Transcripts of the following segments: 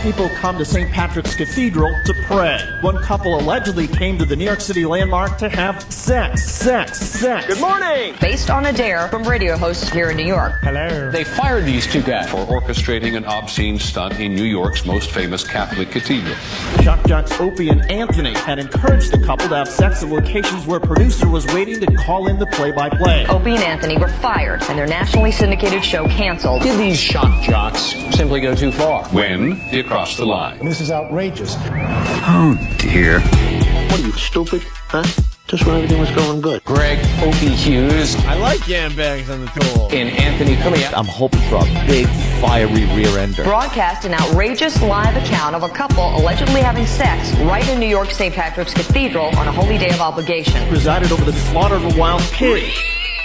people come to St. Patrick's Cathedral to pray. One couple allegedly came to the New York City landmark to have sex. Good morning! Based on a dare from radio hosts here in New York. Hello. They fired these two guys for orchestrating an obscene stunt in New York's most famous Catholic cathedral. Shock jocks Opie and Anthony had encouraged the couple to have sex at locations where a producer was waiting to call in the play-by-play. Opie and Anthony were fired and their nationally syndicated show canceled. Did these shock jocks simply go too far? When they crossed the line? This is outrageous. Oh, dear. What are you, stupid? Huh? Just when everything was going good. Greg Opie Hughes. I like yam bags on the tool. And Anthony Cumia. I'm hoping for a big, fiery rear ender. Broadcast an outrageous live account of a couple allegedly having sex right in New York St. Patrick's Cathedral on a holy day of obligation. Presided over the slaughter of a wild pig.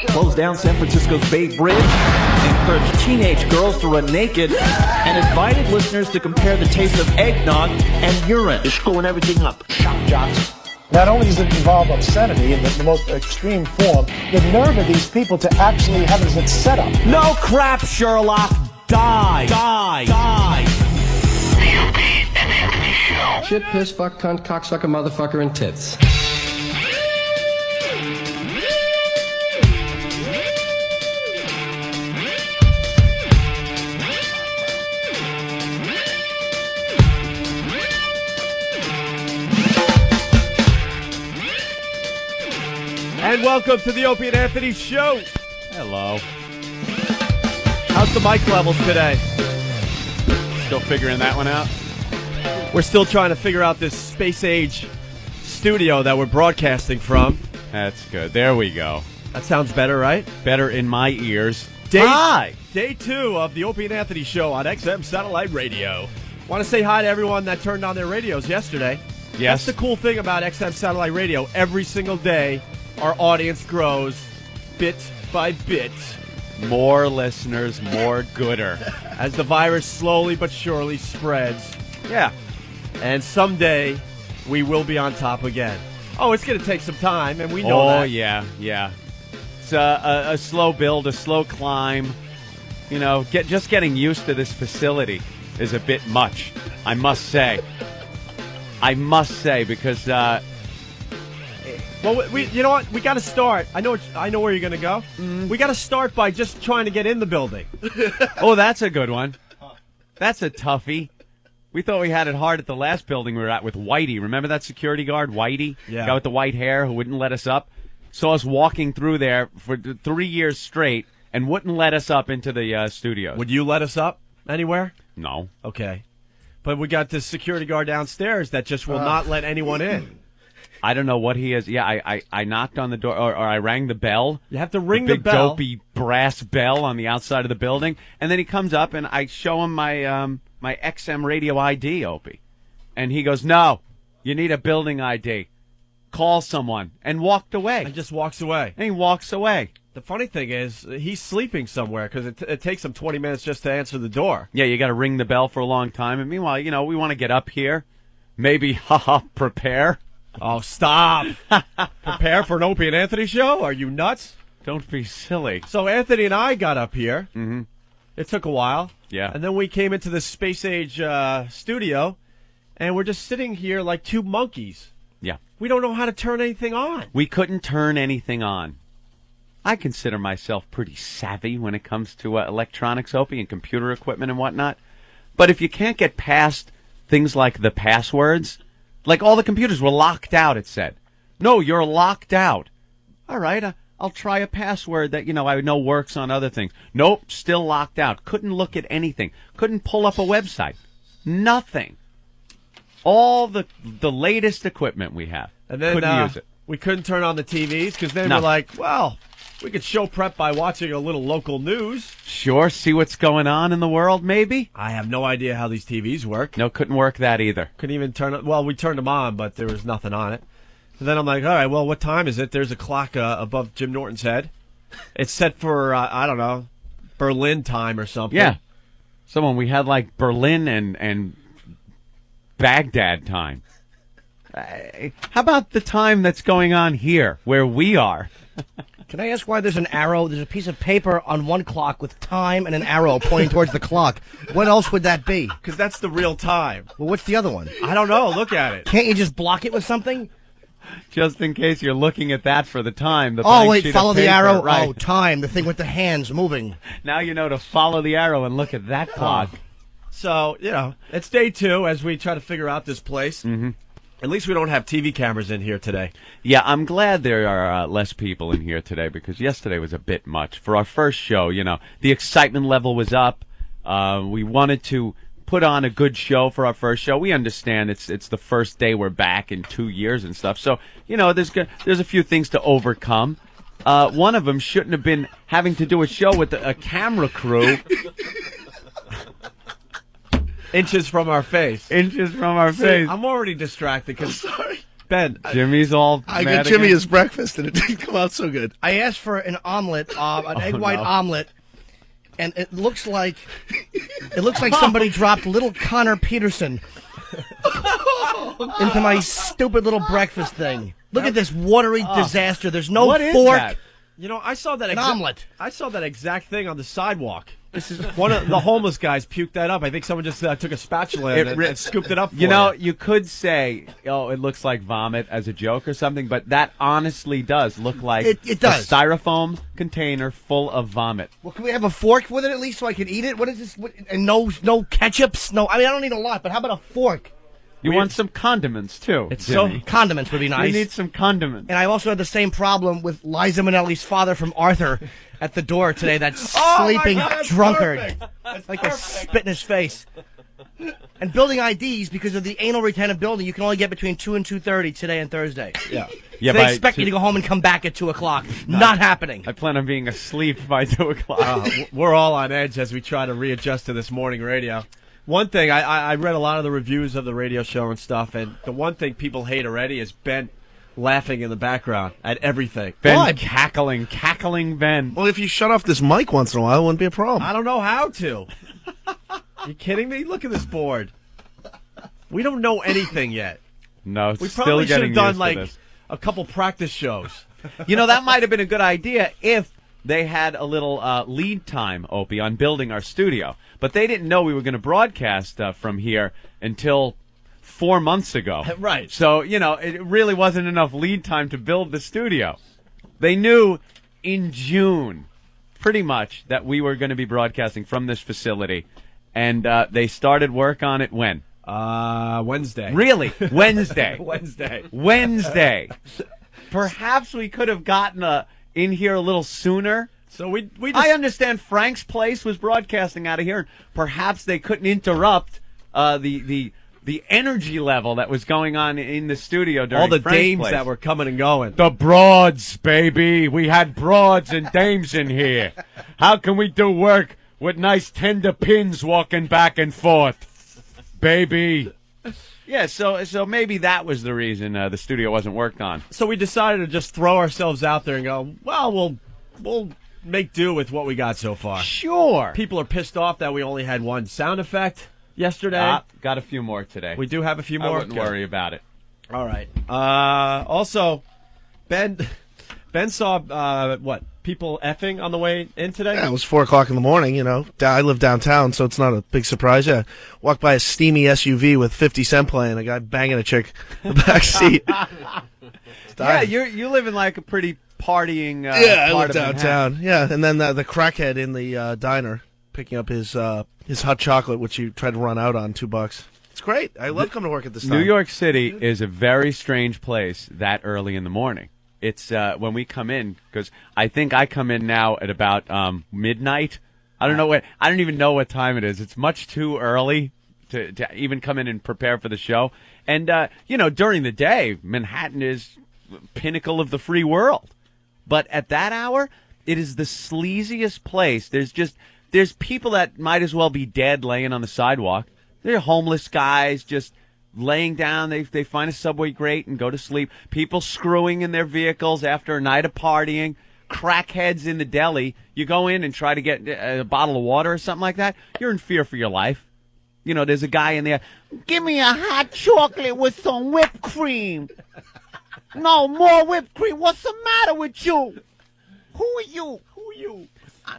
Closed down San Francisco's Bay Bridge. Encouraged teenage girls to run naked. And invited listeners to compare the taste of eggnog and urine. You're screwing everything up. Shock jocks. Not only does it involve obscenity in the most extreme form, the nerve of these people to actually have it as a setup. No crap, Sherlock. Die. The Opie and Anthony Show. Shit, piss, fuck, cunt, cocksucker, motherfucker, and tits. And welcome to the Opie and Anthony Show. Hello. How's the mic levels today? Still figuring that one out? We're still trying to figure out this space age studio that we're broadcasting from. That's good. There we go. That sounds better, right? Better in my ears. Day 2 of the Opie and Anthony Show on XM Satellite Radio. Want to say hi to everyone that turned on their radios yesterday. Yes. That's the cool thing about XM Satellite Radio. Every single day, our audience grows bit by bit. More listeners, more gooder. As the virus slowly but surely spreads. Yeah. And someday, we will be on top again. Oh, it's going to take some time, and we know that. Oh, yeah. It's a slow build, a slow climb. You know, just getting used to this facility is a bit much, I must say. Because... Well, you know what? We got to start. I know where you're going to go. We got to start by just trying to get in the building. Oh, that's a good one. That's a toughie. We thought we had it hard at the last building we were at with Whitey. Remember that security guard, Whitey? Yeah. Guy with the white hair who wouldn't let us up? Saw us walking through there for 3 years straight and wouldn't let us up into the studios. Would you let us up anywhere? No. Okay. But we got this security guard downstairs that just will not let anyone in. I don't know what he is. Yeah, I knocked on the door, or I rang the bell. You have to ring the bell. Big dopey brass bell on the outside of the building. And then he comes up, and I show him my my XM radio ID, Opie. And he goes, no, you need a building ID. Call someone. And walked away. And just walks away. And he walks away. The funny thing is, he's sleeping somewhere because it takes him 20 minutes just to answer the door. Yeah, you got to ring the bell for a long time. And meanwhile, you know, we want to get up here. Maybe, prepare. Oh, stop. Prepare for an Opie and Anthony show? Are you nuts? Don't be silly. So Anthony and I got up here. Mm-hmm. It took a while. Yeah. And then we came into the Space Age studio, and we're just sitting here like two monkeys. Yeah. We don't know how to turn anything on. We couldn't turn anything on. I consider myself pretty savvy when it comes to electronics, Opie, and computer equipment and whatnot. But if you can't get past things like the passwords... Like all the computers were locked out, it said. No, you're locked out. All right, I'll try a password that, you know, I know works on other things. Nope, still locked out. Couldn't look at anything. Couldn't pull up a website. Nothing. All the latest equipment we have. And then couldn't use it. We couldn't turn on the TVs because then No. we're like, well, we could show prep by watching a little local news. Sure, see what's going on in the world, maybe? I have no idea how these TVs work. No, couldn't work that either. Couldn't even turn it. Well, we turned them on, but there was nothing on it. And then I'm like, all right, well, what time is it? There's a clock above Jim Norton's head. It's set for, I don't know, Berlin time or something. Yeah. We had like Berlin and Baghdad time. How about the time that's going on here, where we are? Can I ask why there's an arrow? There's a piece of paper on one clock with time and an arrow pointing towards the clock. What else would that be? Because that's the real time. Well, what's the other one? I don't know. Look at it. Can't you just block it with something? Just in case you're looking at that for the time. The Oh, wait, sheet follow of the paper, arrow? Right. Oh, time, the thing with the hands moving. Now you know to follow the arrow and look at that clock. So, it's day 2 as we try to figure out this place. Mm-hmm. At least we don't have TV cameras in here today. Yeah, I'm glad there are less people in here today because yesterday was a bit much. For our first show, the excitement level was up. We wanted to put on a good show for our first show. We understand it's the first day we're back in 2 years and stuff. So, there's a few things to overcome. One of them shouldn't have been having to do a show with a camera crew. Inches from our face. face. I'm already distracted because, Ben. Jimmy's all I mad got Jimmy again. his breakfast and it didn't come out so good. I asked for an omelet, an egg white omelet, and it looks like somebody dropped little Connor Peterson into my stupid little breakfast thing. Look at this watery disaster. There's no What is fork. that? I saw that An omelet. I saw that exact thing on the sidewalk. This is one of the homeless guys puked that up. I think someone just took a spatula and scooped it up for You could say, it looks like vomit as a joke or something, but that honestly does look like It does. a styrofoam container full of vomit. Well, can we have a fork with it at least so I can eat it? What is this? And no ketchups? No, I don't need a lot, but how about a fork? You want some condiments, too, It's Jimmy. Condiments would be nice. You need some condiments. And I also had the same problem with Liza Minnelli's father from Arthur at the door today, that Oh, sleeping my God, that's drunkard. perfect. That's Like to spit in his face. And building IDs, because of the anal retentive building, you can only get between 2 and 2:30 today and Thursday. Yeah. Yeah, They by expect you to go home and come back at 2 o'clock. Not happening. I plan on being asleep by 2 o'clock. We're all on edge as we try to readjust to this morning radio. One thing, I read a lot of the reviews of the radio show and stuff, and the one thing people hate already is Ben laughing in the background at everything. Ben cackling Ben. Well, if you shut off this mic once in a while, it wouldn't be a problem. I don't know how to. You kidding me? Look at this board. We don't know anything yet. No, it's We still probably should getting have done used to like this. a couple practice shows. That might have been a good idea if they had a little lead time, Opie, on building our studio. But they didn't know we were going to broadcast from here until 4 months ago. Right. So, it really wasn't enough lead time to build the studio. They knew in June, pretty much, that we were going to be broadcasting from this facility. And they started work on it when? Wednesday. Really? Wednesday. Wednesday. Perhaps we could have gotten in here a little sooner. So we just, I understand Frank's Place was broadcasting out of here. Perhaps they couldn't interrupt the energy level that was going on in the studio during all the Frank's dames Place. that were coming and going. The broads, baby. We had broads and dames in here. How can we do work with nice tender pins walking back and forth, baby? Yeah, so maybe that was the reason the studio wasn't worked on. So we decided to just throw ourselves out there and go, well, we'll make do with what we got so far. Sure. People are pissed off that we only had one sound effect yesterday. Got a few more today. We do have a few more. I wouldn't worry about it. All right. Also, Ben saw people effing on the way in today? Yeah, it was 4 o'clock in the morning, I live downtown, so it's not a big surprise. Yeah. Walked by a steamy SUV with 50 Cent playing, a guy banging a chick in the back seat. Yeah, you live in like a pretty partying I part live of downtown. Manhattan. Yeah, and then the crackhead in the diner picking up his hot chocolate, which you tried to run out on $2. It's great. I love coming to work at this time. New York City is a very strange place that early in the morning. It's when we come in, because I think I come in now at about midnight. I don't even know what time it is. It's much too early to even come in and prepare for the show. And during the day, Manhattan is pinnacle of the free world. But at that hour, it is the sleaziest place. There's people that might as well be dead laying on the sidewalk. They're homeless guys just laying down. They find a subway grate and go to sleep. People screwing in their vehicles after a night of partying. Crackheads in the deli. You go in and try to get a bottle of water or something like that. You're in fear for your life. There's a guy in there. Give me a hot chocolate with some whipped cream. No, more whipped cream. What's the matter with you? Who are you? Who are you?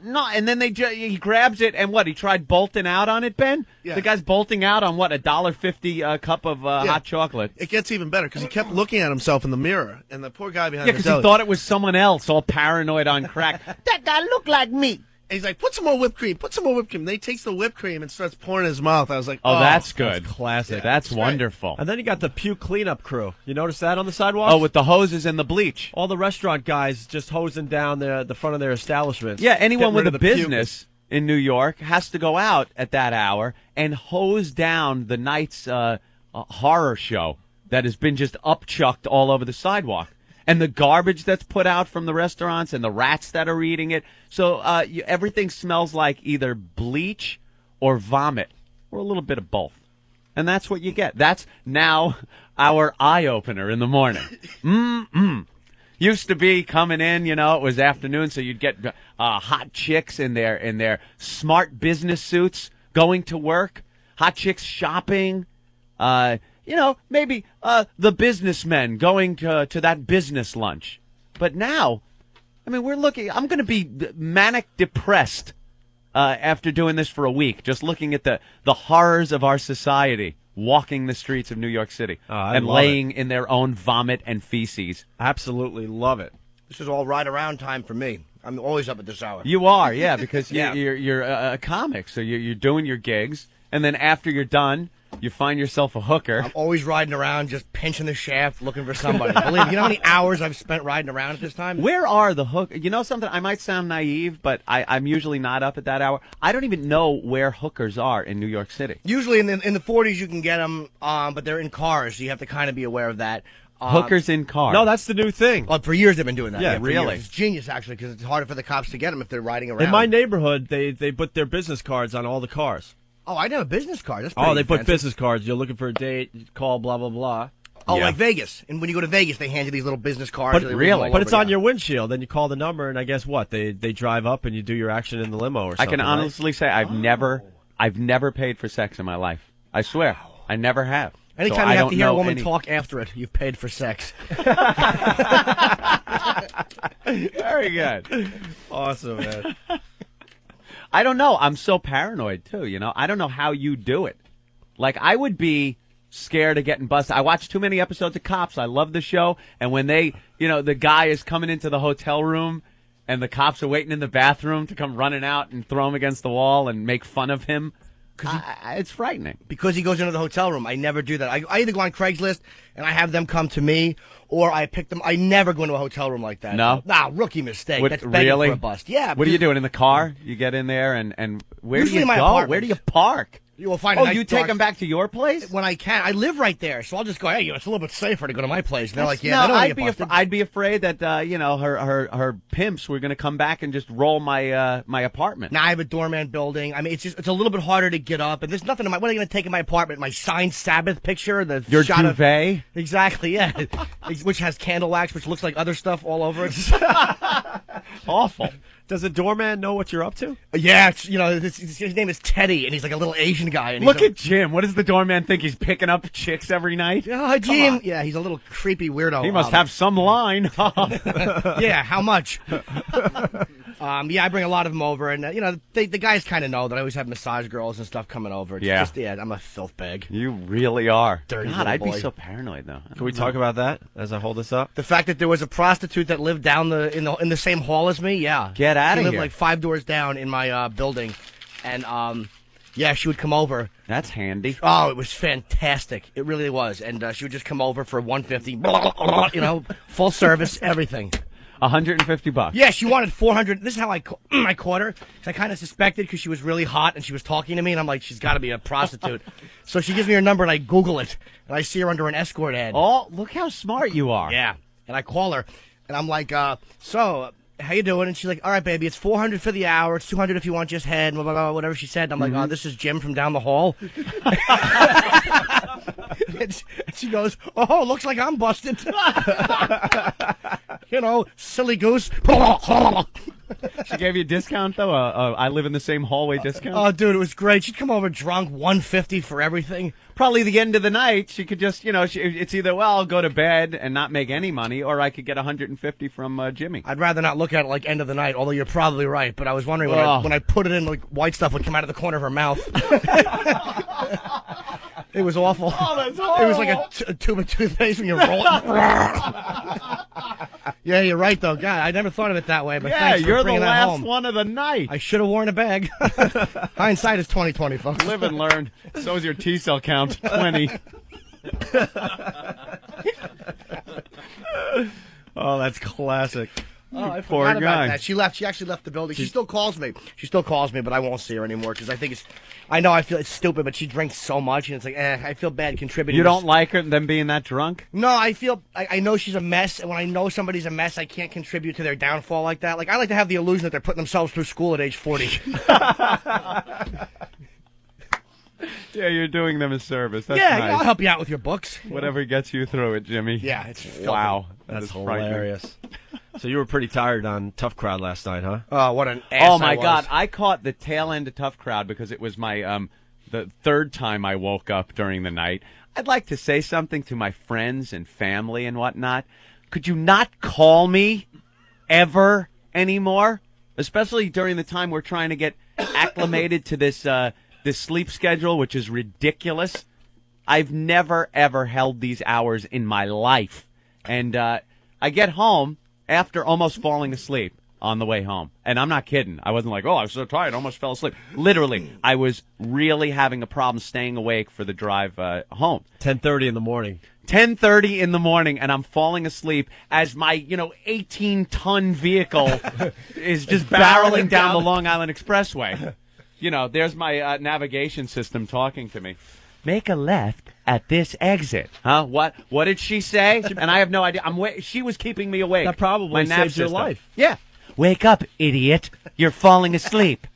No, and then he grabs it, and what? He tried bolting out on it, Ben? Yeah. The guy's bolting out on, what, $1.50 cup of hot chocolate? It gets even better because he kept looking at himself in the mirror, and the poor guy behind Yeah, the because deli. he thought it was someone else, all paranoid on crack. That guy looked like me. And he's like, put some more whipped cream. Put some more whipped cream. Then he takes the whipped cream and starts pouring in his mouth. I was like, Oh, that's good. That's classic. Yeah, that's wonderful. And then you got the puke cleanup crew. You notice that on the sidewalk? Oh, with the hoses and the bleach. All the restaurant guys just hosing down the front of their establishments. Yeah, anyone with Getting a rid of the puke. business in New York has to go out at that hour and hose down the night's horror show that has been just upchucked all over the sidewalk. And the garbage that's put out from the restaurants and the rats that are eating it. So everything smells like either bleach or vomit or a little bit of both. And that's what you get. That's now our eye-opener in the morning. Used to be coming in, it was afternoon, so you'd get hot chicks in their smart business suits going to work, hot chicks shopping, maybe the businessmen going to that business lunch. But now, I'm going to be manic depressed after doing this for a week, just looking at the horrors of our society walking the streets of New York City and laying in their own vomit and feces. Absolutely love it. This is all ride around time for me. I'm always up at this hour. You are, yeah, because Yeah. you're a comic, so you're doing your gigs, and then after you're done, you find yourself a hooker. I'm always riding around, just pinching the shaft, looking for somebody. Believe me, you know how many hours I've spent riding around at this time? Where are the hook? You know something? I might sound naive, but I'm usually not up at that hour. I don't even know where hookers are in New York City. Usually in the 40s you can get them, but they're in cars, so you have to kind of be aware of that. Hookers in cars. No, that's the new thing. Well, for years they've been doing that. Yeah, for really? years. It's genius, actually, because it's harder for the cops to get them if they're riding around. In my neighborhood, they put their business cards on all the cars. Oh, I know a business card. That's pretty They put fancy. business cards. You're looking for a date, you call blah, blah, blah. Oh, Yeah. like Vegas. And when you go to Vegas, they hand you these little business cards. But They really? roll all But it's over, on yeah. your windshield. Then you call the number, and I guess what? They drive up, and you do your action in the limo or I something. can honestly say I've never paid for sex in my life. I swear. I never have. Anytime So you I have don't to hear a know woman any- talk after it, you've paid for sex. Very good. Awesome, man. I don't know. I'm so paranoid, too, I don't know how you do it. Like, I would be scared of getting busted. I watch too many episodes of Cops. I love the show. And when they, the guy is coming into the hotel room and the cops are waiting in the bathroom to come running out and throw him against the wall and make fun of him, it's frightening. Because he goes into the hotel room. I never do that. I either go on Craigslist and I have them come to me, or I pick them. I never go into a hotel room like that. No? Nah, rookie mistake. What, That's begging really? for a bust. Yeah. What are you doing in the car? You get in there and where Usually do you my go? apartment. Where do you park? You will find a Oh, nice you take dark- them back to your place? when I can. I live right there, so I'll just go. Hey, it's a little bit safer to go to my place. And they're like, yeah, no, they don't I'd get be busted. I'd be afraid that her pimps were going to come back and just roll my my apartment. Now I have a doorman building. I mean, it's a little bit harder to get up, and there's nothing in my. What are they going to take in my apartment? My signed Sabbath picture, the Your shot duvet? of exactly, yeah, which has candle wax, which looks like other stuff all over it. Awful. Does the doorman know what you're up to? Yeah, it's, his name is Teddy, and he's like a little Asian guy. And Look he's at Jim. What does the doorman think? He's picking up chicks every night? Oh, Jim. Yeah, he's a little creepy weirdo. He must have some line. Yeah, how much? Yeah, I bring a lot of them over, and the guys kind of know that I always have massage girls and stuff coming over. It's Yeah. just, I'm a filth bag. You really are. Dirty God, little I'd be boy. so paranoid though. Can we talk about that as I hold this up? The fact that there was a prostitute that lived down in the same hall as me, yeah. Get outta She lived here. like 5 doors down in my building, and yeah, she would come over. That's handy. Oh, it was fantastic. It really was, and she would just come over for $150, full service, everything. $150. Yeah, she wanted 400. This is how I caught her. I kind of suspected because she was really hot and she was talking to me, and I'm like, she's got to be a prostitute. So she gives me her number, and I Google it, and I see her under an escort ad. Oh, look how smart you are. Yeah, and I call her, and I'm like, so how you doing? And she's like, all right, baby, it's $400 for the hour. It's $200 if you want just head, blah, blah, blah, whatever she said. And I'm like, oh, this is Jim from down the hall. And she goes, oh, looks like I'm busted. Silly goose. She gave you a discount, though? I live in the same hallway discount? Oh, dude, it was great. She'd come over drunk, $150 for everything. Probably the end of the night, she could just, it's either, well, I'll go to bed and not make any money, or I could get $150 from Jimmy. I'd rather not look at it like end of the night, although you're probably right. But I was wondering when I put it in, like white stuff would come out of the corner of her mouth. It was awful. Oh, that's horrible. It was like a tube of toothpaste when you roll it. Yeah, you're right, though. God, I never thought of it that way. But thanks for you're the bringing that last home. one of the night. I should have worn a bag. Hindsight is 20/20, folks. Live and learn. So is your T-cell count, 20. Oh, that's classic. Oh, I Poor forgot guy. about that. She left. She actually left the building. She still calls me. But I won't see her anymore because I think it's. I know I feel it's stupid, but she drinks so much, and it's like, I feel bad contributing. You don't like her them being that drunk? No, I feel I know she's a mess, and when I know somebody's a mess, I can't contribute to their downfall like that. Like I like to have the illusion that they're putting themselves through school at age 40. Yeah, you're doing them a service. That's yeah, nice. I'll help you out with your books. Whatever gets you through it, Jimmy. Yeah, it's filthy. Wow. That's is frightening. hilarious. So you were pretty tired on Tough Crowd last night, huh? Oh, what an ass! Oh my I was. God! I caught the tail end of Tough Crowd because it was my the third time I woke up during the night. I'd like to say something to my friends and family and whatnot. Could you not call me ever anymore? Especially during the time we're trying to get acclimated to this sleep schedule, which is ridiculous. I've never ever held these hours in my life, and I get home after almost falling asleep on the way home. And I'm not kidding. I wasn't like, I was so tired, I almost fell asleep. Literally, I was really having a problem staying awake for the drive home. 10:30 in the morning. 10:30 in the morning, and I'm falling asleep as my, 18-ton vehicle is just barreling down the Long Island Expressway. There's my navigation system talking to me. Make a left at this exit. Huh? What did she say? And I have no idea. She was keeping me awake. That probably saved your life. Yeah. Wake up, idiot. You're falling asleep.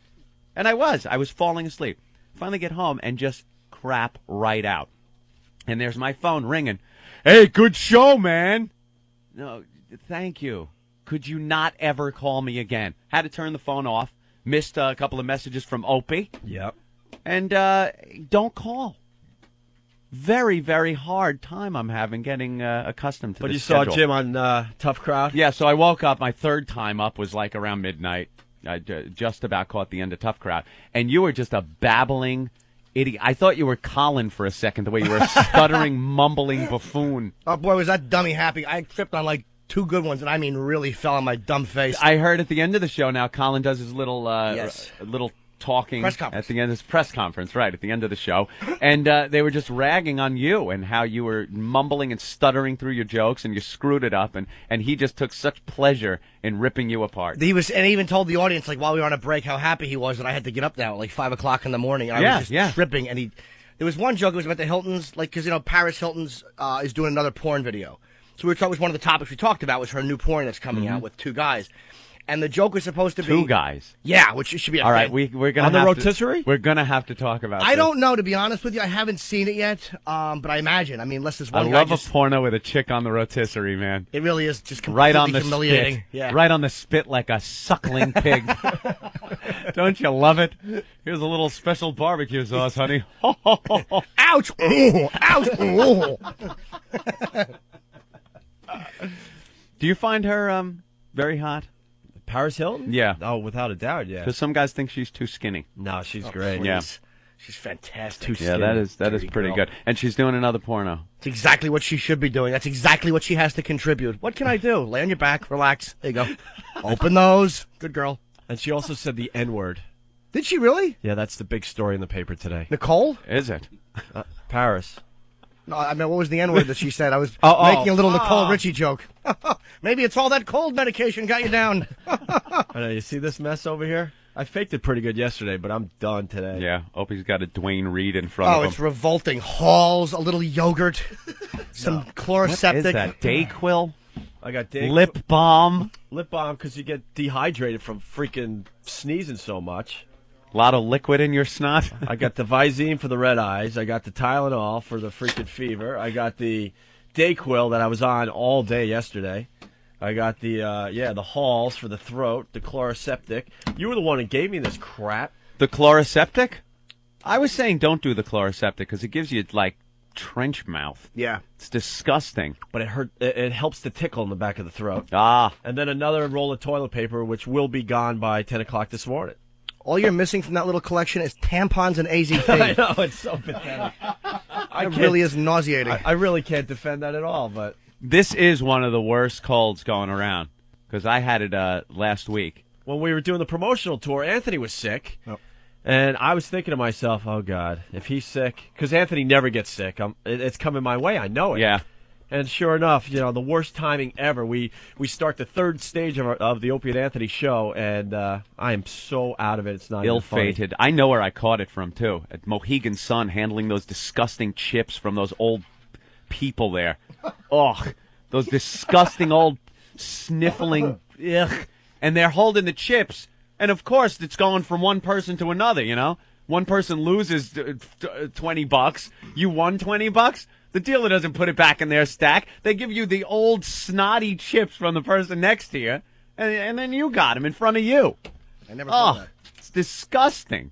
And I was falling asleep. Finally get home and just crap right out. And there's my phone ringing. Hey, good show, man. No, thank you. Could you not ever call me again? Had to turn the phone off. Missed a couple of messages from Opie. Yep. And don't call. Very, very hard time I'm having getting accustomed to But this you saw schedule. Jim on Tough Crowd? Yeah, so I woke up. My third time up was like around midnight. I just about caught the end of Tough Crowd. And you were just a babbling idiot. I thought you were Colin for a second, the way you were a stuttering, mumbling buffoon. Oh boy, was that dummy happy! I tripped on like 2 good ones, and I mean really fell on my dumb face. I heard at the end of the show now, Colin does his little little talking Press conference. at the end of his press conference, right, at the end of the show. And they were just ragging on you and how you were mumbling and stuttering through your jokes and you screwed it up. And he just took such pleasure in ripping you apart. He even told the audience, like, while we were on a break, how happy he was that I had to get up now at like 5 o'clock in the morning. And I was just tripping. And there was one joke, it was about the Hiltons, like, because, Paris Hilton's is doing another porn video. So it was one of the topics we talked about was her new porn that's coming out with 2 guys. And the joke was supposed to be 2 guys. Yeah, which should be a all right. thing. We're gonna on the have rotisserie. We're gonna have to talk about. I don't know, to be honest with you. I haven't seen it yet, but I imagine. I mean, unless there's one I guy love a porno with a chick on the rotisserie, man. It really is just completely Right on the humiliating. spit. Yeah. Right on the spit like a suckling pig. Don't you love it? Here's a little special barbecue sauce, honey. Ouch! Ooh, ouch! Ooh. Do you find her very hot? Paris Hilton? Yeah. Oh, without a doubt, yeah. Because some guys think she's too skinny. No, she's great. Yeah. She's fantastic. Yeah, that is pretty good. And she's doing another porno. It's exactly what she should be doing. That's exactly what she has to contribute. What can I do? Lay on your back, relax. There you go. Open those. Good girl. And she also said the N-word. Did she really? Yeah, that's the big story in the paper today. Nicole? Is it? Paris. No, I mean, what was the N-word that she said? I was making a little Nicole Richie joke. Maybe it's all that cold medication got you down. I know, you see this mess over here? I faked it pretty good yesterday, but I'm done today. Yeah, Opie's got a Dwayne Reed in front of him. Oh, it's revolting. Halls, a little yogurt, some chloroseptic. What is that? Dayquil? I got Dayquil. Lip balm? Lip balm because you get dehydrated from freaking sneezing so much. A lot of liquid in your snot? I got the Visine for the red eyes. I got the Tylenol for the freaking fever. I got the Dayquil that I was on all day yesterday. I got the Halls for the throat, the Chloroseptic. You were the one who gave me this crap. The Chloroseptic? I was saying don't do the Chloroseptic because it gives you, like, trench mouth. Yeah. It's disgusting. But it helps to tickle in the back of the throat. Ah. And then another roll of toilet paper, which will be gone by 10 o'clock this morning. All you're missing from that little collection is tampons and AZT. I know, it's so pathetic. It really is nauseating. I really can't defend that at all, but... This is one of the worst colds going around because I had it last week. When we were doing the promotional tour, Anthony was sick. Oh. And I was thinking to myself, oh, God, if he's sick, because Anthony never gets sick. It's coming my way. I know it. Yeah. And sure enough, the worst timing ever. We start the third stage of the Opie and Anthony show, and I am so out of it. It's not ill-fated. I know where I caught it from, too, at Mohegan Sun, handling those disgusting chips from those old people there. Ugh. Those disgusting old sniffling, ugh. And they're holding the chips. And, of course, it's going from one person to another, One person loses $20. You won $20? The dealer doesn't put it back in their stack. They give you the old snotty chips from the person next to you, and then you got them in front of you. I never thought that. It's disgusting.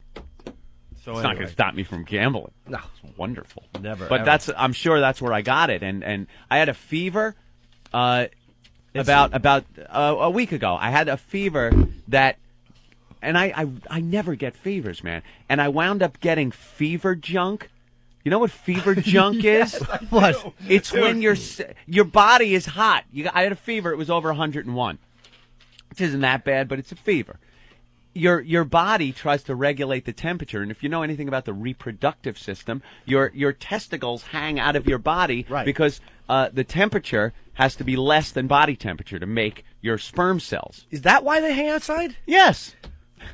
So it's not going to stop me from gambling. No. It's wonderful. Never, But ever. I'm sure that's where I got it. And I had a fever about a week ago. I had a fever that... And I never get fevers, man. And I wound up getting fever junk. You know what fever junk is? What? It's when your body is hot. I had a fever. It was over 101. Which isn't that bad, but it's a fever. Your body tries to regulate the temperature, and if you know anything about the reproductive system, your testicles hang out of your body because the temperature has to be less than body temperature to make your sperm cells. Is that why they hang outside? Yes.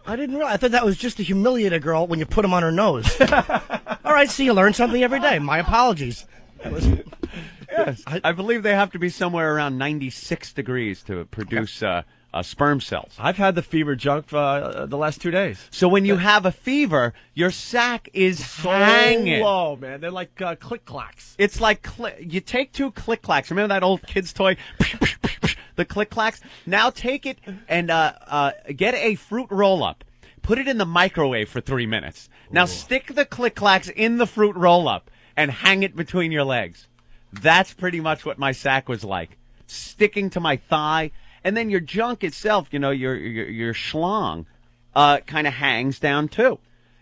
I didn't realize. I thought that was just to humiliate a girl when you put them on her nose. All right, see, you learn something every day. My apologies. Yes. I believe they have to be somewhere around 96 degrees to produce sperm cells. I've had the fever junk for the last 2 days. So when you have a fever, your sack is hanging low, man. They're like click-clacks. It's like you take 2 click-clacks. Remember that old kid's toy? The click-clacks? Now take it and get a fruit roll-up. Put it in the microwave for 3 minutes. Now stick the click-clacks in the fruit roll-up and hang it between your legs. That's pretty much what my sack was like. Sticking to my thigh. And then your junk itself, your schlong, kind of hangs down too.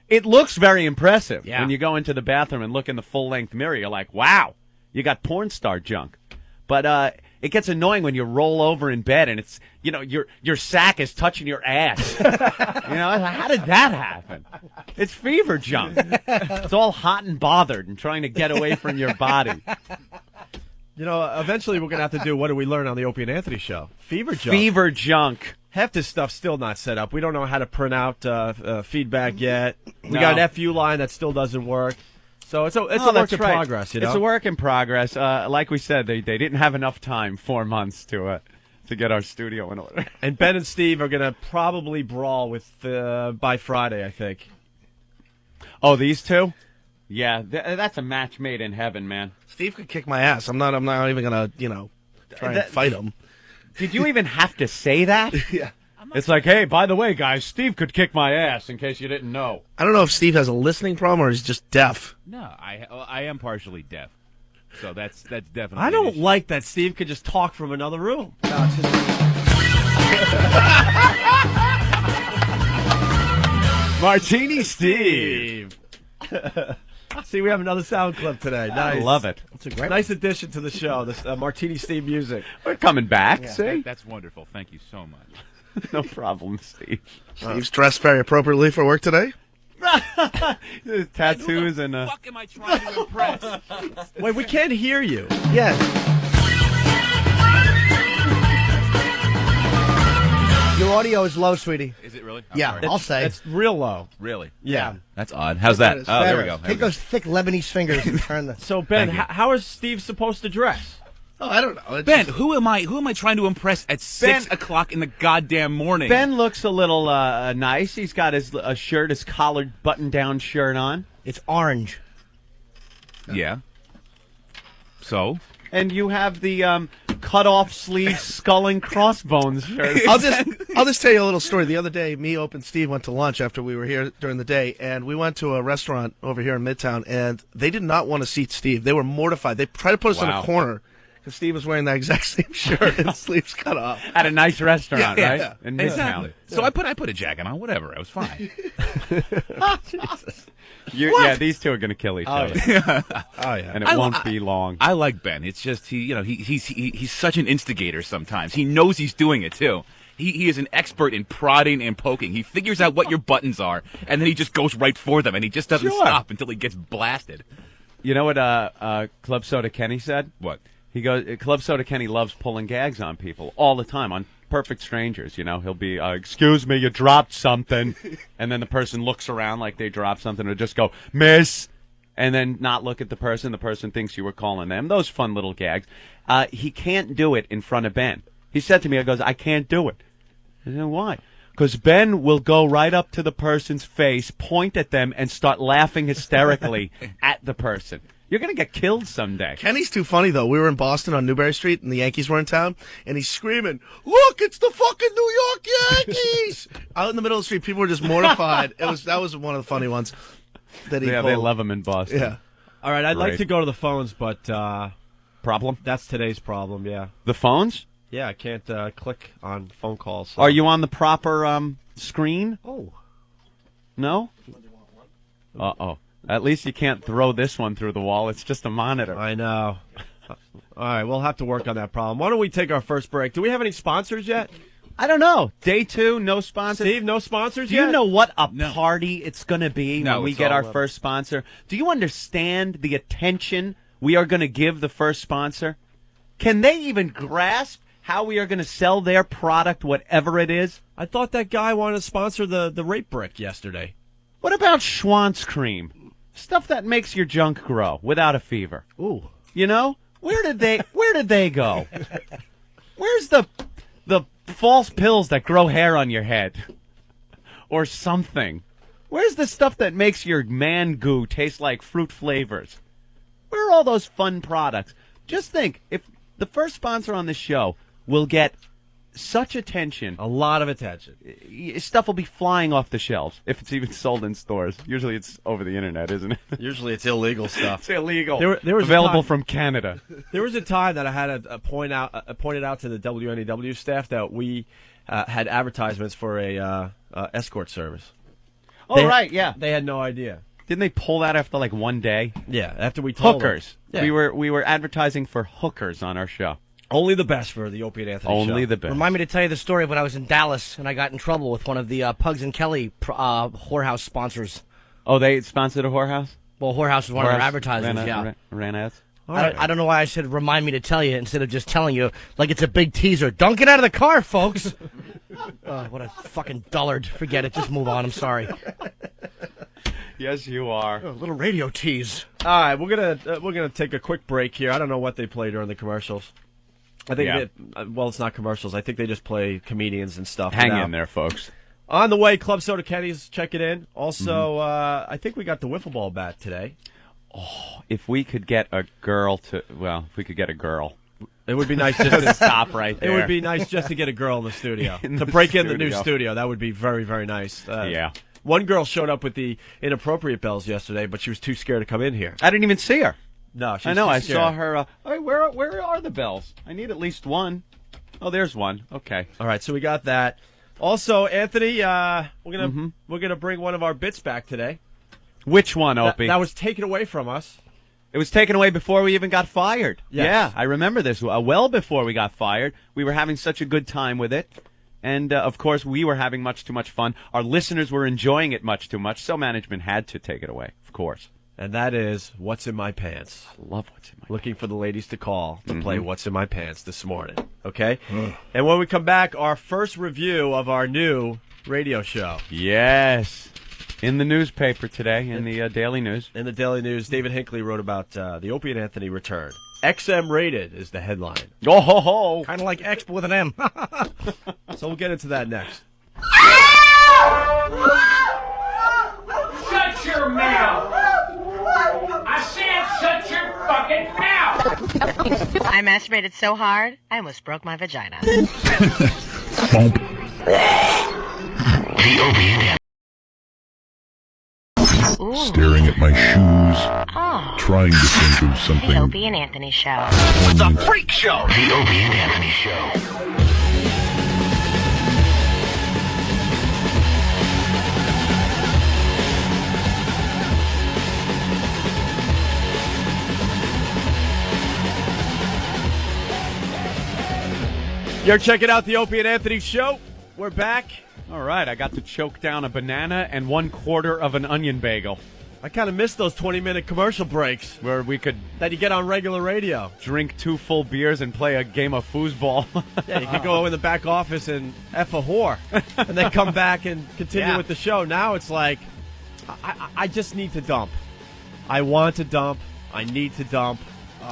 It looks very impressive when you go into the bathroom and look in the full-length mirror. You're like, wow, you got porn star junk. But it gets annoying when you roll over in bed and it's, your sack is touching your ass. How did that happen? It's fever junk. It's all hot and bothered and trying to get away from your body. Eventually we're going to have to do what do we learn on the Opie and Anthony show? Fever junk. Fever junk. Half this stuff's still not set up. We don't know how to print out feedback yet. We got an FU line that still doesn't work. So it's a work in progress, It's a work in progress. Like we said, they didn't have enough time, 4 months, to get our studio in order. And Ben and Steve are going to probably brawl by Friday, I think. Oh, these two? Yeah, that's a match made in heaven, man. Steve could kick my ass. I'm not even gonna, try and fight him. Did you even have to say that? Yeah. It's like, hey, by the way, guys, Steve could kick my ass, in case you didn't know. I don't know if Steve has a listening problem or he's just deaf. No, I am partially deaf. So that's definitely I don't like that Steve could just talk from another room. No, it's just Martini Steve. See, we have another sound clip today. Nice. I love it. It's a nice addition to the show, this Martini Steve music. We're coming back, see? That's wonderful. Thank you so much. No problem, Steve. Steve's dressed very appropriately for work today. Tattoos and... Who the fuck am I trying to impress? Wait, we can't hear you. Yeah. Your audio is low, sweetie. Is it really? Yeah, I'll say. It's real low. Really? Yeah. That's odd. How's that? Oh, there we go. Take those thick Lebanese fingers and turn the... So, Ben, how is Steve supposed to dress? Oh, I don't know. It's Ben, who am I trying to impress at 6 o'clock in the goddamn morning? Ben looks a little nice. He's got his shirt, his collared button-down shirt on. It's orange. Yeah. So? And you have the cut off sleeve skull and crossbones shirt. I'll just tell you a little story. The other day, me, Ope, and Steve went to lunch after we were here during the day, and we went to a restaurant over here in Midtown, and they did not want to seat Steve. They were mortified. They tried to put us in a corner because Steve was wearing that exact same shirt and sleeves cut off at a nice restaurant, right? Yeah. In Midtown. Exactly. So I put a jacket on. Whatever. I was fine. Jesus. Yeah, these two are going to kill each other. Yeah. Oh yeah, and it won't be long. I like Ben. It's just he's such an instigator. Sometimes he knows he's doing it too. He is an expert in prodding and poking. He figures out what your buttons are, and then he just goes right for them, and he just doesn't stop until he gets blasted. You know what Club Soda Kenny said? What? He goes, Club Soda Kenny loves pulling gags on people all the time, on perfect strangers. You know, he'll be, excuse me, you dropped something. And then the person looks around like they dropped something, or just go, miss, and then not look at the person. The person thinks you were calling them. Those fun little gags. He can't do it in front of Ben. He said to me, I can't do it. I said, why? Because Ben will go right up to the person's face, point at them, and start laughing hysterically at the person. You're going to get killed someday. Kenny's too funny, though. We were in Boston on Newbury Street, and the Yankees were in town, and he's screaming, look, it's the fucking New York Yankees! Out in the middle of the street, people were just mortified. That was one of the funny ones that he pulled. They love him in Boston. Yeah. All right, I'd like to go to the phones, but... problem? That's today's problem, yeah. The phones? Yeah, I can't click on phone calls. So. Are you on the proper screen? Oh. No? Uh-oh. At least you can't throw this one through the wall. It's just a monitor. I know. All right, we'll have to work on that problem. Why don't we take our first break? Do we have any sponsors yet? I don't know. Day 2, no sponsors. Steve, no sponsors yet? Do you know what a party it's going to be when we get our first sponsor? Do you understand the attention we are going to give the first sponsor? Can they even grasp how we are going to sell their product, whatever it is? I thought that guy wanted to sponsor the rape brick yesterday. What about Schwantz cream? Stuff that makes your junk grow without a fever. Ooh. You know? Where did they go? Where's the false pills that grow hair on your head? Or something? Where's the stuff that makes your man goo taste like fruit flavors? Where are all those fun products? Just think, if the first sponsor on this show will get such attention. A lot of attention. Stuff will be flying off the shelves if it's even sold in stores. Usually it's over the internet, isn't it? Usually it's illegal stuff. It's illegal. There was available from Canada. There was a time that I had pointed out to the WNEW staff that we had advertisements for a escort service. Oh, right, yeah. They had no idea. Didn't they pull that after like one day? Yeah, after we told hookers. Them. Yeah. We were advertising for hookers on our show. Only the best for the Opie and Anthony show. Only the best. Remind me to tell you the story of when I was in Dallas and I got in trouble with one of the Pugs and Kelly whorehouse sponsors. Oh, they sponsored a whorehouse? Well, whorehouse was one of their advertisements, Ran ads? I don't know why I said remind me to tell you instead of just telling you like it's a big teaser. Don't get out of the car, folks. What a fucking dullard. Forget it. Just move on. I'm sorry. Yes, you are. A little radio tease. All right, we're gonna take a quick break here. I don't know what they play during the commercials. I think it's not commercials. I think they just play comedians and stuff. Hang in there, folks. On the way, Club Soda Kenny's checking in. Also, I think we got the wiffle ball bat today. Oh, if we could get a girl if we could get a girl. It would be nice just to stop right there. It would be nice just to get a girl in the studio. To break in the new studio. That would be very, very nice. Yeah. One girl showed up with the inappropriate bells yesterday, but she was too scared to come in here. I didn't even see her. No, I know. I saw her. Where are the bells? I need at least one. Oh, there's one. Okay. All right, so we got that. Also, Anthony, we're gonna bring one of our bits back today. Which one, Opie? That was taken away from us. It was taken away before we even got fired. Yes. Yeah, I remember this. Well before we got fired, we were having such a good time with it. And, of course, we were having much too much fun. Our listeners were enjoying it much too much, so management had to take it away, of course. And that is What's in My Pants. I love What's in My Pants. Looking for the ladies to call to play What's in My Pants this morning, okay? And when we come back, our first review of our new radio show. Yes. In the newspaper today, in the Daily News. In the Daily News, David Hinckley wrote about the Opie and Anthony return. XM rated is the headline. Oh, ho, ho. Kind of like X, but with an M. So we'll get into that next. Shut your mouth! I said Shut your fucking mouth! I masturbated so hard, I almost broke my vagina. Staring at my shoes, trying to think of something. The Opie and Anthony Show. It's a freak show! The Opie and Anthony Show. You're checking out the Opie and Anthony Show. We're back. All right, I got to choke down a banana and 1/4 of an onion bagel. I kind of miss those 20-minute commercial breaks where we could that you get on regular radio. Drink 2 full beers and play a game of foosball. Yeah, you could go in the back office and F a whore, and then come back and continue with the show. Now it's like, I just need to dump. I want to dump. I need to dump.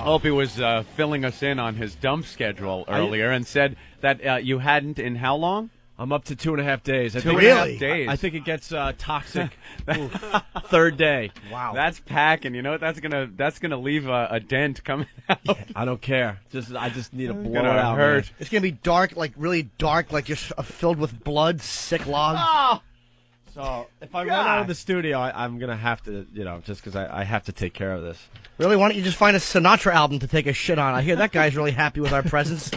Opie was filling us in on his dump schedule earlier and said that you hadn't in how long? I'm up to 2.5 days. 2.5 days. I think it gets toxic. Third day. Wow. That's packing. You know what? That's gonna leave a dent coming out. Yeah, I don't care. I just need to blow it out. Hurt. Man. It's gonna be dark, like really dark, like just filled with blood, sick log. Oh! So if I run out of the studio, I'm gonna have to, just because I have to take care of this. Really? Why don't you just find a Sinatra album to take a shit on? I hear that guy's really happy with our presence.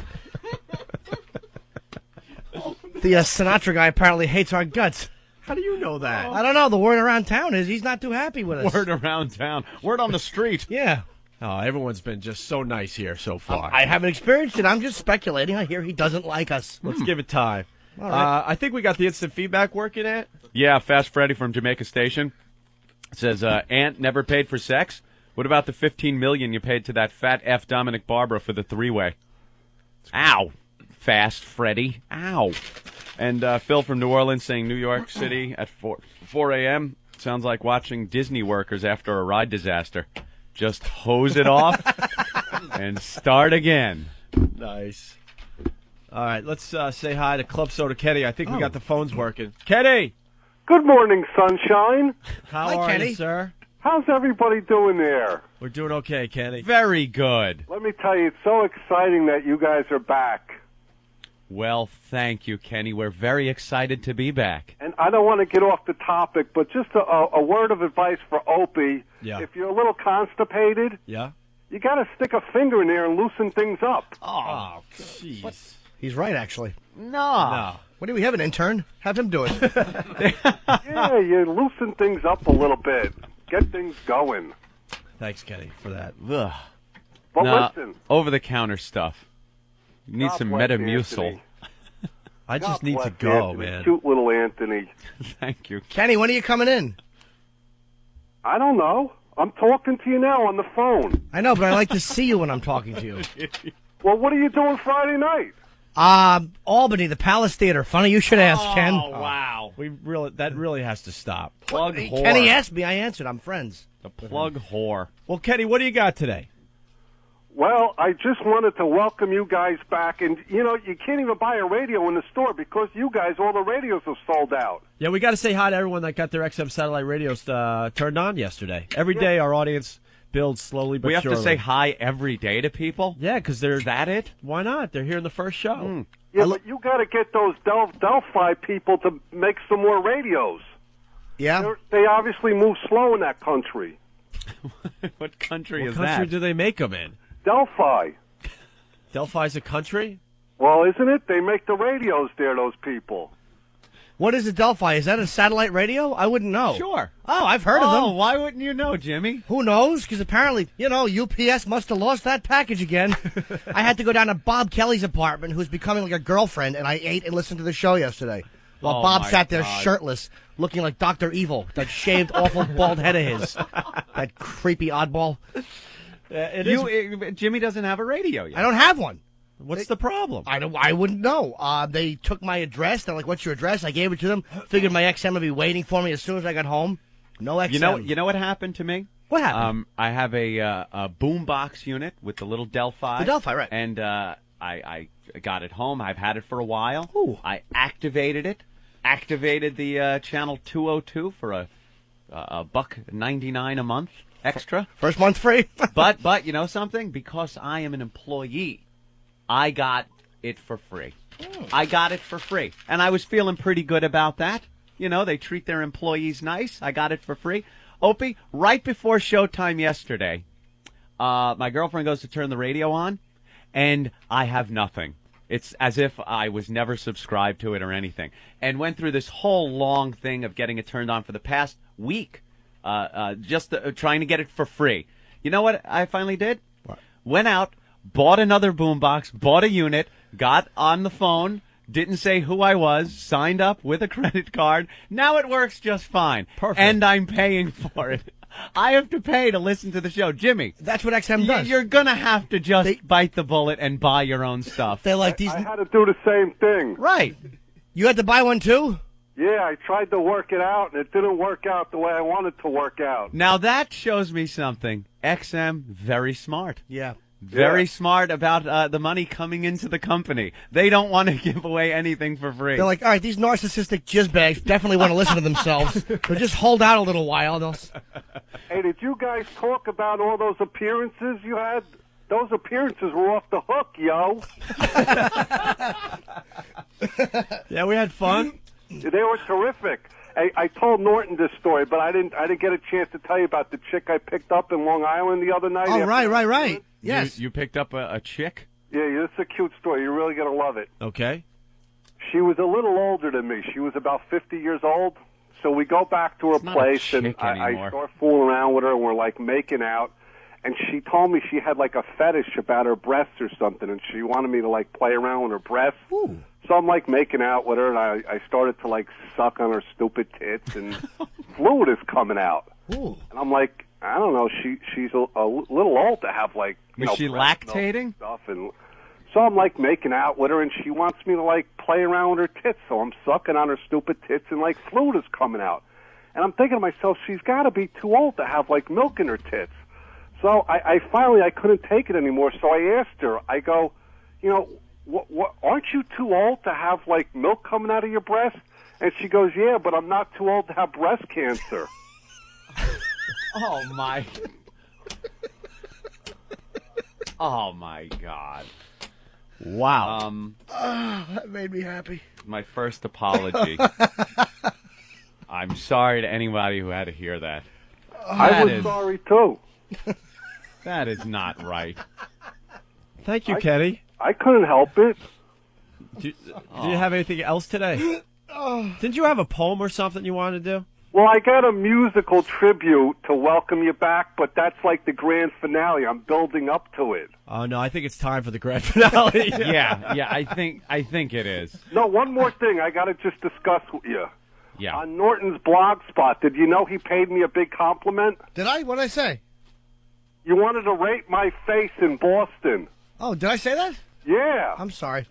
The Sinatra guy apparently hates our guts. How do you know that? I don't know. The word around town is he's not too happy with us. Word around town. Word on the street. Yeah. Oh, everyone's been just so nice here so far. I haven't experienced it. I'm just speculating. I hear he doesn't like us. Let's give it time. All right. I think we got the instant feedback working at. Yeah, Fast Freddy from Jamaica Station says, Aunt never paid for sex? What about the $15 million you paid to that fat F Dominic Barbara for the 3-way? Ow. Fast Freddy. Ow. And Phil from New Orleans saying New York City at 4 a.m. Sounds like watching Disney workers after a ride disaster. Just hose it off and start again. Nice. All right, let's say hi to Club Soda Kenny. I think we got the phones working. Kenny! Good morning, sunshine. How are you, sir? How's everybody doing there? We're doing okay, Kenny. Very good. Let me tell you, it's so exciting that you guys are back. Well, thank you, Kenny. We're very excited to be back. And I don't want to get off the topic, but just a word of advice for Opie. Yeah. If you're a little constipated, you got to stick a finger in there and loosen things up. Oh, jeez. He's right, actually. No. What do we have, an intern? Have him do it. Yeah, you loosen things up a little bit. Get things going. Thanks, Kenny, for that. Ugh. But listen. Over-the-counter stuff. You need some Metamucil. I just need to bless go, Anthony, man. Cute little Anthony. Thank you. Kenny, when are you coming in? I don't know. I'm talking to you now on the phone. I know, but I like to see you when I'm talking to you. Well, what are you doing Friday night? Albany, the Palace Theater. Funny you should ask, Ken. Oh, wow. That really has to stop. Plug whore. Kenny asked me. I answered. I'm friends. The plug whore. Well, Kenny, what do you got today? Well, I just wanted to welcome you guys back. And, you can't even buy a radio in the store because you guys, all the radios are sold out. Yeah, we got to say hi to everyone that got their XM satellite radios turned on yesterday. Every day our audience builds slowly but surely. We have to say hi every day to people? Yeah, because they're... Is that it? Why not? They're here in the first show. Yeah, but you got to get those Delphi people to make some more radios. Yeah? They obviously move slow in that country. What country is What country that? do they make them in? Delphi. Delphi's a country? Well, isn't it? They make the radios there, those people. What is a Delphi? Is that a satellite radio? I wouldn't know. Sure. Oh, I've heard of them. Why wouldn't you know, Jimmy? Who knows? Because apparently, UPS must have lost that package again. I had to go down to Bob Kelly's apartment, who's becoming like a girlfriend, and I ate and listened to the show yesterday. While Bob sat there shirtless, looking like Dr. Evil, that shaved, awful, bald head of his. That creepy oddball. Jimmy doesn't have a radio yet. I don't have one. What's the problem? I wouldn't know. They took my address. They're like, "What's your address?" I gave it to them. Figured my XM would be waiting for me as soon as I got home. No XM. You know what happened to me? What happened? I have a boombox unit with the little Delphi. The Delphi, right? And I got it home. I've had it for a while. Ooh. I activated it. Activated the channel 202 for a $1.99 a month. extra. First month free. but you know something? Because I am an employee, I got it for free. I got it for free. And I was feeling pretty good about that. You know, they treat their employees nice. I got it for free. Opie, right before showtime yesterday, my girlfriend goes to turn the radio on, and I have nothing. It's as if I was never subscribed to it or anything. And went through this whole long thing of getting it turned on for the past week, just trying to get it for free. You know what I finally did? What? Went out, bought another boombox, bought a unit, got on the phone, didn't say who I was, signed up with a credit card. Now it works just fine. Perfect. And I'm paying for it. I have to pay to listen to the show. Jimmy. That's what XM does. You're going to have to just bite the bullet and buy your own stuff. They're like these. I had to do the same thing. Right. You had to buy one too? Yeah, I tried to work it out, and it didn't work out the way I wanted to work out. Now that shows me something. XM, very smart. Yeah. Very smart about the money coming into the company. They don't want to give away anything for free. They're like, all right, these narcissistic jizzbags definitely want to listen to themselves. So just hold out a little while. Hey, did you guys talk about all those appearances you had? Those appearances were off the hook, yo. Yeah, we had fun. They were terrific. I told Norton this story, but I didn't get a chance to tell you about the chick I picked up in Long Island the other night. Oh, right. Yes. You picked up a chick? Yeah, it's a cute story. You're really going to love it. Okay. She was a little older than me. She was about 50 years old. So we go back to her place, and I start fooling around with her, and we're, like, making out. And she told me she had, like, a fetish about her breasts or something, and she wanted me to, like, play around with her breasts. Ooh. So I'm, like, making out with her, and I started to, like, suck on her stupid tits, and fluid is coming out. Ooh. And I'm like, I don't know, she's a little old to have, like, Was she lactating? And stuff. And so I'm, like, making out with her, and she wants me to, like, play around with her tits. So I'm sucking on her stupid tits, and, like, fluid is coming out. And I'm thinking to myself, she's got to be too old to have, like, milk in her tits. So I finally couldn't take it anymore. So I asked her, I go, you know, what, aren't you too old to have, like, milk coming out of your breast? And she goes, yeah, but I'm not too old to have breast cancer. Oh, my. Oh, my God. Wow. That made me happy. My first apology. I'm sorry to anybody who had to hear that. I was sorry, too. That is not right. Thank you, Kenny. I couldn't help it. Did you have anything else today? Didn't you have a poem or something you wanted to do? Well, I got a musical tribute to welcome you back, but that's like the grand finale. I'm building up to it. Oh, no, I think it's time for the grand finale. yeah, I think it is. No, one more thing I got to just discuss with you. Yeah. On Norton's blog spot, did you know he paid me a big compliment? Did I? What did I say? You wanted to rate my face in Boston. Oh, did I say that? Yeah. I'm sorry.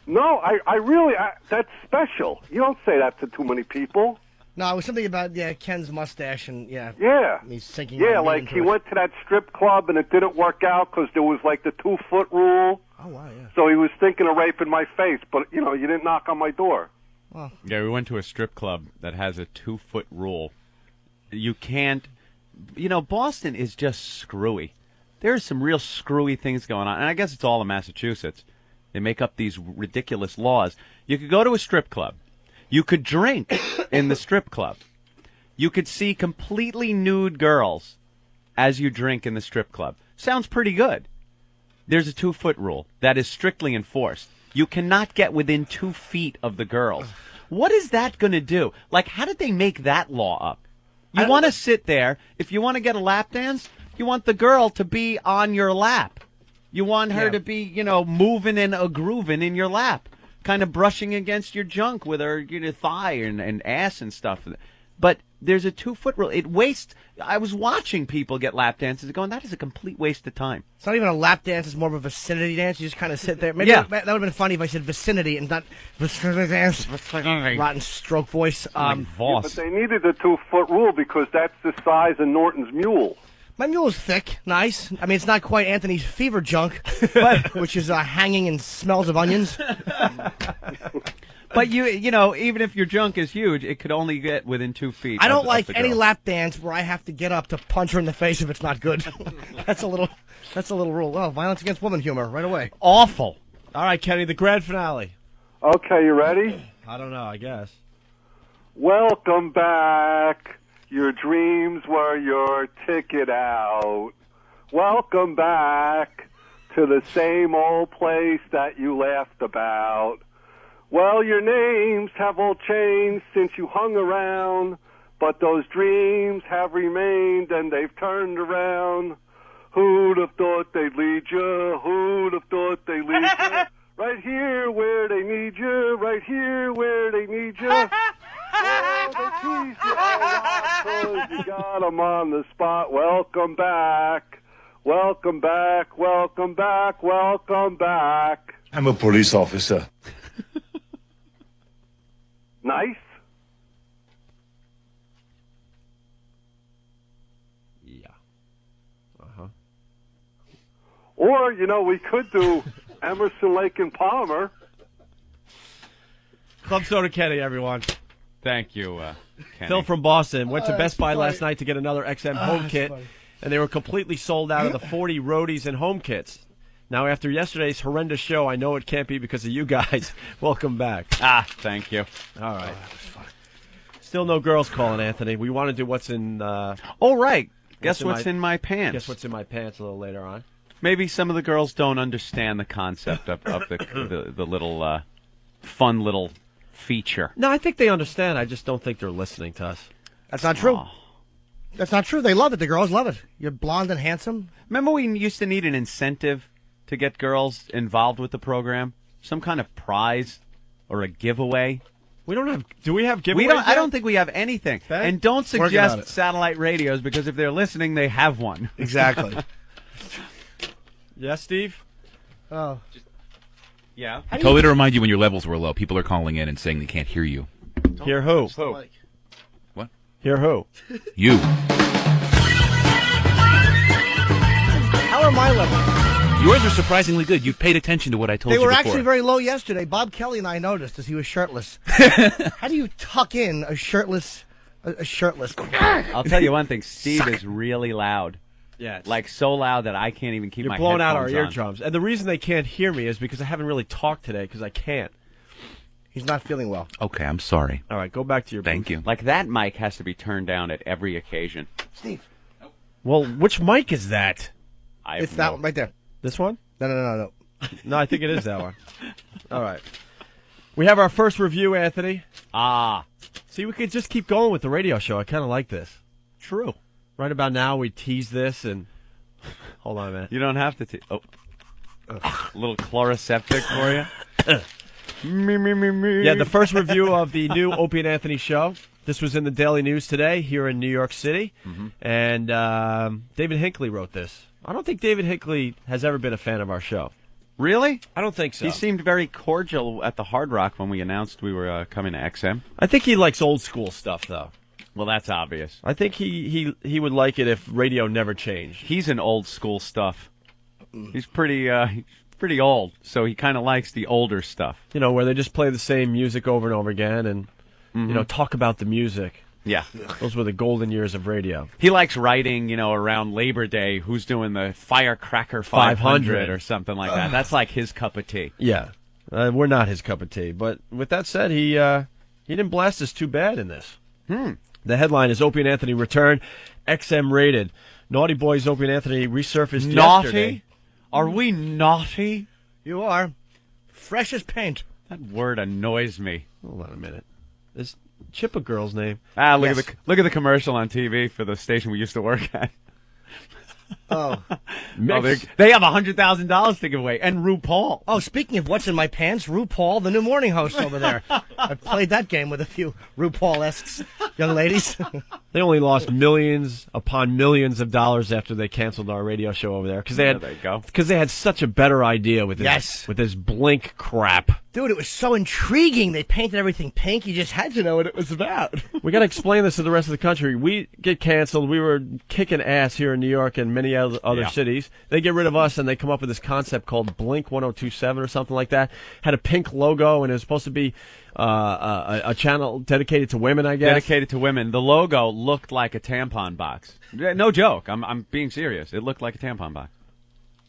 No, I really, that's special. You don't say that to too many people. No, it was something about, Ken's mustache and, Yeah. he's sinking. Yeah, like he went to that strip club and it didn't work out because there was like the 2-foot rule. Oh, wow, yeah. So he was thinking of raping my face, but, you know, you didn't knock on my door. Well. Yeah, we went to a strip club that has a 2-foot rule. You can't, Boston is just screwy. There's some real screwy things going on, and I guess it's all in Massachusetts. They make up these ridiculous laws. You could go to a strip club. You could drink in the strip club. You could see completely nude girls as you drink in the strip club. Sounds pretty good. There's a 2-foot rule that is strictly enforced. You cannot get within 2 feet of the girls. What is that going to do? Like, how did they make that law up? You want to sit there. If you want to get a lap dance, you want the girl to be on your lap. You want her to be, moving and grooving in your lap, kind of brushing against your junk with her thigh and ass and stuff. But there's a 2-foot rule. It wastes. I was watching people get lap dances going, that is a complete waste of time. It's not even a lap dance. It's more of a vicinity dance. You just kind of sit there. Maybe that would have been funny if I said vicinity and not vicinity dance. Rotten stroke voice. But they needed the 2-foot rule because that's the size of Norton's mule. My mule is thick, nice. I mean, it's not quite Anthony's fever junk, which is hanging and smells of onions. But you know, even if your junk is huge, it could only get within 2 feet. I don't like any lap dance where I have to get up to punch her in the face if it's not good. That's a little rule. Well, violence against women humor right away. Awful. All right, Kenny, the grand finale. Okay, you ready? I don't know, I guess. Welcome back. Your dreams were your ticket out. Welcome back to the same old place that you laughed about. Well, your names have all changed since you hung around, but those dreams have remained and they've turned around. Who'd have thought they'd lead you? Who'd have thought they'd lead you? Right here where they need you, right here where they need you. Oh, they tease you a lot 'cause you got 'em on the spot. Welcome back, welcome back, welcome back, welcome back. I'm a police officer. Nice. Yeah. Uh-huh. Or, you know, we could do Emerson, Lake, and Palmer. Club Soda Kenny, everyone. Thank you, Kenny. Phil from Boston went to Best Buy last night to get another XM home kit, and they were completely sold out of the 40 roadies and home kits. Now, after yesterday's horrendous show, I know it can't be because of you guys. Welcome back. Thank you. All right. Still no girls calling, Anthony. We want to do what's in... oh, right. Guess what's in my pants. Guess what's in my pants a little later on. Maybe some of the girls don't understand the concept of the little fun little feature. No, I think they understand. I just don't think they're listening to us. That's not true. That's not true. They love it. The girls love it. You're blonde and handsome. Remember we used to need an incentive to get girls involved with the program? Some kind of prize or a giveaway? We don't have... Do we have giveaways? I don't think we have anything. Ben? And don't suggest satellite radios because if they're listening, they have one. Exactly. Yes, Steve? Oh. Yeah. I told you to remind you when your levels were low. People are calling in and saying they can't hear you. Hear who? What? Hear who? You. How are my levels? Yours are surprisingly good. You've paid attention to what I told you before. They before. were actually very low yesterday. Bob Kelly and I noticed as he was shirtless. How do you tuck in a shirtless... I'll tell you one thing. Steve is really loud. Yeah, like so loud that I can't even keep my blowing out our headphones eardrums. And the reason they can't hear me is because I haven't really talked today because I can't. He's not feeling well. Okay, I'm sorry. All right, go back to your Thank booth. you. Like that mic has to be turned down at every occasion. Steve. Well, which mic is that? It's that one right there. This one? No. No, I think it is that one. All right. We have our first review, Anthony. See, we could just keep going with the radio show. I kind of like this. True. Right about now, we tease this and... Hold on a minute. You don't have to... A little chloroseptic for you? Yeah, the first review of the new Opie and Anthony show. This was in the Daily News today here in New York City. Mm-hmm. And David Hinckley wrote this. I don't think David Hinckley has ever been a fan of our show. Really? I don't think so. He seemed very cordial at the Hard Rock when we announced we were coming to XM. I think he likes old school stuff, though. Well, that's obvious. I think he would like it if radio never changed. He's an old school stuff. He's pretty old, so he kind of likes the older stuff. You know, where they just play the same music over and over again and, you know, talk about the music. Yeah. Those were the golden years of radio. He likes writing, you know, around Labor Day, who's doing the Firecracker 500 or something like that. That's like his cup of tea. Yeah. We're not his cup of tea. But with that said, he didn't blast us too bad in this. The headline is Opie and Anthony return, XM rated. Naughty Boys Opie and Anthony resurfaced yesterday. Are we naughty? You are. Fresh as paint. That word annoys me. Hold on a minute. Is Chip a girl's name? Look at the commercial on TV for the station we used to work at. Oh. They have $100,000 to give away, and RuPaul. Oh, speaking of what's in my pants, RuPaul, the new morning host over there. I've played that game with a few RuPaul-esques young ladies. They only lost millions upon millions of dollars after they canceled our radio show over there because they had such a better idea with this Blink crap. Dude, it was so intriguing. They painted everything pink. You just had to know what it was about. We got to explain this to the rest of the country. We get canceled. We were kicking ass here in New York and many other cities. They get rid of us, and they come up with this concept called Blink 1027 or something like that. Had a pink logo, and it was supposed to be a channel dedicated to women, I guess. Dedicated to women. The logo looked like a tampon box. No joke. I'm being serious. It looked like a tampon box.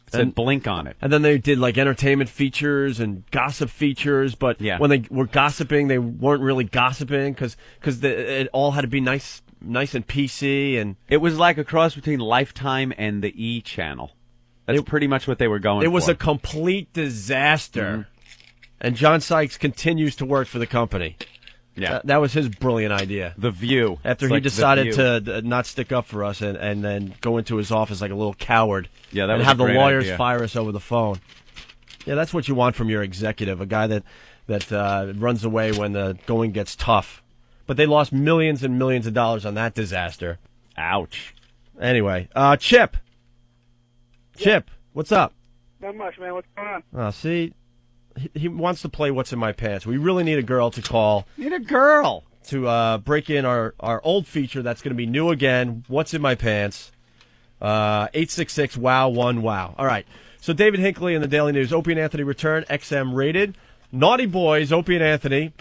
It said Blink on it. And then they did like entertainment features and gossip features, but when they were gossiping, they weren't really gossiping because it all had to be nice and PC. And it was like a cross between Lifetime and the E! channel. That's pretty much what they were going for. It was a complete disaster. Mm-hmm. And John Sykes continues to work for the company. Yeah. That was his brilliant idea. The View. After he decided to not stick up for us and then go into his office like a little coward. Yeah, that and was have a the great lawyers idea. fire us over the phone. Yeah, that's what you want from your executive, a guy that runs away when the going gets tough. But they lost millions and millions of dollars on that disaster. Ouch. Anyway, Chip. Chip, what's up? Not much, man. What's going on? See, he wants to play What's in My Pants. We really need a girl to call. Need a girl. To break in our old feature that's going to be new again, What's in My Pants. 866-WOW-1-WOW. All right. So David Hinckley in the Daily News. Opie and Anthony return, XM rated. Naughty Boys, Opie and Anthony,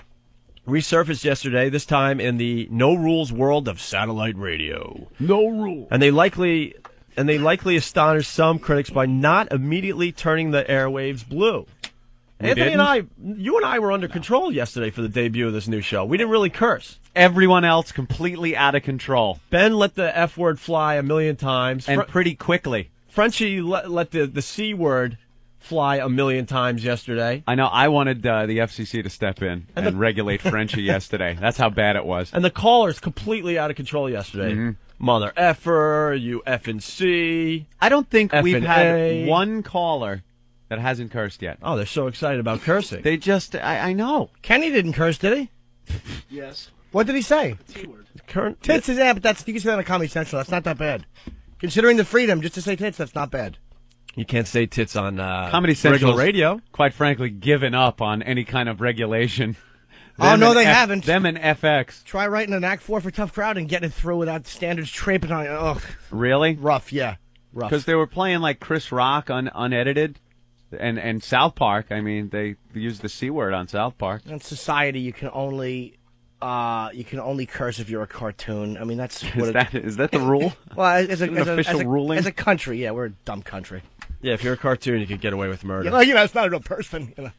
resurfaced yesterday, this time in the no-rules world of satellite radio. No rules. And they likely astonished some critics by not immediately turning the airwaves blue. Anthony and you and I were under control yesterday for the debut of this new show. We didn't really curse. Everyone else completely out of control. Ben let the F word fly a million times. And pretty quickly. Frenchie let the C word fly a million times yesterday. I know. I wanted the FCC to step in and regulate Frenchie yesterday. That's how bad it was. And the callers completely out of control yesterday. Mm-hmm. Mother effer, you effing C. I don't think we've had A. one caller that hasn't cursed yet. Oh, they're so excited about cursing. They just, I know. Kenny didn't curse, did he? Yes. What did he say? Tits is but you can say that on Comedy Central. That's not that bad. Considering the freedom, just to say tits, that's not bad. You can't say tits on Comedy Central radio. Quite frankly, given up on any kind of regulation. No, they haven't. Them and FX. Try writing an Act 4 for Tough Crowd and getting it through without standards traipsing on you. Ugh. Really? Rough, yeah. Rough. Because they were playing like Chris Rock unedited. And South Park, I mean, they used the C word on South Park. In society, you can only curse if you're a cartoon. I mean, that's is that the rule? Well, as an official ruling? As a country, yeah, we're a dumb country. Yeah, if you're a cartoon, you could get away with murder. It's not a real person, because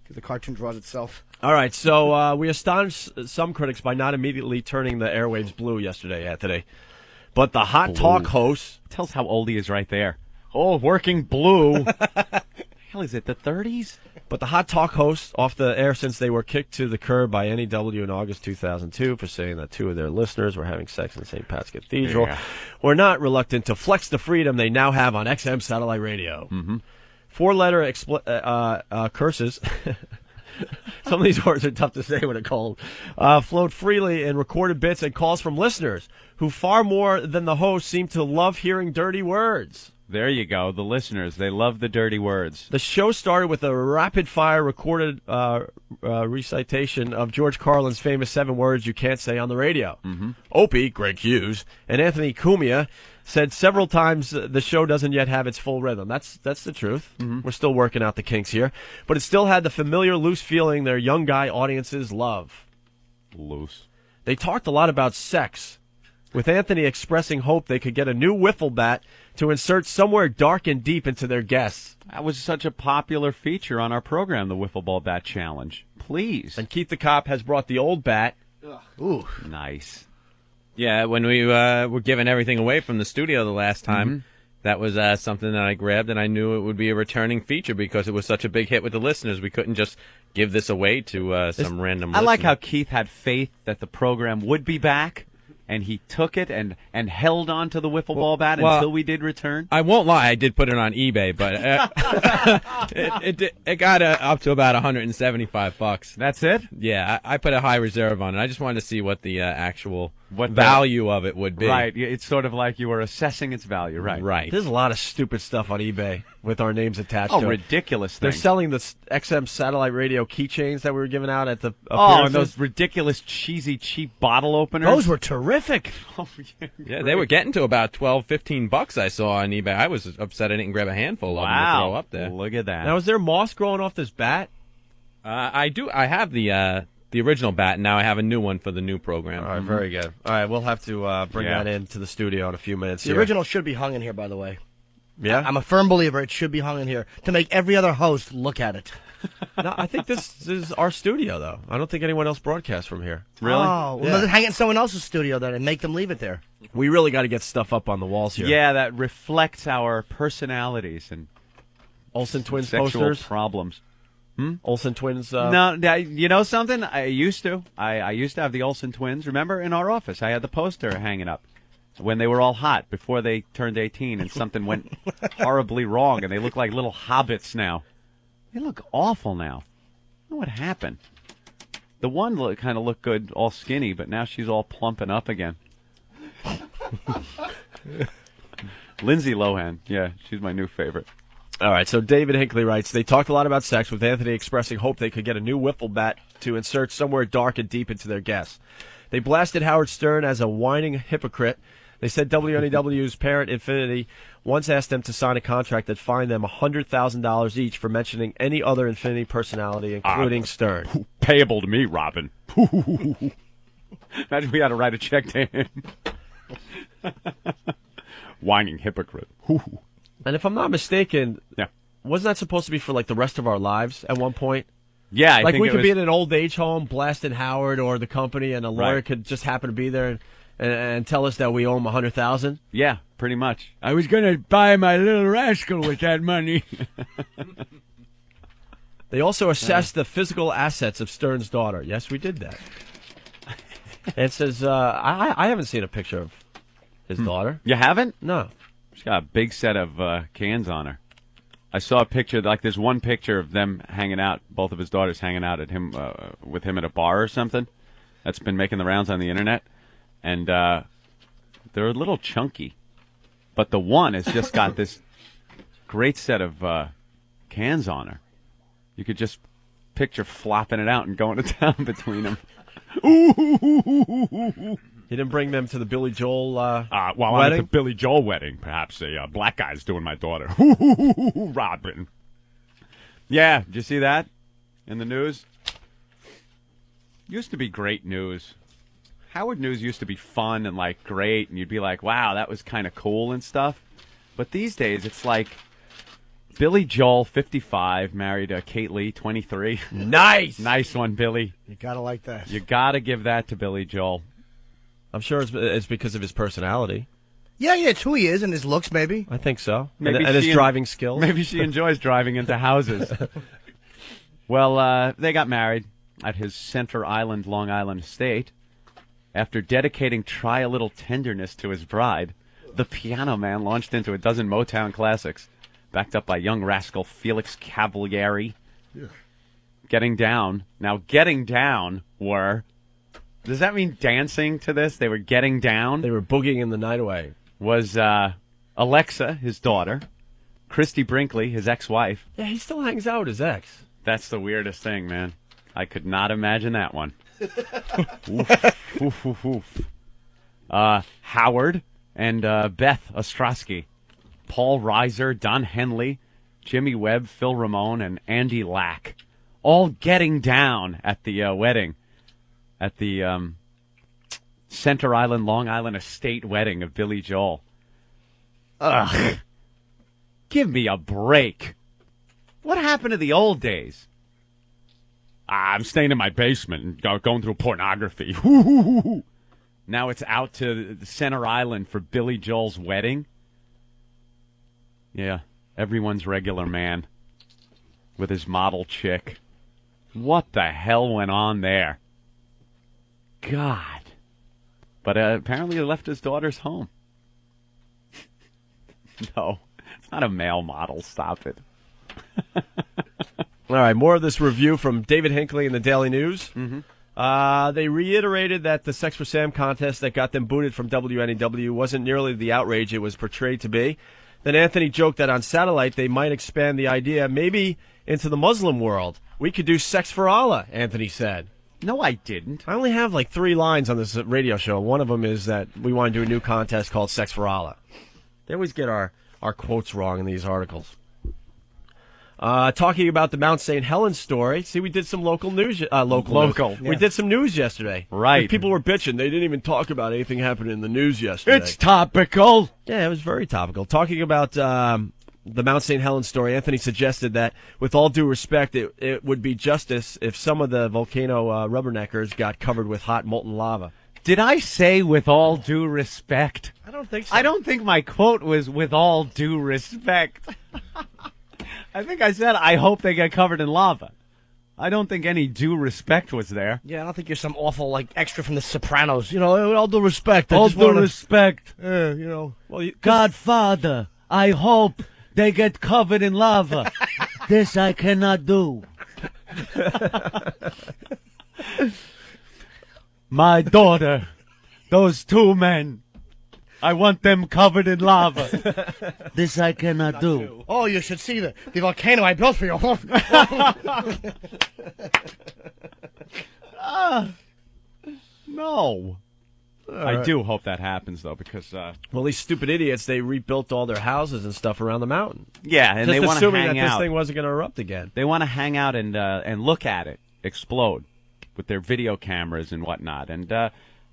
the cartoon draws itself. All right, so we astonished some critics by not immediately turning the airwaves blue yesterday, Anthony. But the hot talk host tells how old he is right there. Oh, working blue. Hell, is it the 30s? But the hot talk hosts off the air since they were kicked to the curb by NEW in August 2002 for saying that two of their listeners were having sex in St. Pat's Cathedral were not reluctant to flex the freedom they now have on XM satellite radio. Mm-hmm. Four-letter curses. Some of these words are tough to say when they're cold. Flowed freely in recorded bits and calls from listeners who far more than the host seem to love hearing dirty words. There you go. The listeners, they love the dirty words. The show started with a rapid-fire recorded recitation of George Carlin's famous 7 words you can't say on the radio. Mm-hmm. Opie, Greg Hughes, and Anthony Cumia said several times the show doesn't yet have its full rhythm. That's the truth. Mm-hmm. We're still working out the kinks here. But it still had the familiar loose feeling their young guy audiences love. Loose. They talked a lot about sex, with Anthony expressing hope they could get a new wiffle bat to insert somewhere dark and deep into their guests. That was such a popular feature on our program, the Wiffle Ball Bat Challenge. Please. And Keith the Cop has brought the old bat. Ooh. Nice. Yeah, when we were giving everything away from the studio the last time, that was something that I grabbed, and I knew it would be a returning feature because it was such a big hit with the listeners. We couldn't just give this away to some random listener. I like how Keith had faith that the program would be back. And he took it and held on to the wiffle ball bat until we did return. I won't lie, I did put it on eBay, but it got up to about $175. That's it? Yeah, I put a high reserve on it. I just wanted to see what the actual value of it would be. Right, it's sort of like you were assessing its value, right? Right. There's a lot of stupid stuff on eBay with our names attached to it. Ridiculous They're things. selling the XM satellite radio keychains that we were giving out at the and those ridiculous, cheesy, cheap bottle openers. Those were terrific. Yeah, they were getting to about $12-15 I saw on eBay. I was upset I didn't grab a handful of them to throw up there. Look at that. Now, is there moss growing off this bat? I do. I have the the original bat, and now I have a new one for the new program. All right, very good. All right, we'll have to bring that into the studio in a few minutes. The original should be hung in here, by the way. Yeah? I'm a firm believer it should be hung in here to make every other host look at it. No, I think this is our studio, though. I don't think anyone else broadcasts from here. Really? Oh, well, then hang it in someone else's studio then and make them leave it there. We really got to get stuff up on the walls here. Yeah, that reflects our personalities and Olsen Twins sexual posters? problems. Olsen Twins? No, you know something? I used to. I used to have the Olsen Twins. Remember, in our office, I had the poster hanging up when they were all hot, before they turned 18, and something went horribly wrong, and they look like little hobbits now. They look awful now. I don't know what happened. The one kind of looked good, all skinny, but now she's all plumping up again. Lindsay Lohan. Yeah, she's my new favorite. All right, so David Hinckley writes, they talked a lot about sex, with Anthony expressing hope they could get a new wiffle bat to insert somewhere dark and deep into their guests. They blasted Howard Stern as a whining hypocrite. They said WNEW's parent, Infinity, once asked them to sign a contract that fined them $100,000 each for mentioning any other Infinity personality, including Stern. Payable to me, Robin. Imagine we had to write a check to him. Whining hypocrite. And if I'm not mistaken, wasn't that supposed to be for like the rest of our lives at one point? Yeah, I like think we it could was... be in an old age home, blasting Howard or the company, and a lawyer could just happen to be there and tell us that we owe him $100,000. Yeah, pretty much. I was going to buy my little rascal with that money. They also assessed the physical assets of Stern's daughter. Yes, we did that. And it says, I haven't seen a picture of his daughter. You haven't? No. She's got a big set of cans on her. I saw a picture, like there's one picture of them hanging out, both of his daughters hanging out at him with him at a bar or something. That's been making the rounds on the internet. And they're a little chunky. But the one has just got this great set of cans on her. You could just picture flopping it out and going to town between them. You didn't bring them to the Billy Joel well, wedding? I'm at the Billy Joel wedding. Perhaps a black guy's doing my daughter. Robin. Yeah, did you see that in the news? Used to be great news. Howard News used to be fun and, like, great, and you'd be like, wow, that was kind of cool and stuff. But these days, it's like Billy Joel, 55, married Kate Lee, 23. Nice! Nice one, Billy. You gotta like that. You gotta give that to Billy Joel. I'm sure it's because of his personality. Yeah, it's who he is and his looks, maybe. I think so. Maybe and his driving skills. Maybe she enjoys driving into houses. Well, they got married at his Center Island, Long Island estate. After dedicating Try a Little Tenderness to his bride, the Piano Man launched into a dozen Motown classics, backed up by young rascal Felix Cavalieri. Yeah. Getting Down. Now, Getting Down were... Does that mean dancing to this? They were getting down? They were boogieing in the night away. Was Alexa, his daughter, Christy Brinkley, his ex-wife. Yeah, he still hangs out with his ex. That's the weirdest thing, man. I could not imagine that one. Oof, oof, oof, oof. Howard and Beth Ostrowski, Paul Reiser, Don Henley, Jimmy Webb, Phil Ramone, and Andy Lack, all getting down at the wedding, at the Center Island, Long Island estate wedding of Billy Joel. Ugh. Give me a break. What happened to the old days? I'm staying in my basement and going through pornography. Now it's out to the Center Island for Billy Joel's wedding. Yeah, everyone's regular man with his model chick. What the hell went on there? God. But apparently he left his daughters home. No, it's not a male model. Stop it. All right, more of this review from David Hinckley in the Daily News. Mm-hmm. They reiterated that the Sex for Sam contest that got them booted from WNEW wasn't nearly the outrage it was portrayed to be. Then Anthony joked that on satellite they might expand the idea maybe into the Muslim world. We could do Sex for Allah, Anthony said. No, I didn't. I only have like 3 lines on this radio show. One of them is that we want to do a new contest called Sex for Allah. They always get our quotes wrong in these articles. Talking about the Mount St. Helens story. See, we did some local news. Local. Yeah. We did some news yesterday. Right. People were bitching. They didn't even talk about anything happening in the news yesterday. It's topical. Yeah, it was very topical. Talking about the Mount St. Helens story, Anthony suggested that, with all due respect, it would be justice if some of the volcano rubberneckers got covered with hot molten lava. Did I say with all due respect? I don't think so. I don't think my quote was with all due respect. I think I said I hope they get covered in lava. I don't think any due respect was there. Yeah, I don't think you're some awful, like, extra from The Sopranos. You know, with all due respect. All due respect. You know. Well, Godfather, I hope they get covered in lava. This I cannot do. My daughter, those two men, I want them covered in lava. This I cannot do. Oh, you should see the volcano I built for you. No. I do hope that happens, though, because... well, these stupid idiots, they rebuilt all their houses and stuff around the mountain. Yeah, and just they want to hang out. assuming that this thing wasn't going to erupt again. They want to hang out and look at it explode with their video cameras and whatnot. And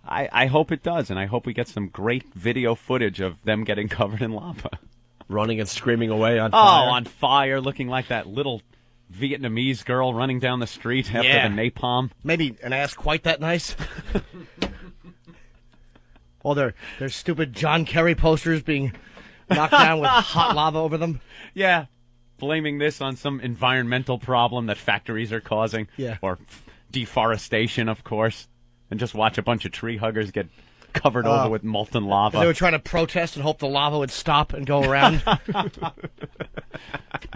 I hope it does, and I hope we get some great video footage of them getting covered in lava. Running and screaming away on fire. Oh, on fire, looking like that little Vietnamese girl running down the street after the napalm. Maybe an ass quite that nice. All their stupid John Kerry posters being knocked down with hot lava over them. Yeah, blaming this on some environmental problem that factories are causing. Yeah. Or deforestation, of course. And just watch a bunch of tree huggers get covered over with molten lava. They were trying to protest and hope the lava would stop and go around.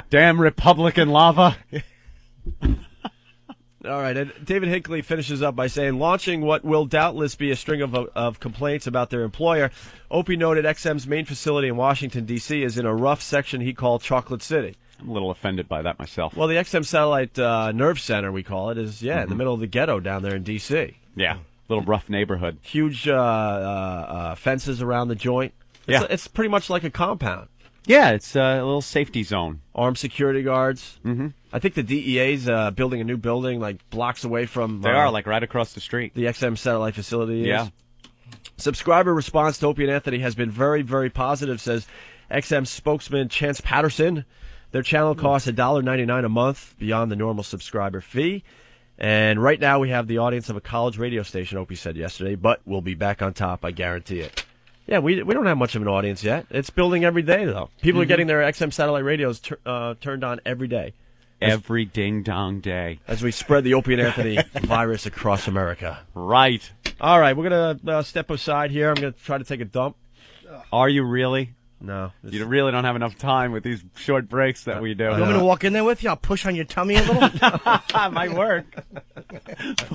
Damn Republican lava. All right, and David Hinckley finishes up by saying, launching what will doubtless be a string of complaints about their employer, Opie noted XM's main facility in Washington, D.C. is in a rough section he called Chocolate City. I'm a little offended by that myself. Well, the XM Satellite Nerve Center, we call it, is, in the middle of the ghetto down there in D.C. Yeah, little rough neighborhood. Huge fences around the joint. It's pretty much like a compound. Yeah, it's a little safety zone. Armed security guards. Mm-hmm. I think the DEA's building a new building like blocks away from... They are, like right across the street. The XM Satellite facility is. Yeah. Subscriber response to Opie and Anthony has been very, very positive, says XM spokesman Chance Patterson. Their channel costs $1.99 a month beyond the normal subscriber fee. And right now we have the audience of a college radio station, Opie said yesterday, but we'll be back on top, I guarantee it. Yeah, we don't have much of an audience yet. It's building every day, though. People are getting their XM satellite radios turned on every day. Every ding-dong day. As we spread the Opie and Anthony virus across America. Right. All right, we're going to step aside here. I'm going to try to take a dump. Are you really? No. You really don't have enough time with these short breaks that we do. You want me to walk in there with you? I'll push on your tummy a little. Might work.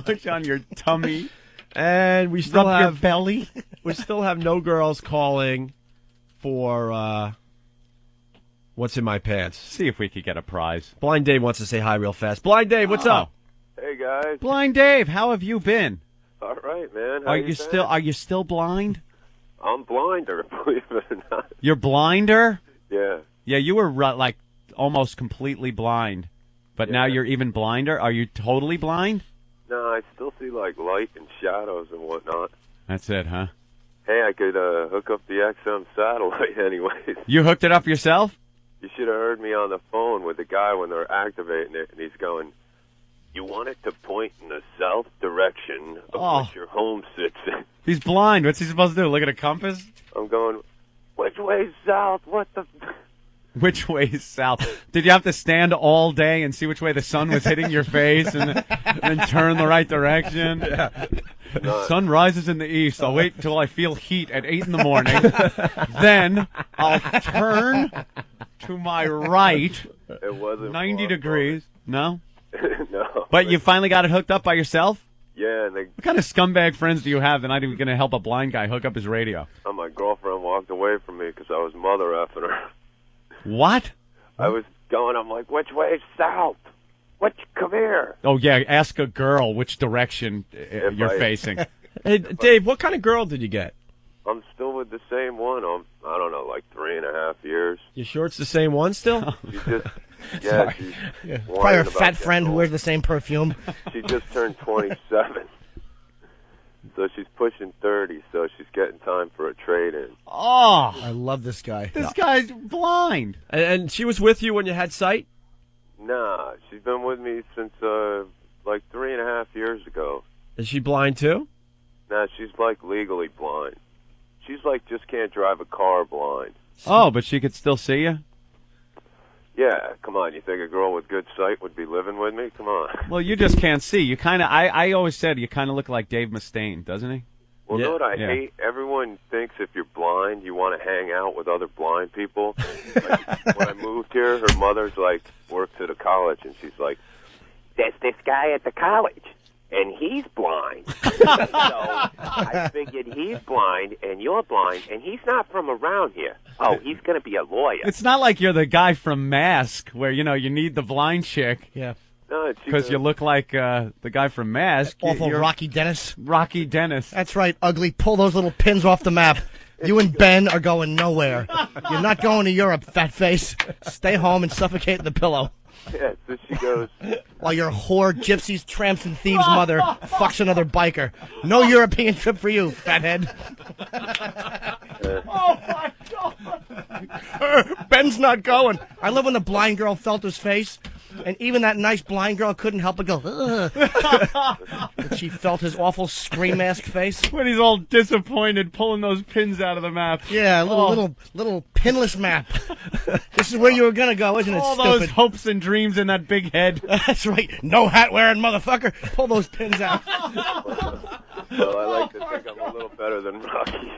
Push on your tummy. And we still have your belly. We still have no girls calling for what's in my pants. See if we could get a prize. Blind Dave wants to say hi real fast. Blind Dave, what's up? Hey guys. Blind Dave, how have you been? All right, man. Are you still blind? I'm blinder, believe it or not. You're blinder? Yeah. Yeah, you were like almost completely blind, but now you're even blinder. Are you totally blind? No, I still see like light and shadows and whatnot. That's it, huh? Hey, I could hook up the XM satellite anyways. You hooked it up yourself? You should have heard me on the phone with the guy when they're activating it, and he's going, you want it to point in the south direction of which your home sits in. He's blind. What's he supposed to do, look at a compass? I'm going, which way's south? What the... Which way is south? Did you have to stand all day and see which way the sun was hitting your face and then turn the right direction? Yeah. Sun rises in the east. I'll wait until I feel heat at 8 in the morning. Then I'll turn to my right. It wasn't 90 degrees. No? No. But you finally got it hooked up by yourself? Yeah. And what kind of scumbag friends do you have that not even going to help a blind guy hook up his radio? My girlfriend walked away from me because I was mother effing her. What? I was going, I'm like, which way is south? Come here. Oh, yeah, ask a girl which direction you're facing. Hey, Dave, what kind of girl did you get? I'm still with the same one. I don't know, like 3.5 years. You sure it's the same one still? Yeah, she's Probably her fat friend who wears the same perfume. She just turned 27. So she's pushing 30, so she's getting time for a trade-in. Oh, I love this guy. This guy's blind. And she was with you when you had sight? Nah, she's been with me since like 3.5 years ago. Is she blind too? Nah, she's like legally blind. She's like just can't drive a car blind. Oh, but she could still see you? Yeah, come on. You think a girl with good sight would be living with me? Come on. Well, you just can't see. You kind of. I always said you kind of look like Dave Mustaine, doesn't he? Well, you know what I hate? Everyone thinks if you're blind, you want to hang out with other blind people. Like, when I moved here, her mother's like works at a college, and she's like, "There's this guy at the college, and he's blind." So I figured he's blind, and you're blind, and he's not from around here. Oh, he's going to be a lawyer. It's not like you're the guy from Mask, where you need the blind chick. Yeah. No, because you look like the guy from Mask. Awful Rocky Dennis. Rocky Dennis. That's right, ugly. Pull those little pins off the map. You and Ben are going nowhere. You're not going to Europe, fat face. Stay home and suffocate in the pillow. Yeah, so she goes. While your whore, gypsies, tramps, and thieves' mother fucks another biker. No European trip for you, fathead. Oh, my God. Ben's not going. I love when the blind girl felt his face, and even that nice blind girl couldn't help but go, ugh. But she felt his awful scream mask face. When he's all disappointed pulling those pins out of the map. Yeah, little pinless map. This is where you were going to go, isn't it, all stupid? Those hopes and dreams in that big head. That's right. No hat wearing motherfucker. Pull those pins out. Well, I like to think I'm a little better than Rocky.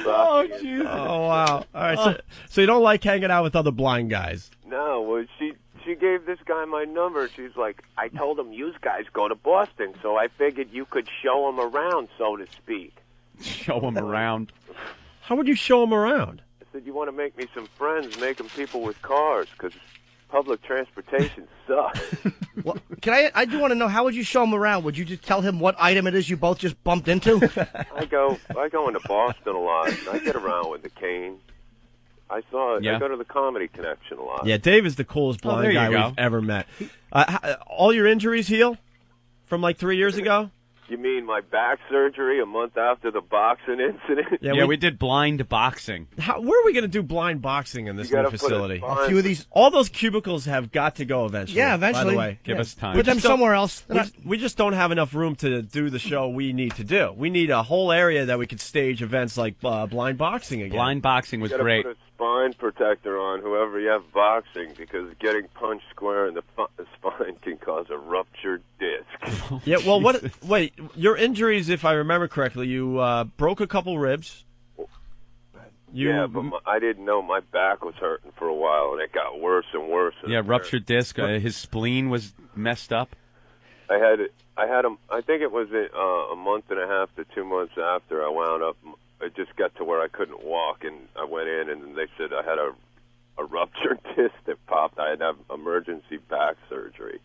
Oh, jeez. Oh, wow. All right, so you don't like hanging out with other blind guys? No, well, she gave this guy my number. She's like, I told him you guys go to Boston, so I figured you could show him around, so to speak. Show him around? How would you show him around? I said, you want to make me some friends, make them people with cars, because public transportation sucks. Well, I do want to know, how would you show him around? Would you just tell him what item it is you both just bumped into? I go into Boston a lot. And I get around with the cane. I go to the Comedy Connection a lot. Yeah, Dave is the coolest blind guy we've ever met. All your injuries heal from like 3 years ago? You mean my back surgery a month after the boxing incident? Yeah, we did blind boxing. Where are we going to do blind boxing in this new facility? A few of these. All those cubicles have got to go eventually. Yeah, eventually. By the way, give us time. Put them somewhere else. We just don't have enough room to do the show we need to do. We need a whole area that we could stage events like blind boxing again. Blind boxing was great. Put a spine protector on whoever you have boxing, because getting punched square in the spine can cause a ruptured disc. Yeah, well, wait, your injuries, if I remember correctly, you broke a couple ribs. But I didn't know my back was hurting for a while, and it got worse and worse. Yeah, ruptured disc. His spleen was messed up. I had him. I think it was a month and a half to 2 months after I wound up. It just got to where I couldn't walk, and I went in, and they said I had a ruptured disc that popped. I had to have emergency back surgery.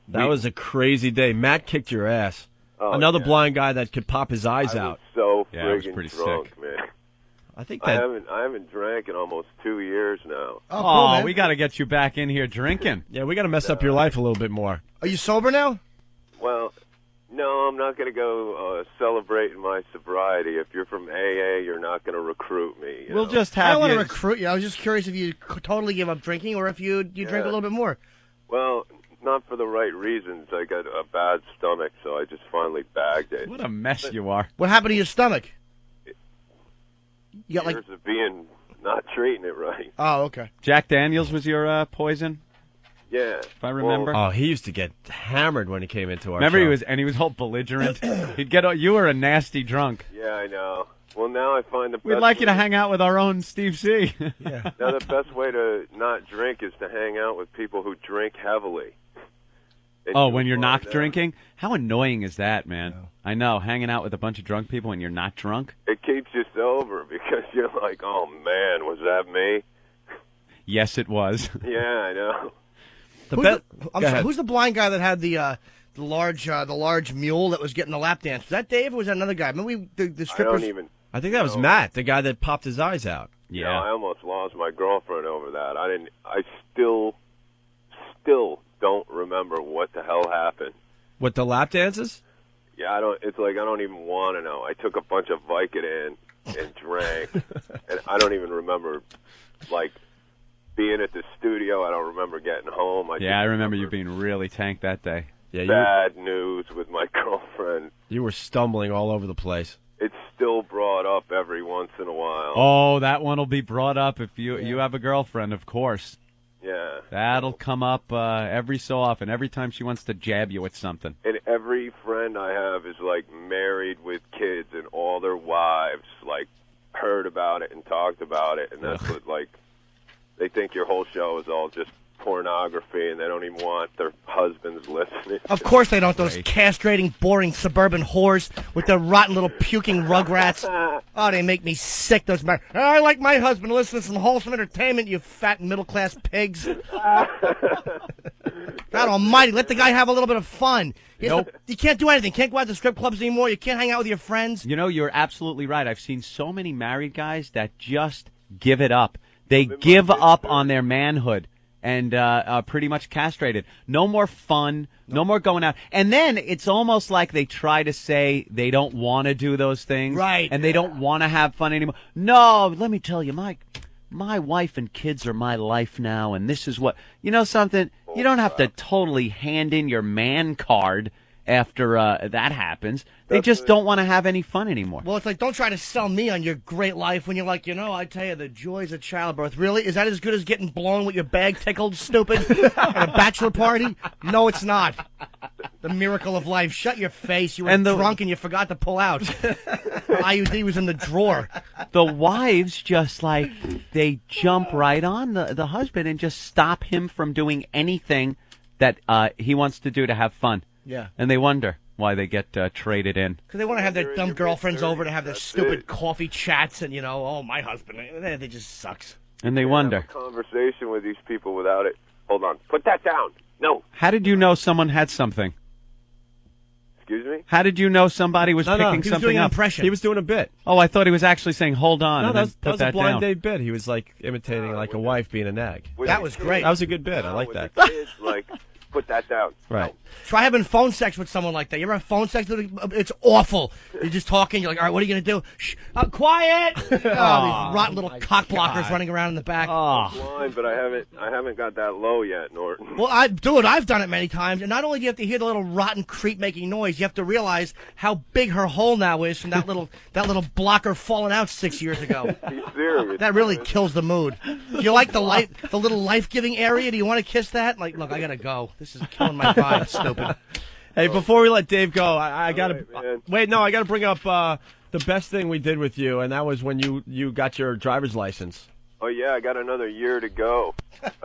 That was a crazy day. Matt kicked your ass. Oh, Another blind guy that could pop his eyes out. So friggin' pretty drunk, sick, man. I think that I haven't drank in almost 2 years now. Oh, cool, man. We got to get you back in here drinking. Yeah, we got to mess up your life a little bit more. Are you sober now? Well, no, I'm not going to go celebrating my sobriety. If you're from AA, you're not going to recruit me. We'll know? just have I don't want to recruit you. I was just curious if you totally give up drinking or if you drink a little bit more. Well, not for the right reasons. I got a bad stomach, so I just finally bagged it. What a mess you are. What happened to your stomach? You got Years of being not treating it right. Oh, okay. Jack Daniels was your poison? Yeah. If I remember. Oh, he used to get hammered when he came into our Remember, show. he was all belligerent. You were a nasty drunk. Yeah, I know. Well, now I find the best We'd like you to way- hang out with our own Steve C. Yeah. Now the best way to not drink is to hang out with people who drink heavily. And when you're not find out- drinking? How annoying is that, man? I know, hanging out with a bunch of drunk people when you're not drunk. It keeps you sober because you're like, oh man, was that me? Yes, it was. Yeah, I know. Who's the blind guy that had the large mule that was getting the lap dance? Was that Dave or was that another guy? Remember the strippers? I think that was Matt, the guy that popped his eyes out. You know, I almost lost my girlfriend over that. I still don't remember what the hell happened. What, the lap dances? Yeah, it's like I don't even want to know. I took a bunch of Vicodin and drank, and I don't even remember, like, being at the studio. I don't remember getting home. I remember you being really tanked that day. Yeah, bad news with my girlfriend. You were stumbling all over the place. It's still brought up every once in a while. Oh, that one will be brought up if you have a girlfriend, of course. Yeah. That'll come up every so often, every time she wants to jab you with something. And every friend I have is, like, married with kids, and all their wives, like, heard about it and talked about it, and that's what, like, they think your whole show is all just pornography, and they don't even want their husbands listening. Of course they don't, those castrating, boring suburban whores with their rotten little puking rugrats. Oh, they make me sick, those men. I like my husband to listen to some wholesome entertainment, you fat middle-class pigs. God almighty, let the guy have a little bit of fun. You can't do anything. Can't go out to strip clubs anymore. You can't hang out with your friends. You know, you're absolutely right. I've seen so many married guys that just give it up. They give up on their manhood and are pretty much castrated. No more fun, no more going out. And then it's almost like they try to say they don't want to do those things. Right. And they don't want to have fun anymore. No, let me tell you, my wife and kids are my life now, and this is what... You know something? You don't have to totally hand in your man card after that happens. They just don't want to have any fun anymore. Well, it's like, don't try to sell me on your great life when you're like, I tell you, the joys of childbirth. Really? Is that as good as getting blown with your bag tickled, stupid, at a bachelor party? No, it's not. The miracle of life. Shut your face. You were drunk and you forgot to pull out. IUD was in the drawer. The wives just, like, they jump right on the husband and just stop him from doing anything that he wants to do to have fun. Yeah. And they wonder why they get traded in. Because they want to have their dumb girlfriends over to have their stupid coffee chats and, oh, my husband, they just sucks. And they wonder. Have a conversation with these people without it. Hold on. Put that down. No. How did you know someone had something? Excuse me? How did you know somebody was picking something up? He was doing an impression. He was doing a bit. Oh, I thought he was actually saying, hold on, no, and then put that was a blind down. date bit. He was, like, imitating, like, a wife being a nag. That was great. That was a good bit. I like that. The kids, like, put that down. Right. Try having phone sex with someone like that. You ever have phone sex? It's awful. You're just talking. You're like, all right, what are you going to do? Shh, quiet. These rotten little cock blockers running around in the back. I'm blind, but I haven't got that low yet, Norton. Well, I've done it many times. And not only do you have to hear the little rotten creep making noise, you have to realize how big her hole now is from that little blocker falling out 6 years ago. He's serious. That really kills the mood. Do you like the little life-giving area? Do you want to kiss that? Like, look, I got to go. This is killing my vibe, stupid. Hey, before we let Dave go, I got to wait. No, I got to bring up the best thing we did with you, and that was when you got your driver's license. Oh yeah, I got another year to go.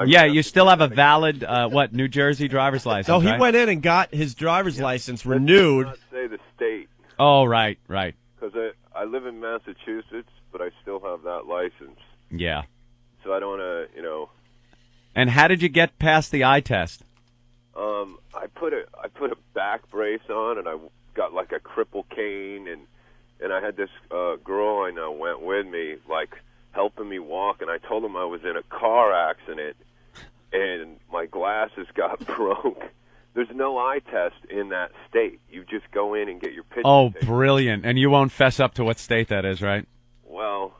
Yeah, you still have a valid New Jersey driver's license. So he right? went in and got his driver's license renewed. Let's not say the state. Oh, right. Because I live in Massachusetts, but I still have that license. Yeah. So I don't want to, And how did you get past the eye test? I put a back brace on, and I got like a cripple cane, and I had this girl I know went with me, like helping me walk, and I told him I was in a car accident, and my glasses got broke. There's no eye test in that state. You just go in and get your picture taken. Brilliant! And you won't fess up to what state that is, right? Well,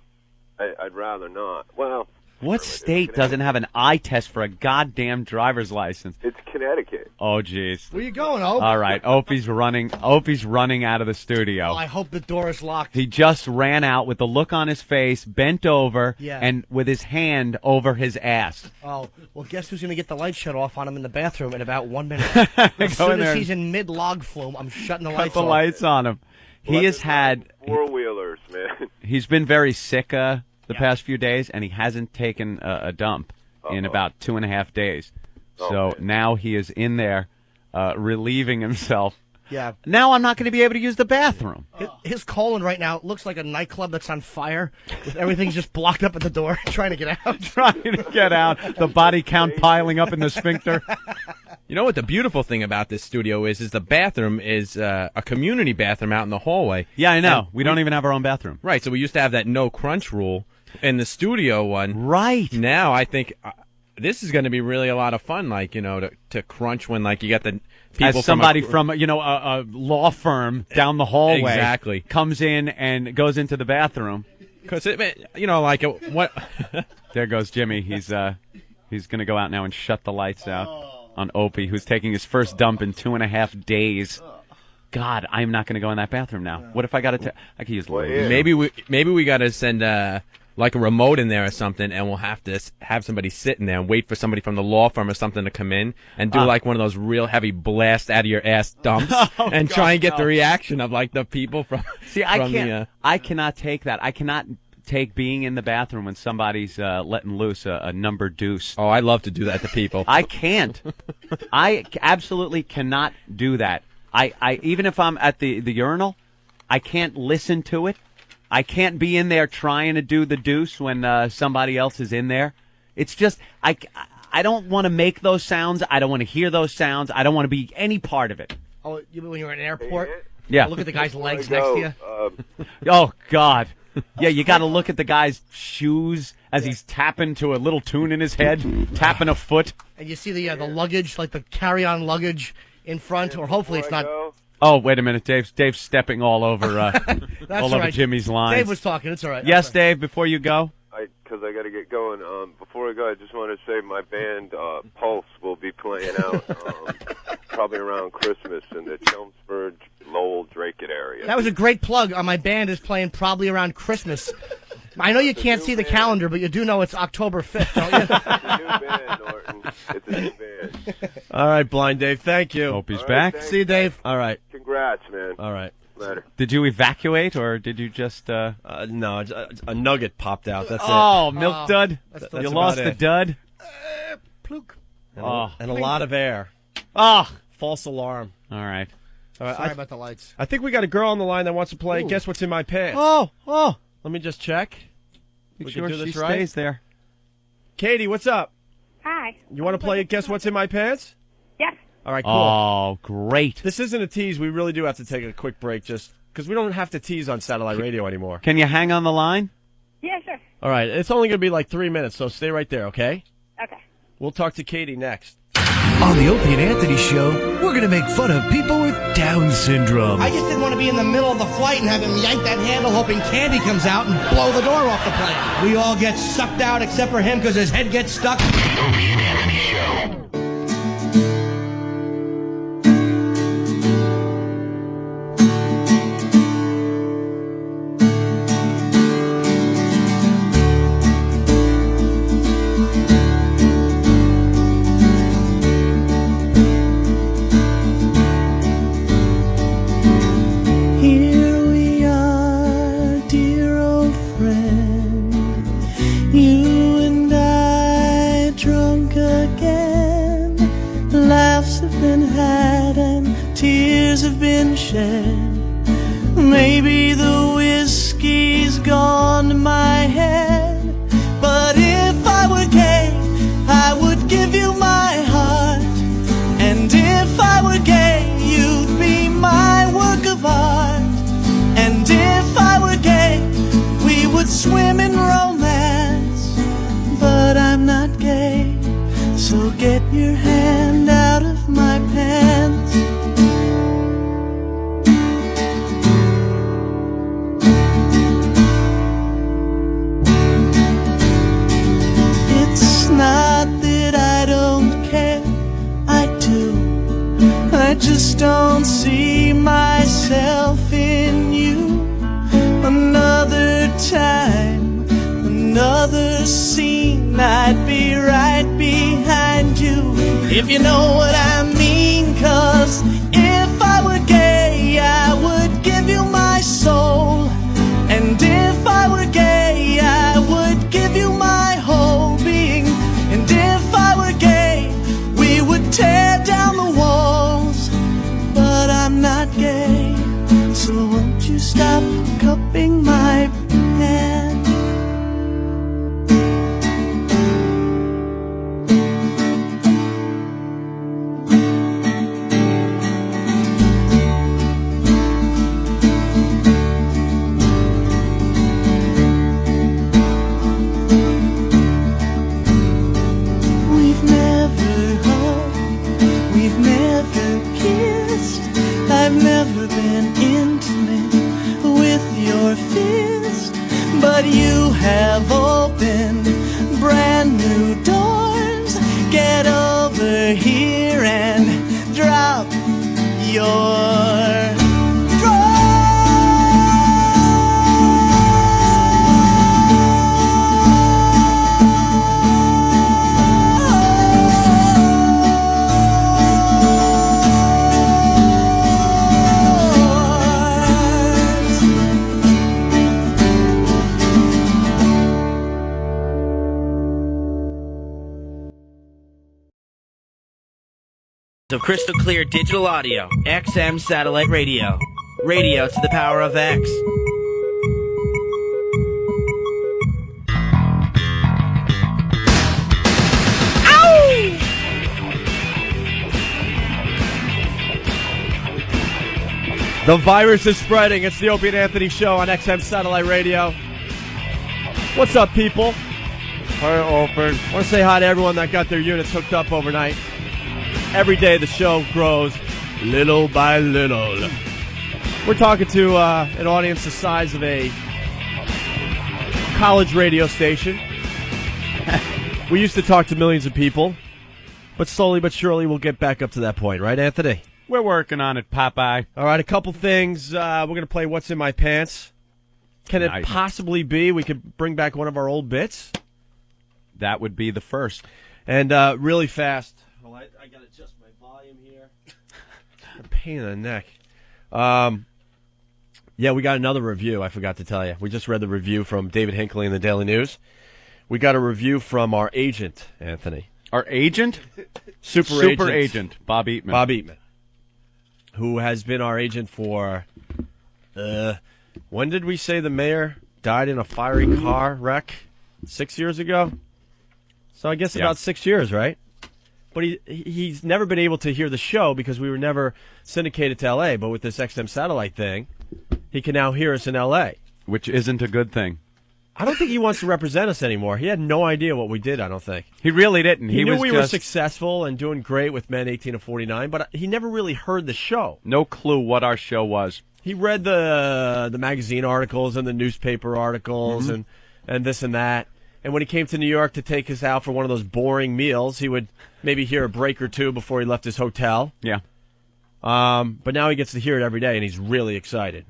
I'd rather not. Well. What state doesn't have an eye test for a goddamn driver's license? It's Connecticut. Oh, jeez. Where you going, Opie? All right, Opie's running out of the studio. Oh, I hope the door is locked. He just ran out with the look on his face, bent over, Yeah. and with his hand over his ass. Oh, well, guess who's going to get the light shut off on him in the bathroom in about 1 minute? As soon as he's in mid-log flume, I'm shutting the lights off. Cut the lights on him. He has had... Four-wheelers, man. He's been very sick the past few days, and he hasn't taken a dump in about 2.5 days. So now he is in there relieving himself. Yeah. Now I'm not going to be able to use the bathroom. His colon right now looks like a nightclub that's on fire. Everything's just blocked up at the door, trying to get out. Trying to get out. The body count piling up in the sphincter. You know what the beautiful thing about this studio is the bathroom is a community bathroom out in the hallway. Yeah, I know. We don't even have our own bathroom. Right, so we used to have that no crunch rule. in the studio one. Right. Now I think this is going to be really a lot of fun, like, to crunch when, like, you got the people as somebody from a law firm down the hallway exactly comes in and goes into the bathroom. Because, what... There goes Jimmy. He's going to go out now and shut the lights out on Opie, who's taking his first dump in 2.5 days. God, I'm not going to go in that bathroom now. What if I got to? I could use. Maybe we got to send like a remote in there or something, and we'll have to have somebody sit in there and wait for somebody from the law firm or something to come in and do like one of those real heavy blast out of your ass dumps and try and get the reaction of like the people from. See, I can't. I cannot take that. I cannot take being in the bathroom when somebody's letting loose a number deuce. Oh, I love to do that to people. I can't. I absolutely cannot do that. I even if I'm at the urinal, I can't listen to it. I can't be in there trying to do the deuce when somebody else is in there. It's just I don't want to make those sounds. I don't want to hear those sounds. I don't want to be any part of it. Oh, you mean when you're in an airport? Yeah. Look at the guy's legs next to you. Oh God. Yeah, you got to look at the guy's shoes as he's tapping to a little tune in his head, tapping a foot. And you see the luggage, like the carry-on luggage in front, or hopefully it's not. Oh, wait a minute, Dave's stepping all over all over Jimmy's lines. Dave was talking. It's all right. Yes, Dave. Before you go. Because I got to get going. Before I go, I just want to say my band Pulse will be playing out probably around Christmas in the Chelmsford, Lowell, Dracut area. That was a great plug. My band is playing probably around Christmas. I know you can't see the calendar, but you do know it's October 5th, don't you? It's a new band, Norton. It's a new band. All right, Blind Dave. Thank you. Hope he's back. See you, Dave. All right. Congrats, man. All right. Later. Did you evacuate, or did you just... No, a nugget popped out. That's it. Oh, milk dud? That's you lost the dud? Pluk. And a lot of air. False alarm. All right. Sorry about the lights. I think we got a girl on the line that wants to play Guess What's in My Pants. Oh. Let me just check. We can do this right? Stays there. Katie, what's up? Hi. You want to play Guess What's in My Pants? Yes. All right, cool. Oh, great. This isn't a tease. We really do have to take a quick break just because we don't have to tease on satellite radio anymore. Can you hang on the line? Yeah, sure. All right. It's only going to be like 3 minutes, so stay right there, okay? Okay. We'll talk to Katie next. On the Opie and Anthony Show, we're going to make fun of people with Down syndrome. I just didn't want to be in the middle of the flight and have him yank that handle hoping candy comes out and blow the door off the plane. We all get sucked out except for him because his head gets stuck. The Opie and Anthony Show. Maybe the whiskey's gone to my head, but if I were gay, I would give you my heart. And if I were gay, you'd be my work of art. And if I were gay, we would swim in romance. But I'm not gay, so get your hand out of my pants. Not that I don't care, I do. I just don't see myself in you. Another time, another scene, I'd be right behind you. If you know what I mean, 'cause if I were gay, I would give you my soul. And if I were gay, I would give you my whole being. And if I were gay, we would tear down the walls. But I'm not gay, so won't you stop cupping my hand? your fist, but you have opened brand new doors. Get over here and drop your of crystal clear digital audio, XM satellite radio. Radio to the power of X. The virus is spreading. It's the Opie and Anthony Show on XM Satellite Radio. What's up, people? Hi, Opie. I want to say hi to everyone that got their units hooked up overnight. Every day the show grows little by little. We're talking to an audience the size of a college radio station. We used to talk to millions of people, but slowly but surely we'll get back up to that point, right, Anthony? We're working on it, Popeye. All right, a couple things. We're going to play What's in My Pants. Can it possibly be we could bring back one of our old bits? That would be the first. And really fast. Well, I got to adjust my volume here. A pain in the neck. Yeah, we got another review. I forgot to tell you. We just read the review from David Hinckley in the Daily News. We got a review from our agent, Anthony. Our agent? Super agent, Bob Eatman. Bob Eatman, who has been our agent for, when did we say the mayor died in a fiery car wreck? 6 years ago? So I guess about 6 years, right? But he's never been able to hear the show because we were never syndicated to L.A., but with this XM satellite thing, he can now hear us in L.A. Which isn't a good thing. I don't think he wants to represent us anymore. He had no idea what we did, I don't think. He really didn't. He knew we were successful and doing great with Men 18 to 49, but he never really heard the show. No clue what our show was. He read the magazine articles and the newspaper articles and this and that. And when he came to New York to take us out for one of those boring meals, he would maybe hear a break or two before he left his hotel. Yeah. But now he gets to hear it every day, and he's really excited.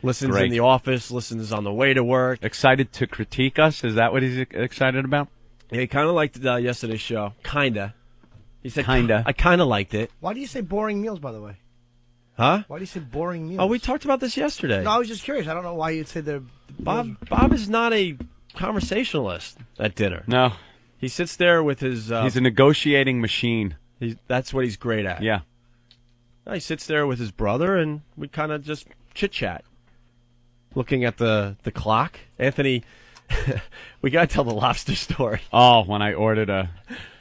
Listens in the office, listens on the way to work. Excited to critique us? Is that what he's excited about? Yeah, he kind of liked yesterday's show. Kinda. He said, kinda. I kind of liked it. Why do you say boring meals, by the way? Huh? Why do you say boring meals? Oh, we talked about this yesterday. No, I was just curious. I don't know why you'd say they're... Bob is not a conversationalist at dinner. No. He sits there with his... he's a negotiating machine. That's what he's great at. Yeah. He sits there with his brother, and we kind of just chit-chat. Looking at the clock. Anthony, we got to tell the lobster story. Oh, when I ordered a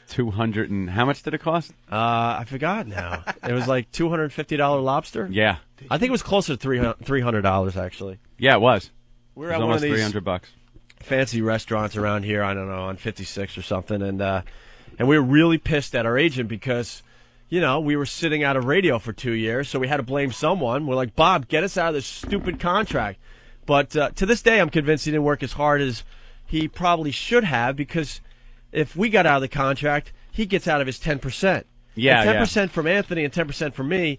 200 and... How much did it cost? I forgot now. It was like $250 lobster? Yeah. I think it was closer to $300, actually. Yeah, it was. We're at one of these $300 fancy restaurants around here, I don't know, on 56 or something, and we were really pissed at our agent because, you know, we were sitting out of radio for 2 years, so we had to blame someone. We're like, Bob, get us out of this stupid contract. But to this day, I'm convinced he didn't work as hard as he probably should have, because if we got out of the contract, he gets out of his 10%. Yeah, and 10% from Anthony and 10% from me.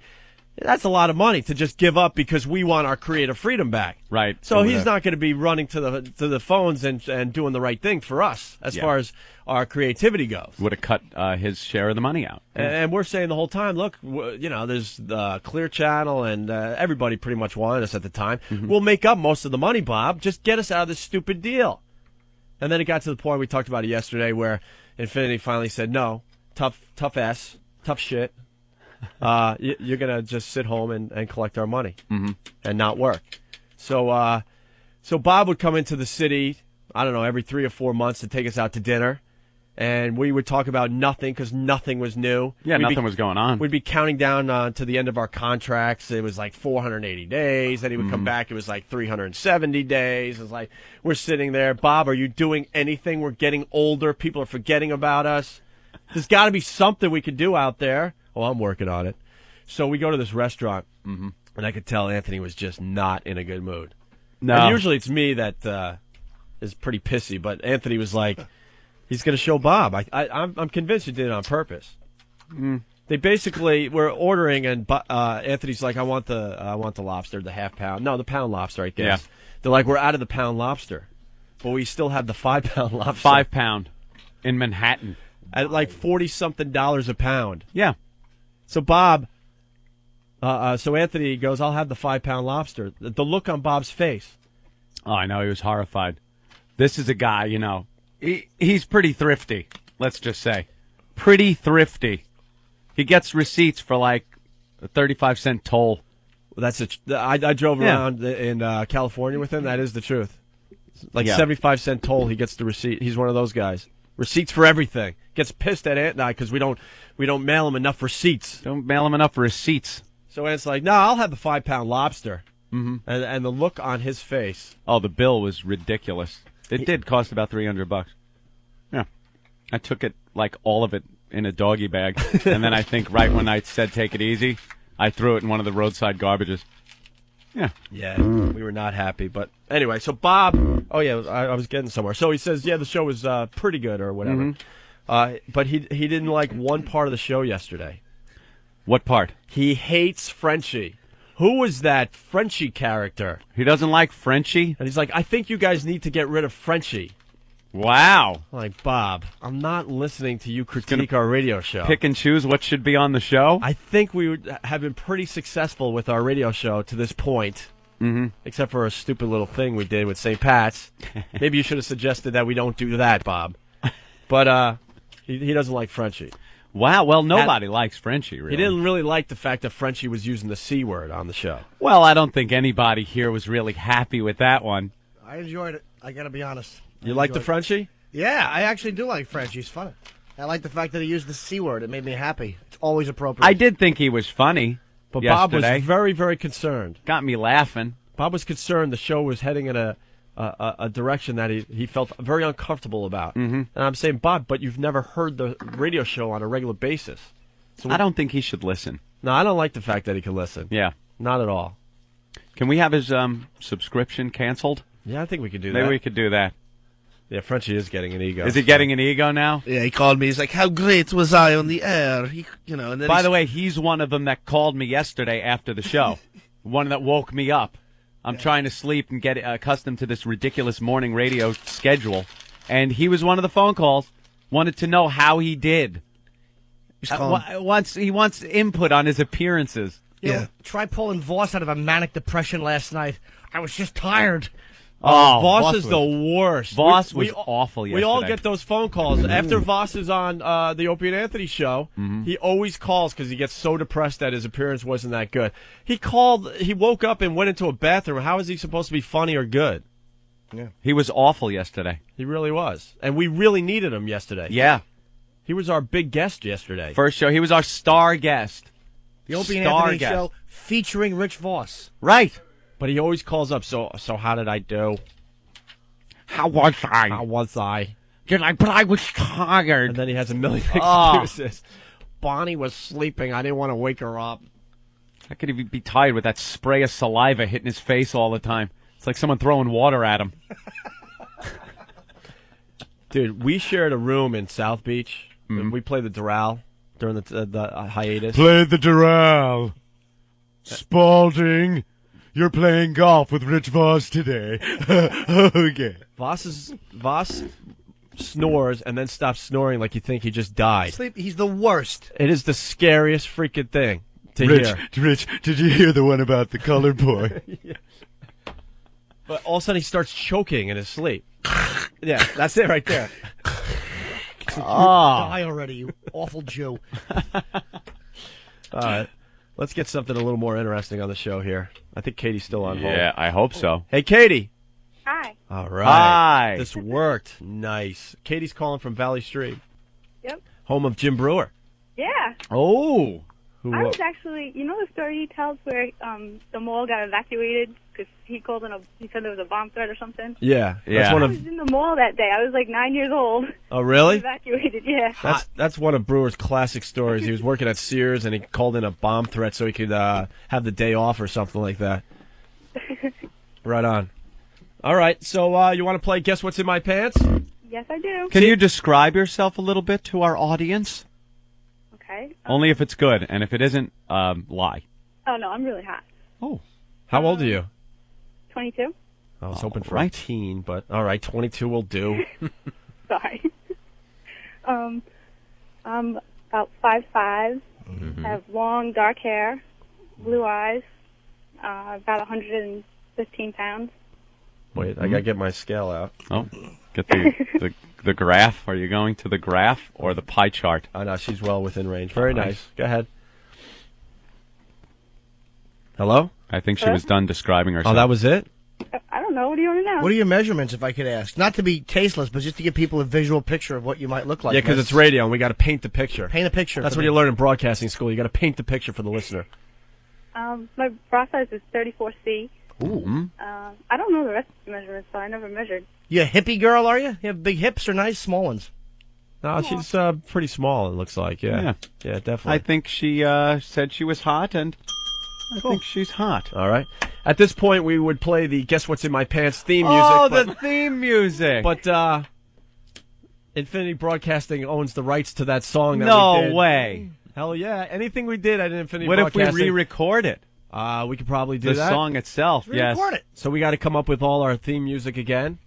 That's a lot of money to just give up because we want our creative freedom back. Right. So he's not going to be running to the phones and doing the right thing for us as far as our creativity goes. Would have cut his share of the money out. And we're saying the whole time, look, you know, there's the Clear Channel and everybody pretty much wanted us at the time. We'll make up most of the money, Bob. Just get us out of this stupid deal. And then it got to the point, we talked about it yesterday, where Infinity finally said, no, tough shit. You're going to just sit home and collect our money and not work. So Bob would come into the city, I don't know, every 3 or 4 months to take us out to dinner. And we would talk about nothing because nothing was new. Yeah, nothing was going on. We'd be counting down to the end of our contracts. It was like 480 days. Then he would come back. It was like 370 days. It was like, we're sitting there. Bob, are you doing anything? We're getting older. People are forgetting about us. There's got to be something we could do out there. Oh, I'm working on it. So we go to this restaurant, and I could tell Anthony was just not in a good mood. No. And usually it's me that is pretty pissy, but Anthony was like, he's going to show Bob. I'm convinced he did it on purpose. They basically were ordering, and Anthony's like, I want the lobster, the half pound. No, the pound lobster, I guess. Yeah. They're like, we're out of the pound lobster, but we still have the 5 pound lobster. 5 pound in Manhattan at like $40-something a pound. Yeah. So Bob, so Anthony goes, I'll have the 5 pound lobster. The look on Bob's face. Oh, I know, he was horrified. This is a guy, he's pretty thrifty. Let's just say, pretty thrifty. He gets receipts for like a 35-cent toll. I drove around in California with him. That is the truth. Like 75-cent toll, he gets the receipt. He's one of those guys. Receipts for everything. Gets pissed at Ant and I because we don't mail him enough receipts. Don't mail him enough receipts. So Ant's like, no, I'll have the 5 pound lobster. Mm-hmm. And the look on his face. Oh, the bill was ridiculous. It did cost about $300. Yeah, I took it like all of it in a doggy bag, and then I think right when I said take it easy, I threw it in one of the roadside garbages. Yeah, we were not happy, but anyway. So Bob, I was getting somewhere. So he says, the show was pretty good or whatever, but he didn't like one part of the show yesterday. What part? He hates Frenchie. Who was that Frenchie character? He doesn't like Frenchie? And he's like, I think you guys need to get rid of Frenchie. Wow. I'm like, Bob, I'm not listening to you critique our radio show. Pick and choose what should be on the show? I think we have been pretty successful with our radio show to this point, except for a stupid little thing we did with St. Pat's. Maybe you should have suggested that we don't do that, Bob. But he doesn't like Frenchie. Wow, well, nobody likes Frenchie, really. He didn't really like the fact that Frenchie was using the C word on the show. Well, I don't think anybody here was really happy with that one. I enjoyed it. I got to be honest. You like the Frenchie? Yeah, I actually do like Frenchie. He's funny. I like the fact that he used the C word. It made me happy. It's always appropriate. I did think he was funny, but yesterday. Bob was very, very concerned. Got me laughing. Bob was concerned the show was heading in a direction that he felt very uncomfortable about. And I'm saying, Bob, but you've never heard the radio show on a regular basis. So I don't think he should listen. No, I don't like the fact that he can listen. Yeah. Not at all. Can we have his subscription canceled? Yeah, I think we could do that. Maybe we could do that. Yeah, Frenchie is getting an ego. Is he getting an ego now? Yeah, he called me. He's like, how great was I on the air? And then By the way, he's one of them that called me yesterday after the show. One that woke me up. I'm trying to sleep and get accustomed to this ridiculous morning radio schedule. And he was one of the phone calls. Wanted to know how he did. He wants input on his appearances. Yeah. Try pulling Voss out of a manic depression last night. I was just tired. Voss is the worst. Voss was awful yesterday. We all get those phone calls. After Voss is on the Opie and Anthony show, he always calls because he gets so depressed that his appearance wasn't that good. He woke up and went into a bathroom. How is he supposed to be funny or good? Yeah. He was awful yesterday. He really was. And we really needed him yesterday. Yeah. He was our big guest yesterday. First show. He was our star guest. The Opie and Anthony show featuring Rich Voss. Right. But he always calls up, so how did I do? How was I? But I was tired. And then he has a million excuses. Bonnie was sleeping. I didn't want to wake her up. How could he be tired with that spray of saliva hitting his face all the time? It's like someone throwing water at him. Dude, we shared a room in South Beach. We played the Doral during the hiatus. Played the Doral. Spalding. You're playing golf with Rich Voss today. Okay. Voss snores and then stops snoring like you think he just died. He's the worst. It is the scariest freaking thing to hear. Rich, did you hear the one about the colored boy? Yeah. But all of a sudden he starts choking in his sleep. Yeah, that's it right there. Die already, you awful Jew. All right. Let's get something a little more interesting on the show here. I think Katie's still on hold. Yeah, I hope so. Hey, Katie. Hi. All right. Hi. This worked. Nice. Katie's calling from Valley Stream. Yep. Home of Jim Brewer. Yeah. Oh. I was actually, you know the story he tells where the mall got evacuated because he said there was a bomb threat or something? Yeah. I was in the mall that day. I was like 9 years old. Oh, really? Evacuated, yeah. That's one of Brewer's classic stories. He was working at Sears and he called in a bomb threat so he could have the day off or something like that. Right on. All right, so you want to play Guess What's in My Pants? Yes, I do. Can you describe yourself a little bit to our audience? Okay. Only if it's good, and if it isn't, lie. Oh, no, I'm really hot. Oh. How old are you? 22. I was hoping for a teen, but all right, 22 will do. Sorry. I'm about 5'5". Mm-hmm. I have long, dark hair, blue eyes, about 115 pounds. Wait, I gotta get my scale out. Oh, get the graph. Are you going to the graph or the pie chart? Oh, no, she's well within range. Very nice. Go ahead. Hello? I think she was done describing herself. Oh, that was it? I don't know. What do you want to know? What are your measurements, if I could ask? Not to be tasteless, but just to give people a visual picture of what you might look like. Yeah, because it's radio, and we got to paint the picture. Paint a picture. That's what you learn in broadcasting school. You got to paint the picture for the listener. My bra size is 34C. Ooh. I don't know the rest of the measurements, so I never measured. You a hippie girl, are you? You have big hips or nice small ones? No, she's pretty small, it looks like. Yeah, definitely. I think she said she was hot, and I think she's hot. All right. At this point, we would play the Guess What's in My Pants theme music. Oh, the theme music. But Infinity Broadcasting owns the rights to that song that we No did. way. Hell yeah. Anything we did at Infinity What if Broadcasting. we re-record it? We could probably do The that. song itself, yes. Record it. So we got to come up with all our theme music again.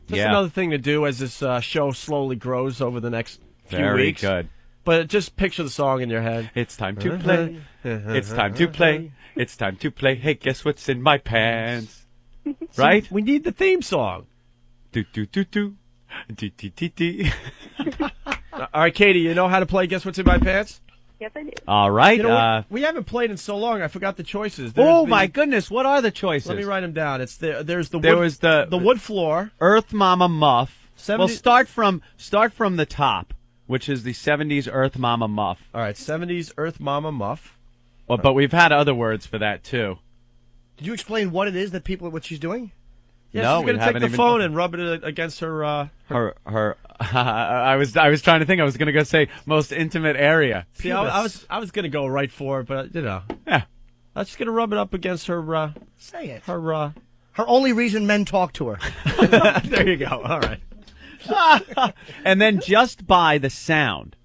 Just another thing to do as this show slowly grows over the next few Very weeks. good. But just picture the song in your head. It's time to play. It's time to play. It's time to play. Hey, guess what's in my pants? Right? We need the theme song. Do do do do. Dee dee dee dee. All right, Katie, you know how to play Guess What's in My Pants? Yes, I do. All right. You know, we haven't played in so long. I forgot the choices. My goodness! What are the choices? Let me write them down. It's there's the There wood, was the wood floor. Earth Mama Muff. 70 Well, start from the top, which is the 70s Earth Mama Muff. All right, 70s Earth Mama Muff. Well, but we've had other words for that too. Did you explain what it is that what she's doing? Yeah, No, she's we going to take haven't the even- phone and rub it against her. Her. I was trying to think. I was going to go say most intimate area. See, I was going to go right for it, but Yeah. I'm just going to rub it up against her. Say it. Her. Her only reason men talk to her. There you go. All right. And then just by the sound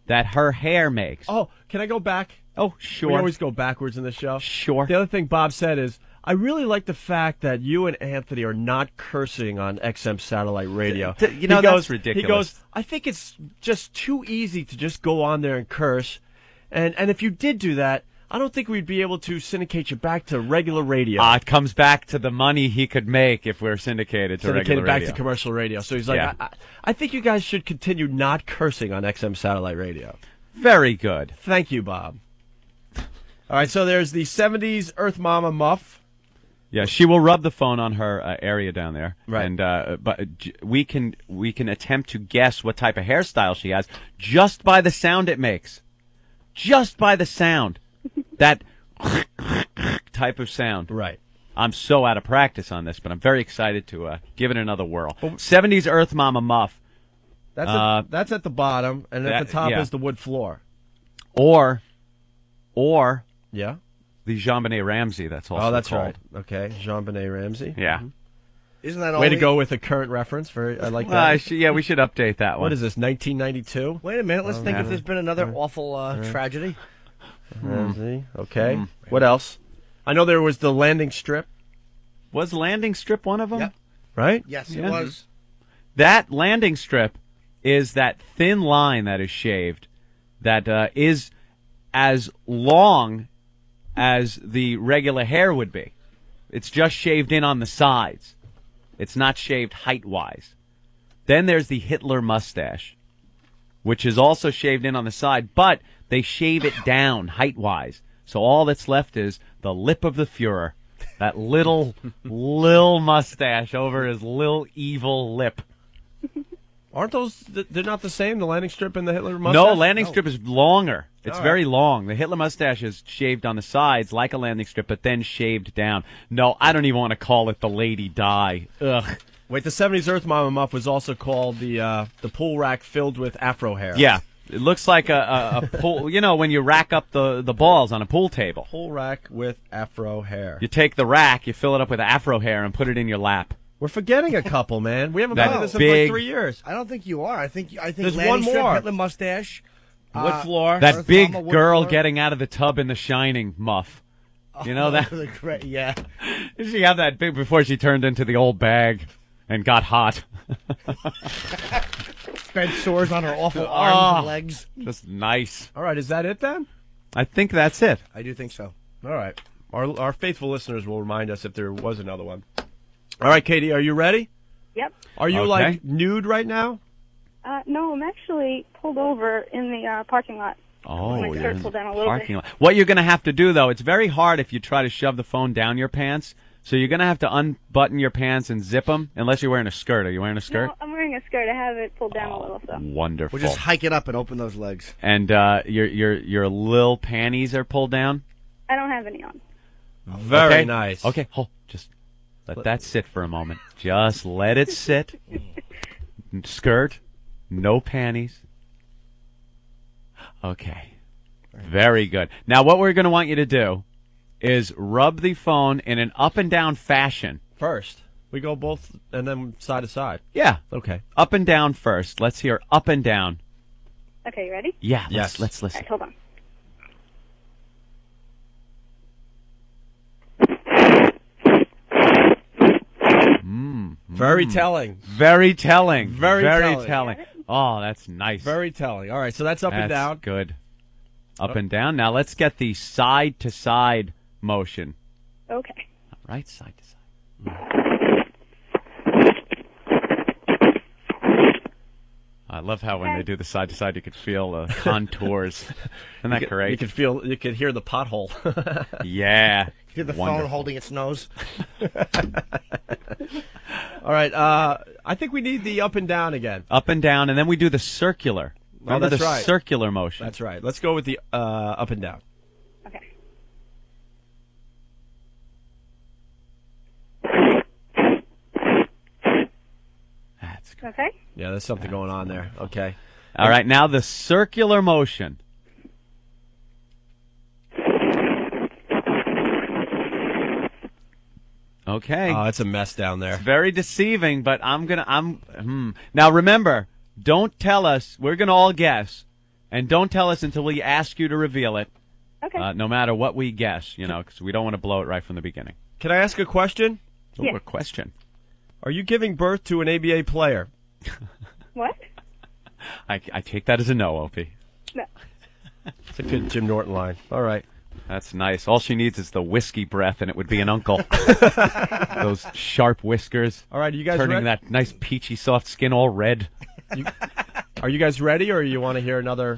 that her hair makes. Oh, can I go back? Oh, sure. We always go backwards in the show. Sure. The other thing Bob said is, I really like the fact that you and Anthony are not cursing on XM satellite radio. You know, that's ridiculous. He goes, I think it's just too easy to just go on there and curse. And if you did do that, I don't think we'd be able to syndicate you back to regular radio. It comes back to the money he could make if we're syndicated to regular back radio. to commercial radio. So he's like, Yeah. I think you guys should continue not cursing on XM satellite radio. Very good. Thank you, Bob. All right, so there's the 70s Earth Mama Muff. Yeah, she will rub the phone on her area down there, Right. And but we can attempt to guess what type of hairstyle she has just by the sound it makes, just by the sound, that type of sound. Right. I'm so out of practice on this, but I'm very excited to give it another whirl. 70s Earth Mama Muff. That's at the bottom, and at the top yeah. is the wood floor. Or Yeah. the Jean Benet Ramsey. That's also that's called. right. Okay, Jean-Benet Ramsey. Yeah. Isn't that Way to go with a current reference. I like that. We should update that one. What is this, 1992? Wait a minute. Let's think if there's been another awful tragedy. Ramsey. Okay. What else? I know there was the landing strip. Was landing strip one of them? Yep. Right? Yes, Yeah. it was. That landing strip is that thin line that is shaved that is as long as the regular hair would be. It's just shaved in on the sides. It's not shaved height-wise. Then there's the Hitler mustache, which is also shaved in on the side, but they shave it down height-wise. So all that's left is the lip of the Fuhrer, that little mustache over his little evil lip. Aren't those, they're not the same, the landing strip and the Hitler mustache? No, landing strip is longer. It's All very long. The Hitler mustache is shaved on the sides like a landing strip, but then shaved down. No, I don't even want to call it the Lady Di. Ugh. Wait, the 70s Earth Mama Muff was also called the pool rack filled with afro hair. Yeah. It looks like a pool, you know, when you rack up the balls on a pool table. Pool rack with afro hair. You take the rack, you fill it up with afro hair, and put it in your lap. We're forgetting a couple, man. We haven't That played this in big- like 3 years. I don't think you are. I think There's landing one strip, more. Hitler mustache, Wood floor. That Earth big Mama, wood girl floor. getting out of the tub in The Shining muff. You know that? Yeah. Did she have that big before she turned into the old bag and got hot? Bed sores on her awful arms and legs. Just nice. All right, is that it then? I think that's it. I do think so. All right. Our faithful listeners will remind us if there was another one. All right, Katie, are you ready? Yep. Are you Okay. like nude right now? No, I'm actually pulled over in the parking lot. Oh, My you're skirt in pulled the down a little parking bit. lot. What you're going to have to do, though, it's very hard if you try to shove the phone down your pants. So you're going to have to unbutton your pants and zip them, unless you're wearing a skirt. Are you wearing a skirt? No, I'm wearing a skirt. I have it pulled down a little, so. Wonderful. We'll just hike it up and open those legs. And your little panties are pulled down? I don't have any on. Very Okay. nice. Okay, just let that sit for a moment. Just let it sit. Skirt, no panties. Okay. Very good. Now, what we're going to want you to do is rub the phone in an up and down fashion. First, we go both and then side to side. Yeah. Okay. Up and down first. Let's hear up and down. Okay, you ready? Yeah, Yes. let's All listen. right, hold on. Very telling. Very telling. Very telling. telling. Oh, that's nice. Very telling. All right, so that's up and That's down. good. Up and down. Now let's get the side to side motion. Okay. Right, side to side. I love how when they do the side to side, you could feel the contours. Isn't that great? You could hear the pothole. Yeah. You hear the Wonderful. phone holding its nose. All right, I think we need the up and down again. Up and down, and then we do the circular. Remember that's the right. circular motion. That's right. Let's go with the up and down. Okay. That's good. Okay. Yeah, there's something going on there. Okay. All right, now the circular motion. Okay. Oh, it's a mess down there. It's very deceiving, but Now remember, don't tell us. We're gonna all guess, and don't tell us until we ask you to reveal it. Okay. No matter what we guess, because we don't want to blow it right from the beginning. Can I ask a question? Oh, Yes. a question. Are you giving birth to an ABA player? What? I take that as a no, Opie. No. It's a good Jim Norton line. All right. That's nice. All she needs is the whiskey breath, and it would be an uncle. Those sharp whiskers. All right, are you guys turning ready? that nice peachy soft skin all red. Are you guys ready, or you want to hear another?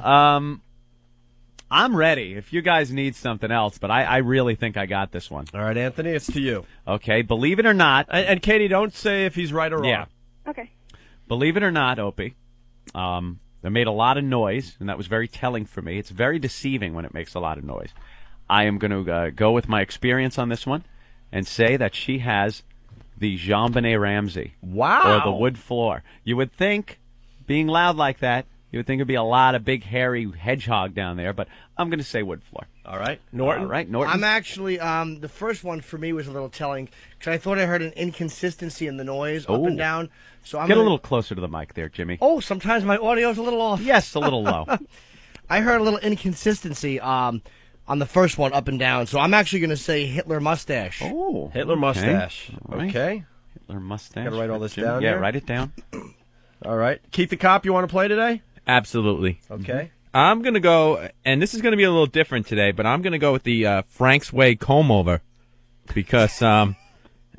I'm ready if you guys need something else, but I really think I got this one. All right, Anthony, it's to you. Okay, believe it or not. And Katie, don't say if he's right or wrong. Yeah. Okay. Believe it or not, Opie, they made a lot of noise, and that was very telling for me. It's very deceiving when it makes a lot of noise. I am going to go with my experience on this one and say that she has the JonBenet Ramsey. Wow. Or the wood floor. You would think, being loud like that, you would think there'd be a lot of big, hairy hedgehog down there, but I'm going to say wood floor. All right. Norton? All right, Norton. I'm actually, the first one for me was a little telling, because I thought I heard an inconsistency in the noise up and down. So I'm Get gonna... a little closer to the mic there, Jimmy. Oh, sometimes my audio's a little off. Yes, a little low. I heard a little inconsistency on the first one, up and down. So I'm actually going to say Hitler mustache. Oh, Hitler mustache. All right. Okay. Hitler mustache. Gotta write all this Jim. down Yeah, here? write it down. All right. Keith the Cop, you want to play today? Absolutely. Okay. I'm going to go, and this is going to be a little different today, but I'm going to go with the Frank's Way comb over because, and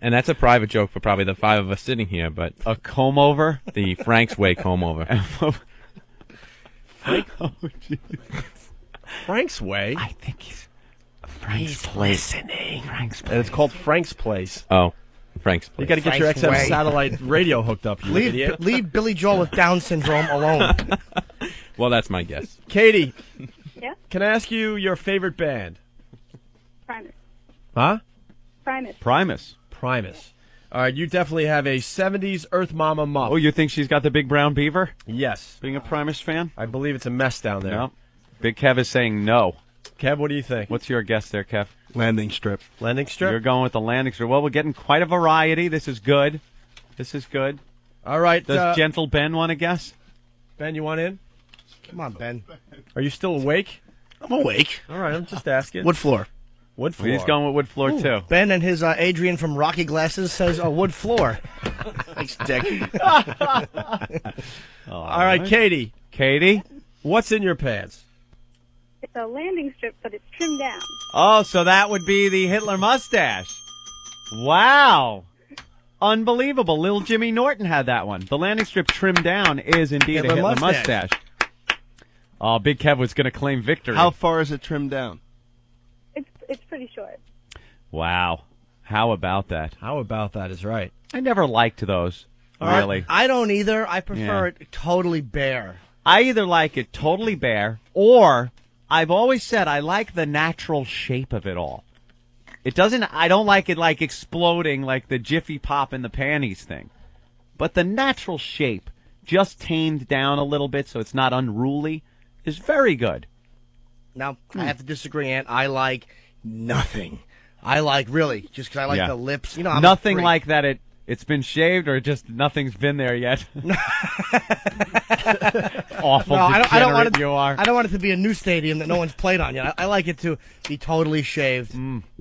that's a private joke for probably the five of us sitting here, but a comb over? The Frank's Way comb over. Frank's Way? I think he's Frank's Place. Listening. Frank's Place. And it's called Frank's Place. Oh, Frank's Place. You got to get your Frank's XM Way. satellite radio hooked up, you idiot. Leave Billy Joel with Down syndrome alone. Well, that's my guess. Katie. Yeah? Can I ask you your favorite band? Primus. Huh? Primus. Primus. Primus. All right, you definitely have a 70s Earth Mama muff. Oh, you think she's got the big brown beaver? Yes. Being a Primus fan? I believe it's a mess down there. No. Big Kev is saying no. Kev, what do you think? What's your guess there, Kev? Landing strip. Landing strip? You're going with the landing strip. Well, we're getting quite a variety. This is good. This is good. All right. Does Gentle Ben want to guess? Ben, you want in? Come on, Ben. Are you still awake? I'm awake. All right, I'm just asking. Wood floor. Wood floor. Well, he's going with wood floor, too. Ben and his Adrian from Rocky Glasses says a wood floor. Thanks, Dick. All right, Katie. Katie? What's in your pants? It's a landing strip, but it's trimmed down. Oh, so that would be the Hitler mustache. Wow. Unbelievable. Little Jimmy Norton had that one. The landing strip trimmed down is indeed a Hitler mustache. Oh, Big Kev was going to claim victory. How far is it trimmed down? It's pretty short. Wow. How about that? How about that is right. I never liked those, really. I don't either. I prefer it totally bare. I either like it totally bare, or I've always said I like the natural shape of it all. I don't like it like exploding like the Jiffy Pop in the panties thing. But the natural shape, just tamed down a little bit so it's not unruly, is very good. Now, I have to disagree, Aunt. I like nothing. I like, really, just because I like the lips. You know, I'm nothing like that it's been shaved, or just nothing's been there yet? Awful I don't want it, you are. I don't want it to be a new stadium that no one's played on yet. I like it to be totally shaved.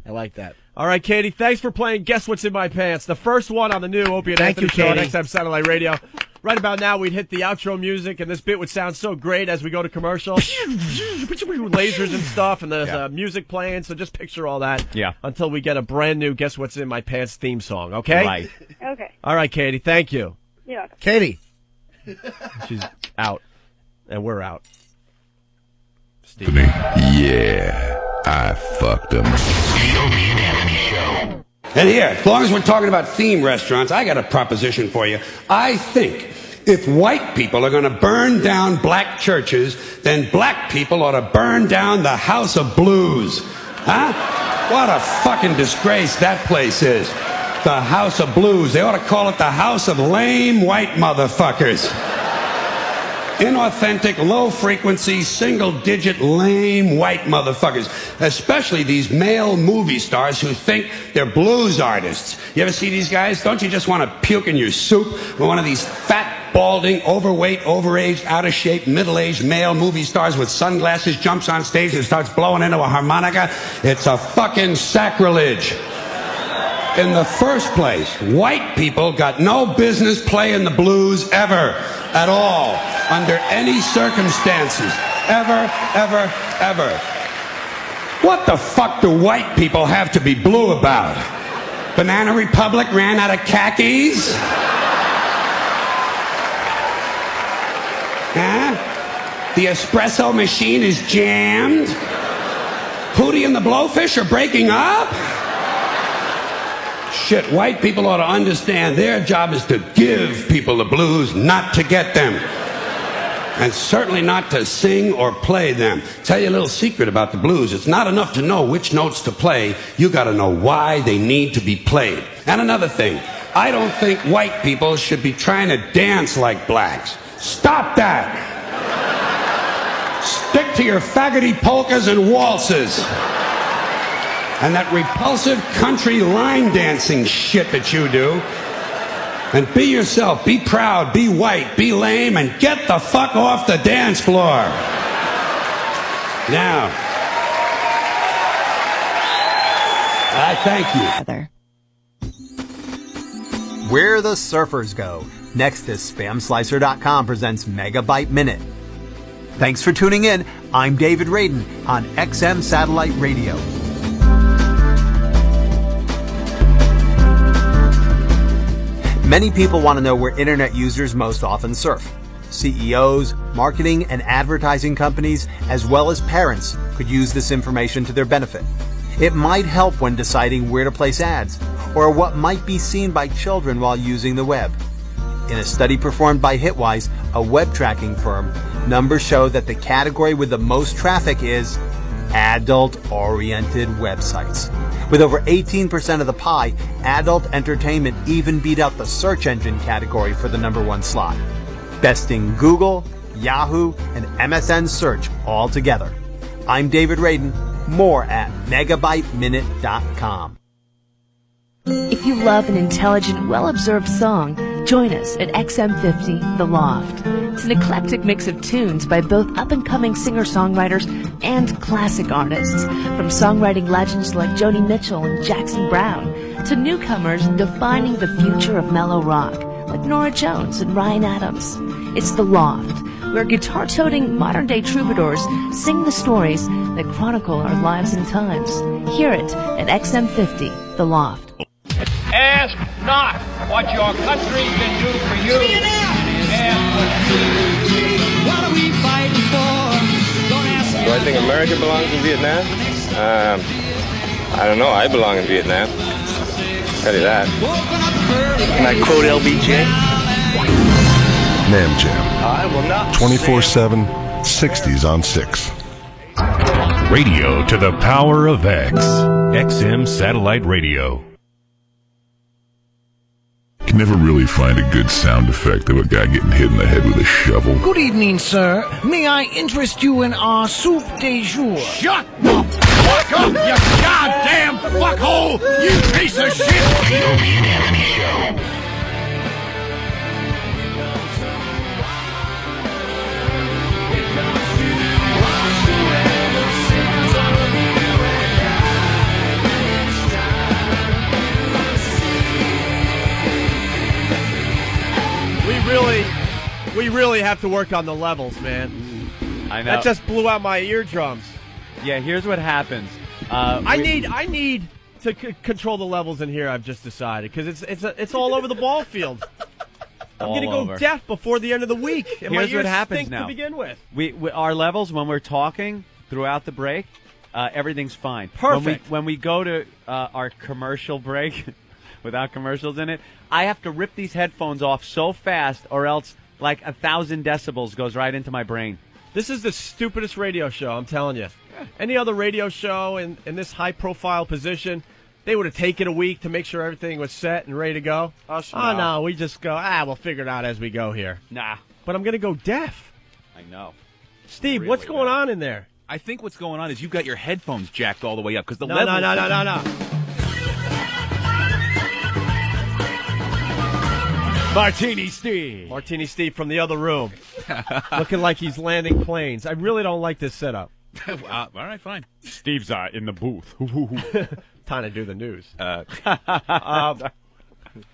I like that. All right, Katie, thanks for playing Guess What's in My Pants, the first one on the new Opie and Thank Anthony you, Show on Katie. XM Satellite Radio. Right about now, we'd hit the outro music, and this bit would sound so great as we go to commercial. Lasers and stuff, and there's music playing, so just picture all that until we get a brand new Guess What's in My Pants theme song, okay? Right. Okay. All right, Katie, thank you. Yeah. Katie. She's out, and we're out. Steve. Yeah, I fucked him. The Opie and Anthony Show. And here, as long as we're talking about theme restaurants, I got a proposition for you. I think if white people are going to burn down black churches, then black people ought to burn down the House of Blues. Huh? What a fucking disgrace that place is. The House of Blues. They ought to call it the House of Lame White Motherfuckers. Inauthentic, low-frequency, single-digit, lame white motherfuckers. Especially these male movie stars who think they're blues artists. You ever see these guys? Don't you just want to puke in your soup when one of these fat, balding, overweight, overaged, out-of-shape, middle-aged male movie stars with sunglasses jumps on stage and starts blowing into a harmonica? It's a fucking sacrilege. In the first place, white people got no business playing the blues ever, at all, under any circumstances. Ever, ever, ever. What the fuck do white people have to be blue about? Banana Republic ran out of khakis? Huh? The espresso machine is jammed? Hootie and the Blowfish are breaking up? Shit, white people ought to understand their job is to give people the blues, not to get them. And certainly not to sing or play them. Tell you a little secret about the blues. It's not enough to know which notes to play. You got to know why they need to be played. And another thing, I don't think white people should be trying to dance like blacks. Stop that! Stick to your faggoty polkas and waltzes. And that repulsive country line dancing shit that you do. And be yourself, be proud, be white, be lame, and get the fuck off the dance floor. Now, I thank you. Where the surfers go. Next is SpamSlicer.com presents Megabyte Minute. Thanks for tuning in. I'm David Radin on XM Satellite Radio. Many people want to know where internet users most often surf. CEOs, marketing and advertising companies, as well as parents could use this information to their benefit. It might help when deciding where to place ads, or what might be seen by children while using the web. In a study performed by Hitwise, a web tracking firm, numbers show that the category with the most traffic is adult-oriented websites. With over 18% of the pie, adult entertainment even beat out the search engine category for the #1 slot, besting Google, Yahoo, and MSN Search all together. I'm David Radin. More at megabyteminute.com. If If you love an intelligent, well-observed song, join us at XM50, The Loft. It's an eclectic mix of tunes by both up-and-coming singer-songwriters and classic artists, from songwriting legends like Joni Mitchell and Jackson Browne, to newcomers defining the future of mellow rock, like Norah Jones and Ryan Adams. It's The Loft, where guitar-toting modern-day troubadours sing the stories that chronicle our lives and times. Hear it at XM50, The Loft. Ask not what your country can do for you. What are we fighting for? Don't ask me. Do I think America belongs in Vietnam? I don't know. I belong in Vietnam. Tell you that. Can I quote LBJ? Nam Jam. I will not. 24/7, 60s on 6. Radio to the power of X. XM Satellite Radio. Can never really find a good sound effect of a guy getting hit in the head with a shovel. Good evening, sir. May I interest you in our soup de jour? Shut the fuck up, you goddamn fuckhole! You piece of shit! The Opie and Anthony Show. We really have to work on the levels, man. I know. That just blew out my eardrums. Yeah, here's what happens. I need to control the levels in here. I've just decided because it's all over the ball field. I'm going to go deaf before the end of the week. And here's my what ears happens stink now. To begin with. We our levels when we're talking throughout the break, everything's fine. Perfect. When we go to our commercial break, without commercials in it, I have to rip these headphones off so fast, or else like 1,000 decibels goes right into my brain. This is the stupidest radio show, I'm telling you. Any other radio show in this high-profile position, they would have taken a week to make sure everything was set and ready to go. Oh, no, we just go, we'll figure it out as we go here. Nah. But I'm going to go deaf. I know. Steve, what's going on in there? I think what's going on is you've got your headphones jacked all the way up because the No. Martini Steve from the other room. Looking like he's landing planes. I really don't like this setup. All right, fine. Steve's in the booth. Time to do the news.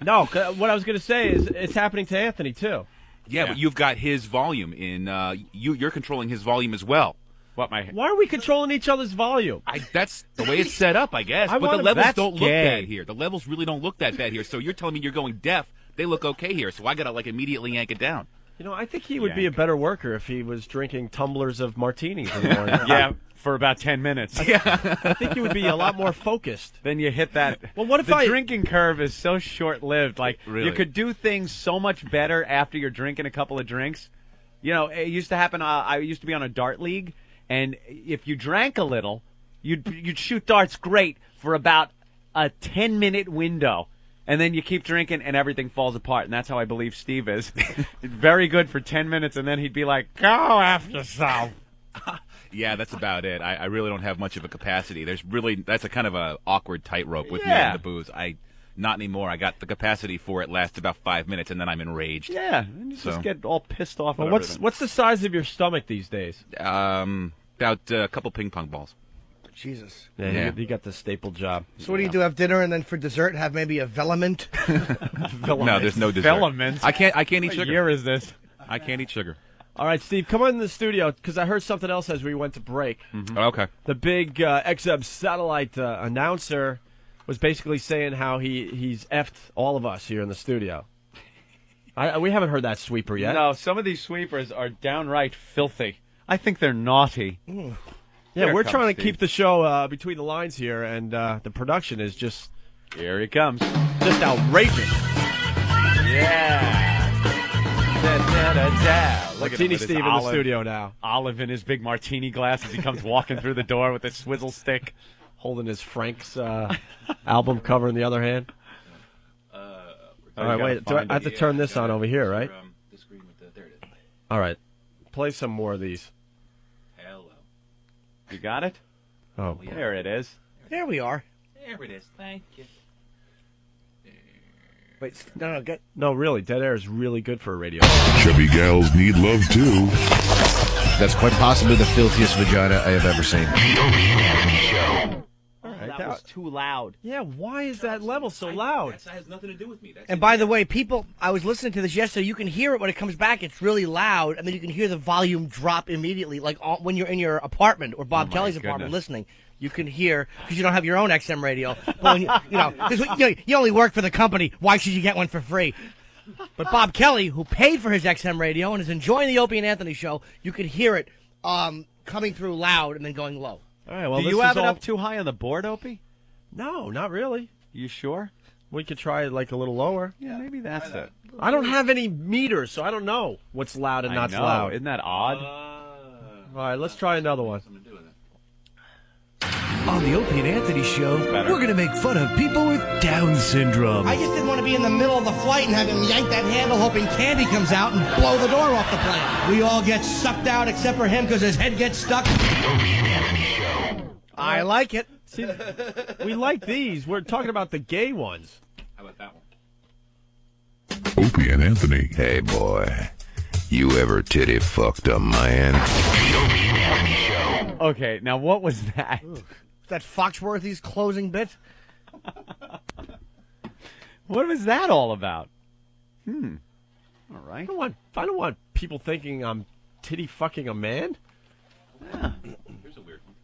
No, what I was going to say is it's happening to Anthony, too. Yeah, but you've got his volume in. You're controlling his volume as well. Why are we controlling each other's volume? That's the way it's set up, I guess. But the levels don't look bad here. The levels really don't look that bad here. So you're telling me you're going deaf. They look okay here, so I got to immediately yank it down. You know, I think he would be a better worker if he was drinking tumblers of martinis in the morning. Yeah, for about 10 minutes. Yeah. I think he would be a lot more focused. Then you hit that. Well, what if the drinking curve is so short-lived. Like, really? You could do things so much better after you're drinking a couple of drinks. You know, it used to happen. I used to be on a dart league, and if you drank a little, you'd shoot darts great for about a 10-minute window. And then you keep drinking, and everything falls apart. And that's how I believe Steve is. Very good for 10 minutes, and then he'd be like, go after yourself. Yeah, that's about it. I really don't have much of a capacity. That's a kind of a awkward tightrope with me and the booze. Not anymore. I got the capacity for it lasts about 5 minutes, and then I'm enraged. Yeah, and you just get all pissed off. Well, what's the size of your stomach these days? About a couple ping pong balls. Jesus. Yeah. You got the staple job. So what do you do? Have dinner and then for dessert have maybe a velement? No, there's no dessert. Velement? I can't eat sugar. What year is this? I can't eat sugar. All right, Steve, come on in the studio because I heard something else as we went to break. Mm-hmm. Okay. The big XM satellite announcer was basically saying how he's effed all of us here in the studio. We haven't heard that sweeper yet. No, some of these sweepers are downright filthy. I think they're naughty. Yeah, we're trying to keep the show between the lines here, and the production is just... Here it comes. Just outrageous. Yeah. Martini Steve in the studio now. Olive in his big martini glass as he comes walking through the door with his swizzle stick. Holding his Frank's album cover in the other hand. All right, wait. I have to turn this on over here, right? There it is. All right. Play some more of these. Hello. You got it? Oh, there it is. There we are. There it is. Thank you. Wait, no, No, really, dead air is really good for a radio. Chubby gals need love too. That's quite possibly the filthiest vagina I have ever seen. That was too loud. Yeah, why is that level so loud? That has nothing to do with me. And by the way, people, I was listening to this yesterday. You can hear it when it comes back. It's really loud, and then you can hear the volume drop immediately, like when you're in your apartment or Bob Kelly's apartment listening. You can hear, because you don't have your own XM radio. But when you only work for the company. Why should you get one for free? But Bob Kelly, who paid for his XM radio and is enjoying the Opie and Anthony show, you can hear it coming through loud and then going low. All right, well, do you have it up too high on the board, Opie? No, not really. You sure? We could try it like a little lower. Yeah, maybe that's it. I don't have any meters, so I don't know what's loud and not loud. Isn't that odd? All right, let's try another one. On the Opie and Anthony show, we're going to make fun of people with Down syndrome. I just didn't want to be in the middle of the flight and have him yank that handle hoping candy comes out and blow the door off the plane. We all get sucked out except for him because his head gets stuck. I like it. See, we like these. We're talking about the gay ones. How about that one? Opie and Anthony. Hey, boy. You ever titty fucked a man? Okay, now what was that? Is that Foxworthy's closing bit? What was that all about? All right. I don't want people thinking I'm titty fucking a man. Yeah. Here's a weird one.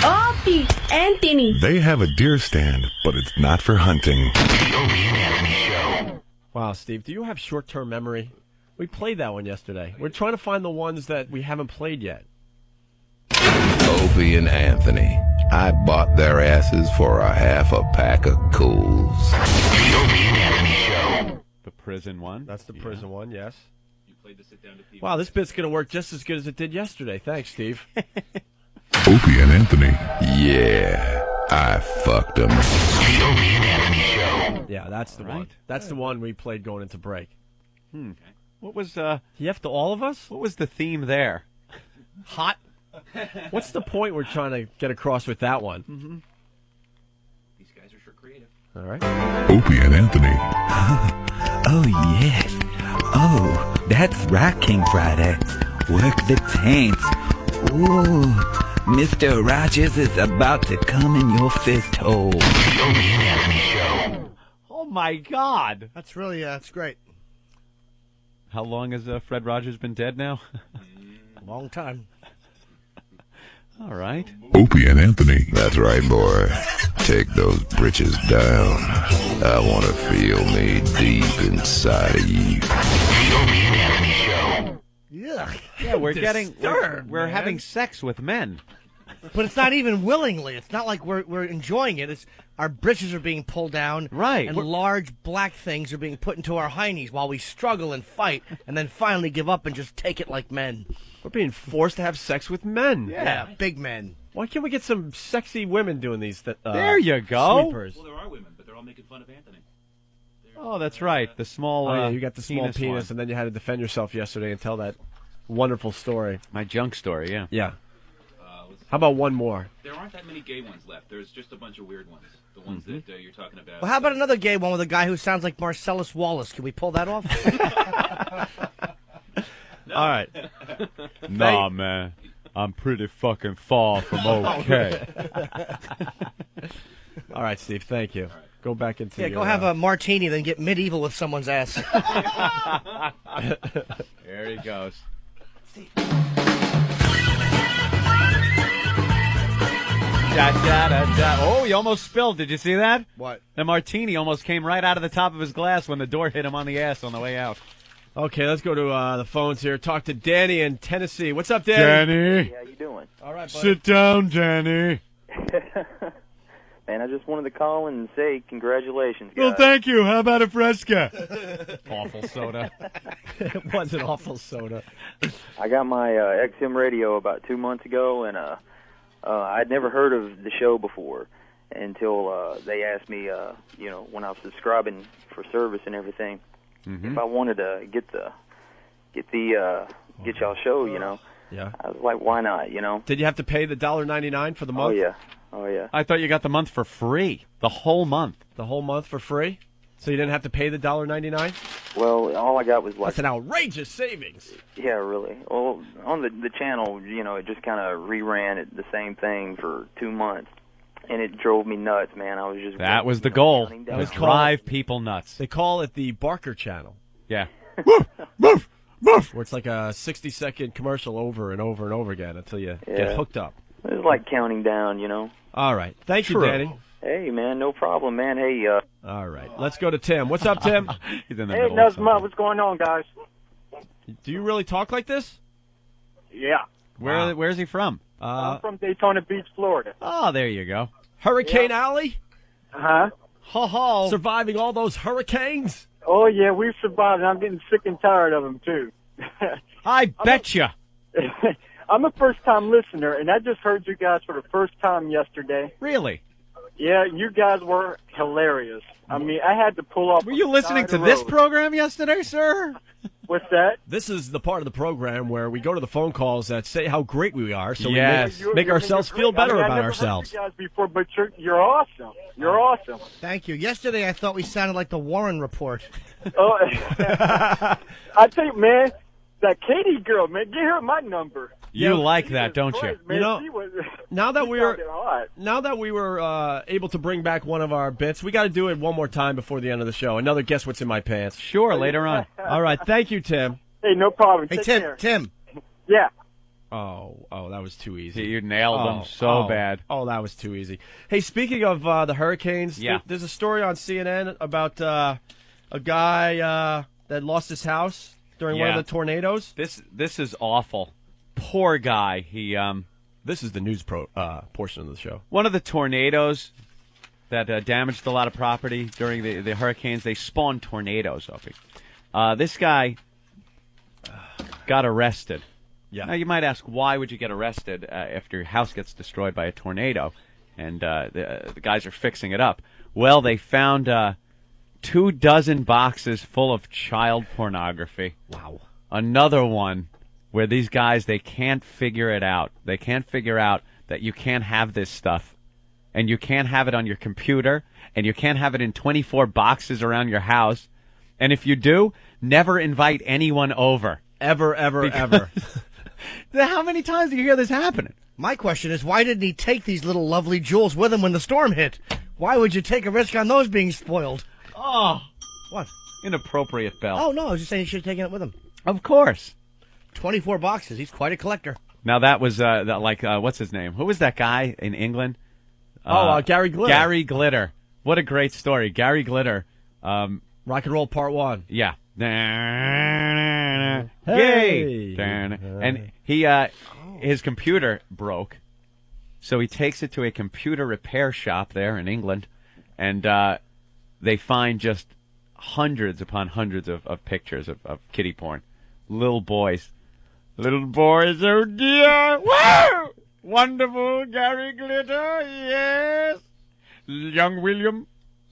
Opie, Anthony. They have a deer stand, but it's not for hunting. Wow, Steve, do you have short-term memory? We played that one yesterday. We're trying to find the ones that we haven't played yet. Opie and Anthony. I bought their asses for a half a pack of cools. The prison one. That's the prison one, yes. You played the sit down to people. Wow, this bit's going to work just as good as it did yesterday. Thanks, Steve. Opie and Anthony. Yeah, I fucked them. Yeah, that's the one. That's the one we played going into break. Okay. What was Yes to all of us? What was the theme there? Hot. What's the point we're trying to get across with that one? Mm-hmm. These guys are sure creative. All right. Opie and Anthony. Oh, yes. Oh, that's right, King Friday. Work the taints. Ooh, Mr. Rogers is about to come in your fist hole. Oh, my God. That's really, that's great. How long has Fred Rogers been dead now? A long time. All right. Opie and Anthony. That's right, boy. Take those britches down. I want to feel me deep inside of you. Yeah, we're having sex with men. But it's not even willingly. It's not like we're enjoying it. It's our britches are being pulled down, right? And large black things are being put into our heinies while we struggle and fight, and then finally give up and just take it like men. We're being forced to have sex with men. Yeah, big men. Why can't we get some sexy women doing these? There you go. Sweepers. Well, there are women, but they're all making fun of Anthony. Oh, that's right. The small. Oh, yeah, you got the small penis, one. and then you had to defend yourself yesterday and tell that wonderful story. My junk story. Yeah. Yeah. How about one more? There aren't that many gay ones left. There's just a bunch of weird ones. The ones that you're talking about. Well, how about another gay one with a guy who sounds like Marcellus Wallace? Can we pull that off? All right. Nah, man. I'm pretty fucking far from okay. All right, Steve. Thank you. Right. Go back into go have a martini, then get medieval with someone's ass. There he goes. Da, da, da, da. Oh, he almost spilled. Did you see that? What? The martini almost came right out of the top of his glass when the door hit him on the ass on the way out. Okay, let's go to the phones here. Talk to Danny in Tennessee. What's up, Danny? Danny. How you doing? All right, buddy. Sit down, Danny. Man, I just wanted to call and say congratulations, guys. Well, thank you. How about a Fresca? Awful soda. It was an awful soda. I got my XM radio about 2 months ago, and I'd never heard of the show before until they asked me, when I was subscribing for service and everything, if I wanted to get y'all show, Yeah. I was like, why not, Did you have to pay the $1.99 for the month? Oh, yeah. I thought you got the month for free. The whole month. The whole month for free? So you didn't have to pay the $1.99? Well, all I got was like... That's an outrageous savings. Yeah, really. Well, on the channel, you know, it just kind of reran the same thing for 2 months. And it drove me nuts, man. I was just... That was the goal. Was drive people nuts. They call it the Barker channel. Yeah. Woof, woof, where it's like a 60-second commercial over and over and over again until you get hooked up. It was like counting down, you know. All right. Thank you, Danny. Hey, man, no problem, man. Hey, all right. Let's go to Tim. What's up, Tim? He's in the hey, Nuzma, what's going on, guys? Do you really talk like this? Yeah. Where's he from? I'm from Daytona Beach, Florida. Oh, there you go. Hurricane Alley? Uh-huh. Ho-ho. Surviving all those hurricanes? Oh, yeah, we've survived, and I'm getting sick and tired of them, too. I betcha. I'm a first-time listener, and I just heard you guys for the first time yesterday. Really? Yeah, you guys were hilarious. I mean, I had to pull off. Were you listening to this program yesterday, sir? What's that? This is the part of the program where we go to the phone calls that say how great we are, so yes. we make ourselves feel better about ourselves. I've never heard you guys before, but you're awesome. You're awesome. Thank you. Yesterday I thought we sounded like the Warren Report. Oh, I tell you, man, that Katie girl, man, get her my number. You like that, don't you? Man, you know, now that we were able to bring back one of our bits, we got to do it one more time before the end of the show. Another Guess What's in My Pants. Sure, later on. All right, thank you, Tim. Hey, no problem. Hey, Take care. Tim. Yeah. Oh, that was too easy. You nailed them so bad. Oh, that was too easy. Hey, speaking of the hurricanes, there's a story on CNN about a guy that lost his house during one of the tornadoes. This is awful. Poor guy. He This is the news portion of the show. One of the tornadoes that damaged a lot of property during the hurricanes, they spawned tornadoes, Opie. This guy got arrested. Yeah. Now, you might ask, why would you get arrested after your house gets destroyed by a tornado? And the guys are fixing it up. Well, they found 24 boxes full of child pornography. Wow. Another one where these guys, they can't figure it out. They can't figure out that you can't have this stuff. And you can't have it on your computer. And you can't have it in 24 boxes around your house. And if you do, never invite anyone over. Ever. How many times do you hear this happening? My question is, why didn't he take these little lovely jewels with him when the storm hit? Why would you take a risk on those being spoiled? Oh. What? Inappropriate, Bell. Oh, no, I was just saying he should have taken it with him. Of course. 24 boxes. He's quite a collector. Now, that was, what's his name? Who was that guy in England? Gary Glitter. Gary Glitter. What a great story. Gary Glitter. Rock and Roll Part 1. Yeah. Hey! And his computer broke, so he takes it to a computer repair shop there in England, and they find just hundreds upon hundreds of pictures of kiddie porn. Little boys, oh dear! Wow! Wonderful Gary Glitter, yes! Young William,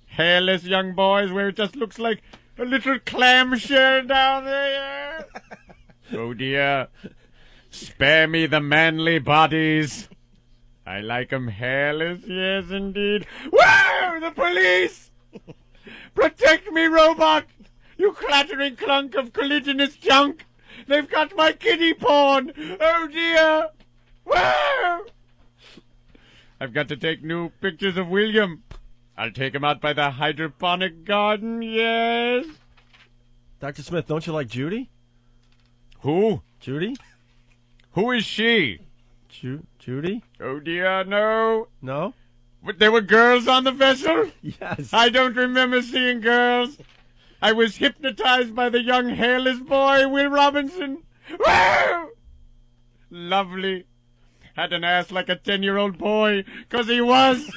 hairless young boys where it just looks like a little clamshell down there. Oh dear. Spare me the manly bodies. I like 'em hairless, yes indeed. Whoa! The police! Protect me, robot! You clattering clunk of colliginous junk! They've got my kiddie porn! Oh dear! Whoa! I've got to take new pictures of William. I'll take him out by the hydroponic garden, yes. Dr. Smith, don't you like Judy? Who? Judy? Who is she? Judy? Oh, dear, no. No? But there were girls on the vessel? Yes. I don't remember seeing girls. I was hypnotized by the young hairless boy, Will Robinson. Woo! Lovely. Had an ass like a 10-year-old boy, 'cause he was.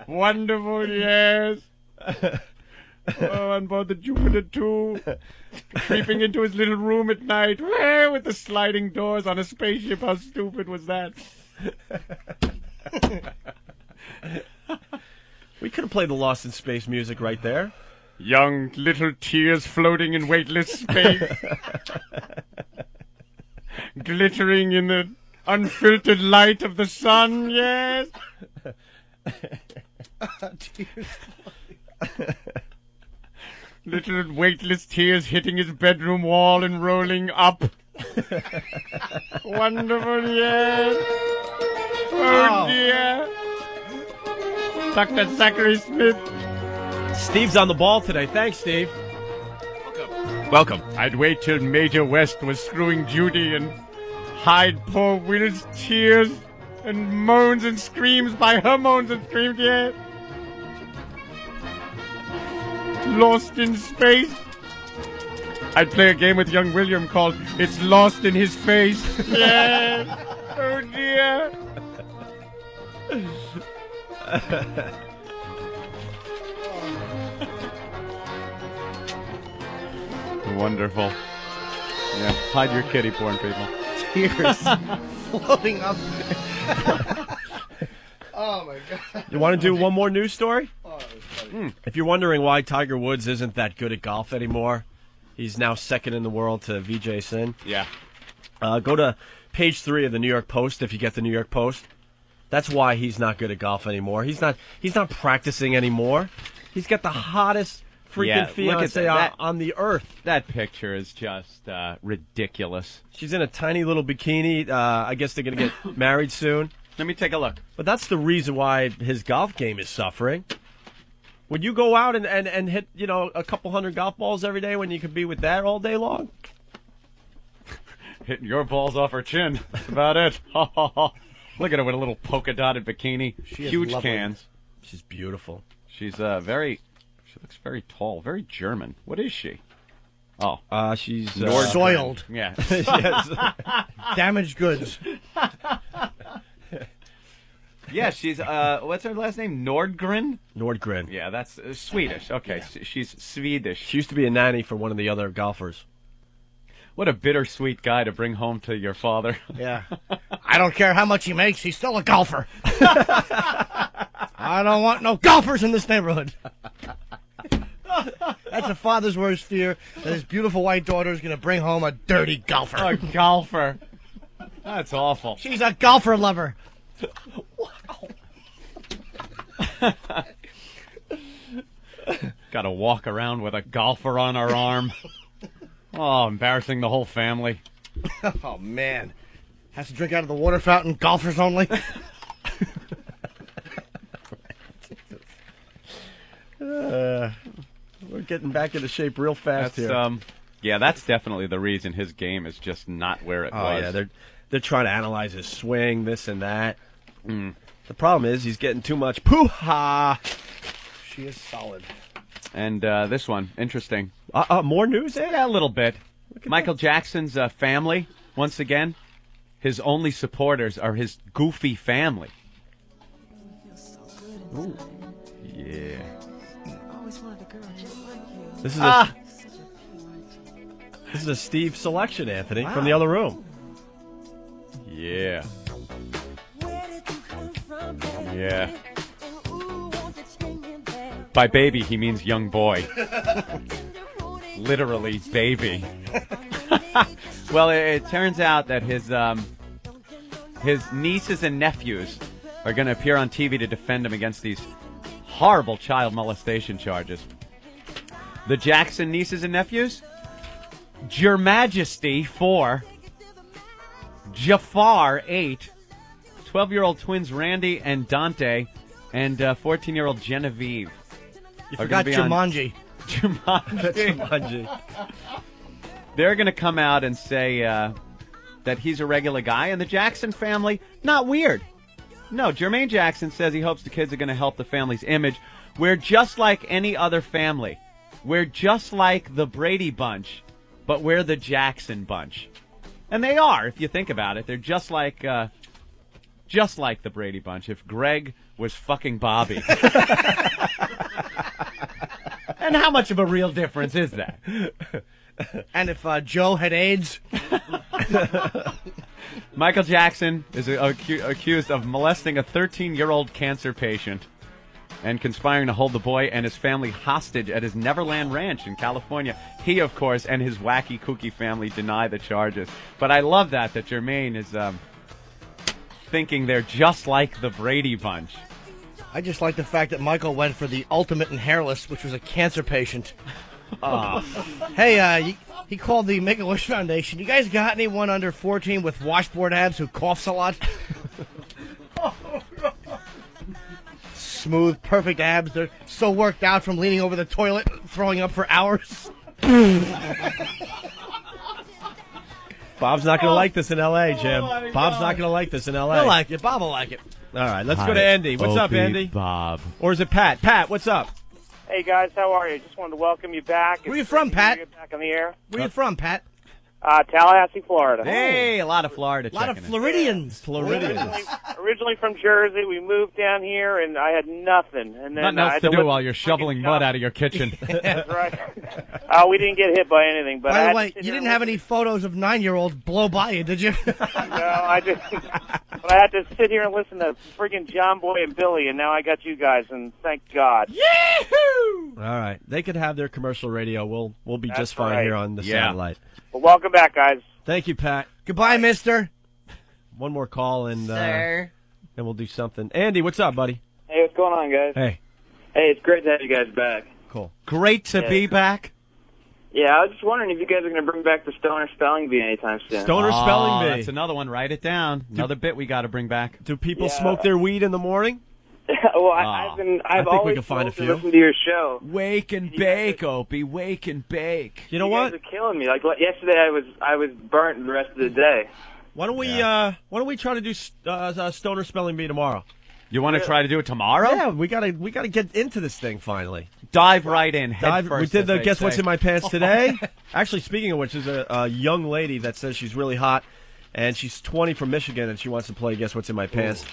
Wonderful, yes. Oh, on board the Jupiter, too. Creeping into his little room at night, with the sliding doors on a spaceship. How stupid was that? We could have played the Lost in Space music right there. Young little tears floating in weightless space. Glittering in the unfiltered light of the sun, yes. Little weightless tears hitting his bedroom wall and rolling up. Wonderful, yes. Oh, dear. Dr. Zachary Smith. Steve's on the ball today. Thanks, Steve. Welcome. I'd wait till Major West was screwing Judy and hide poor Will's tears and moans and screams by her moans and screams, yeah. Lost in space. I'd play a game with young William called It's Lost in His Face. Yeah. Oh, dear. Wonderful. Yeah, hide your kitty porn, people. Tears floating up. Oh, my God. You want to do one more news story? If you're wondering why Tiger Woods isn't that good at golf anymore, he's now second in the world to Vijay Singh. Yeah. Go to page 3 of the New York Post if you get the New York Post. That's why he's not good at golf anymore. He's not practicing anymore. He's got the hottest freaking fiancé on the earth. That picture is just ridiculous. She's in a tiny little bikini. I guess they're going to get married soon. Let me take a look. But that's the reason why his golf game is suffering. Would you go out and hit, a couple hundred golf balls every day when you could be with that all day long? Hitting your balls off her chin. That's about it. Look at her with a little polka-dotted bikini. Huge cans. She's beautiful. She's she looks very tall, very German. What is she? Oh. She's... soiled. Yeah. Damaged goods. Yeah, she's, what's her last name? Nordgren? Nordgren. Yeah, that's Swedish. Okay, yeah. She's Swedish. She used to be a nanny for one of the other golfers. What a bittersweet guy to bring home to your father. Yeah. I don't care how much he makes, he's still a golfer. I don't want no golfers in this neighborhood. That's a father's worst fear, that his beautiful white daughter is going to bring home a dirty golfer. A golfer. That's awful. She's a golfer lover. Got to walk around with a golfer on our arm. Oh, embarrassing the whole family. Oh, man. Has to drink out of the water fountain, golfers only. We're getting back into shape real fast here. Yeah, that's definitely the reason his game is just not where it was. Yeah, they're trying to analyze his swing, this and that. The problem is he's getting too much poo-ha. She is solid. And this one, interesting. More news? Yeah, a little bit. Michael Jackson's family, once again, his only supporters are his goofy family. Ooh. Yeah. This is a Steve selection, Anthony, from the other room. Yeah. Yeah. By baby, he means young boy. Literally, baby. Well, it turns out that his nieces and nephews are going to appear on TV to defend him against these horrible child molestation charges. The Jackson nieces and nephews? Your Majesty 4, Jafar 8, 12-year-old twins Randy and Dante, and 14-year-old Genevieve. You forgot Jumanji. Jumanji. They're going to come out and say that he's a regular guy, and the Jackson family, not weird. No, Jermaine Jackson says he hopes the kids are going to help the family's image. We're just like any other family. We're just like the Brady Bunch, but we're the Jackson Bunch. And they are, if you think about it. They're just like the Brady Bunch if Greg was fucking Bobby. And how much of a real difference is that? And if Joe had AIDS? Michael Jackson is accused of molesting a 13-year-old cancer patient and conspiring to hold the boy and his family hostage at his Neverland Ranch in California. He, of course, and his wacky, kooky family deny the charges. But I love that Jermaine is thinking they're just like the Brady Bunch. I just like the fact that Michael went for the ultimate in hairless, which was a cancer patient. Hey, he called the Make-A-Wish Foundation. You guys got anyone under 14 with washboard abs who coughs a lot? Smooth, perfect abs. They're so worked out from leaning over the toilet, throwing up for hours. Bob's not going to like this in L.A., Jim. Bob's not going to like this in L.A. He'll like it. Bob will like it. All right, let's go to Andy. What's up, Andy? Bob. Or is it Pat? Pat, what's up? Hey, guys, how are you? Just wanted to welcome you back. Where you from, Pat? Back on the air. Where you from, Pat? Tallahassee, Florida. Hey, a lot of Florida. A lot of Floridians. Originally from Jersey, we moved down here, and I had nothing. And then nothing else to do while you're shoveling mud out of your kitchen. That's right. We didn't get hit by anything. But by the way, you didn't have any photos of 9-year-olds blow by you, did you? No, I didn't. But I had to sit here and listen to friggin' John Boy and Billy, and now I got you guys, and thank God. Yee-hoo! All right, they could have their commercial radio. We'll be just fine here on the satellite. Well, welcome back, guys. Thank you, Pat. Goodbye, mister. One more call, and Sir. then we'll do something. Andy, what's up, buddy? Hey, what's going on, guys? Hey. Hey, it's great to have you guys back. Cool. Great to be back. Yeah, I was just wondering if you guys are going to bring back the Stoner Spelling Bee anytime soon. Stoner Spelling Bee. That's another one. Write it down. Another bit we got to bring back. Do people smoke their weed in the morning? Well, I've think always we can find a few. listened to your show. Wake and bake, Opie. Wake and bake. You know You what? guys are killing me. Like yesterday, I was burnt the rest of the day. Why don't we try to do Stoner Spelling Bee tomorrow? You want to try to do it tomorrow? Yeah, we gotta get into this thing finally. Dive right in. Head first, we did the Guess What's say. in My Pants today. Actually, speaking of which, there's a young lady that says she's really hot, and she's 20 from Michigan, and she wants to play Guess What's in My Pants.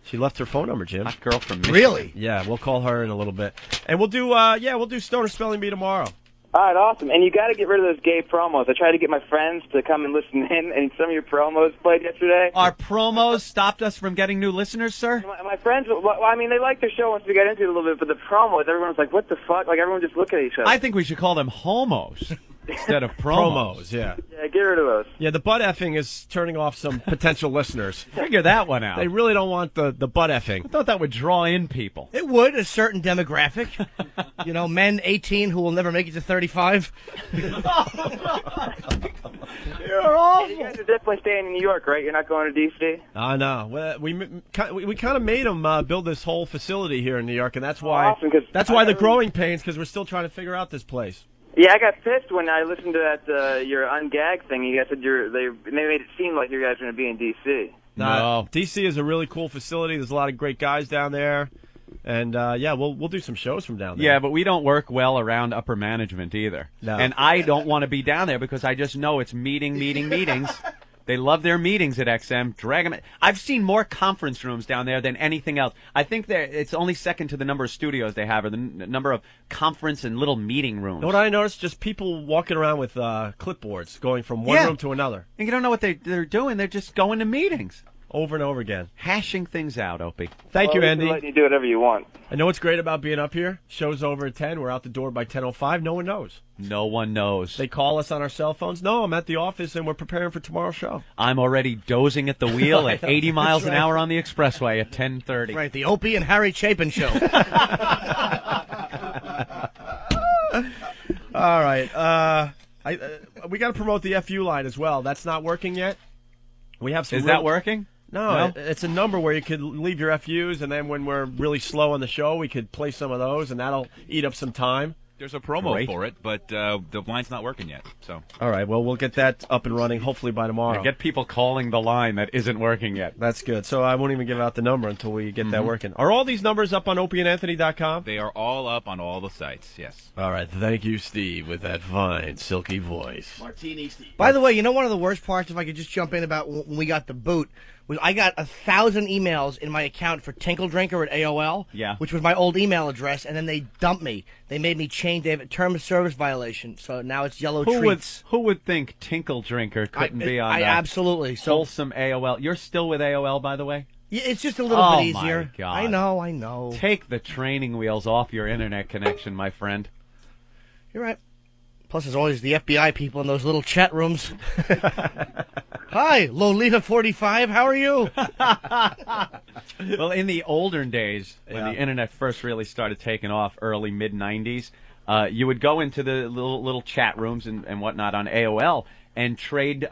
She left her phone number, Jim. Hot girl from Michigan. Really? Yeah, we'll call her in a little bit, and we'll do Stoner Spelling Bee tomorrow. All right, awesome. And you got to get rid of those gay promos. I tried to get my friends to come and listen in, and some of your promos played yesterday. Our promos stopped us from getting new listeners, sir? My friends, well, I mean, they liked the show once we got into it a little bit, but the promos, everyone was like, what the fuck? Like, everyone just looked at each other. I think we should call them homos instead of promos. Yeah. Yeah, get rid of those. Yeah, the butt effing is turning off some potential listeners. Figure that one out. They really don't want the butt effing. I thought that would draw in people. It would, a certain demographic. You know, men 18 who will never make it to 35. You're awful. You guys are definitely staying in New York, right? You're not going to D.C.? I know. Well, we kind of made them build this whole facility here in New York, and that's why the growing pains, because we're still trying to figure out this place. Yeah, I got pissed when I listened to that your ungag thing. You guys said they made it seem like you guys were going to be in D.C. No, D.C. is a really cool facility. There's a lot of great guys down there, and we'll do some shows from down there. Yeah, but we don't work well around upper management either. No. And I don't want to be down there because I just know it's meetings. They love their meetings at XM. Drag them. I've seen more conference rooms down there than anything else. I think it's only second to the number of studios they have or the number of conference and little meeting rooms. You know what I noticed? Just people walking around with clipboards, going from one room to another. And you don't know what they're doing. They're just going to meetings. Over and over again. Hashing things out, Opie. Thank you, Andy. Letting you do whatever you want. I know what's great about being up here. Show's over at 10. We're out the door by 10:05. No one knows. No one knows. They call us on our cell phones. No, I'm at the office, and we're preparing for tomorrow's show. I'm already dozing at the wheel at 80 miles an hour on the expressway at 10:30. Right, the Opie and Harry Chapin show. All right. We got to promote the FU line as well. That's not working yet. We have some. Is that working? No, it's a number where you could leave your FUs, and then when we're really slow on the show, we could play some of those, and that'll eat up some time. There's a promo for it, but the line's not working yet. So. All right, well, we'll get that up and running hopefully by tomorrow. Yeah, get people calling the line that isn't working yet. That's good. So I won't even give out the number until we get that working. Are all these numbers up on opieandanthony.com? They are all up on all the sites, yes. All right, thank you, Steve, with that fine, silky voice. Martini Steve. By the way, you know one of the worst parts, if I could just jump in about when we got the boot, was I got 1,000 emails in my account for Tinkle Drinker at AOL, which was my old email address, and then they dumped me. They made me change. They have a term of service violation, so now it's Yellow Treats. Who would think Tinkle Drinker couldn't be on absolutely. Wholesome AOL. You're still with AOL, by the way? Yeah, it's just a little bit easier. My God. I know. Take the training wheels off your internet connection, my friend. You're right. Plus, there's always the FBI people in those little chat rooms. Hi, Lolita 45. How are you? Well, in the olden days, when the internet first really started taking off, early mid-'90s, you would go into the little chat rooms and whatnot on AOL and trade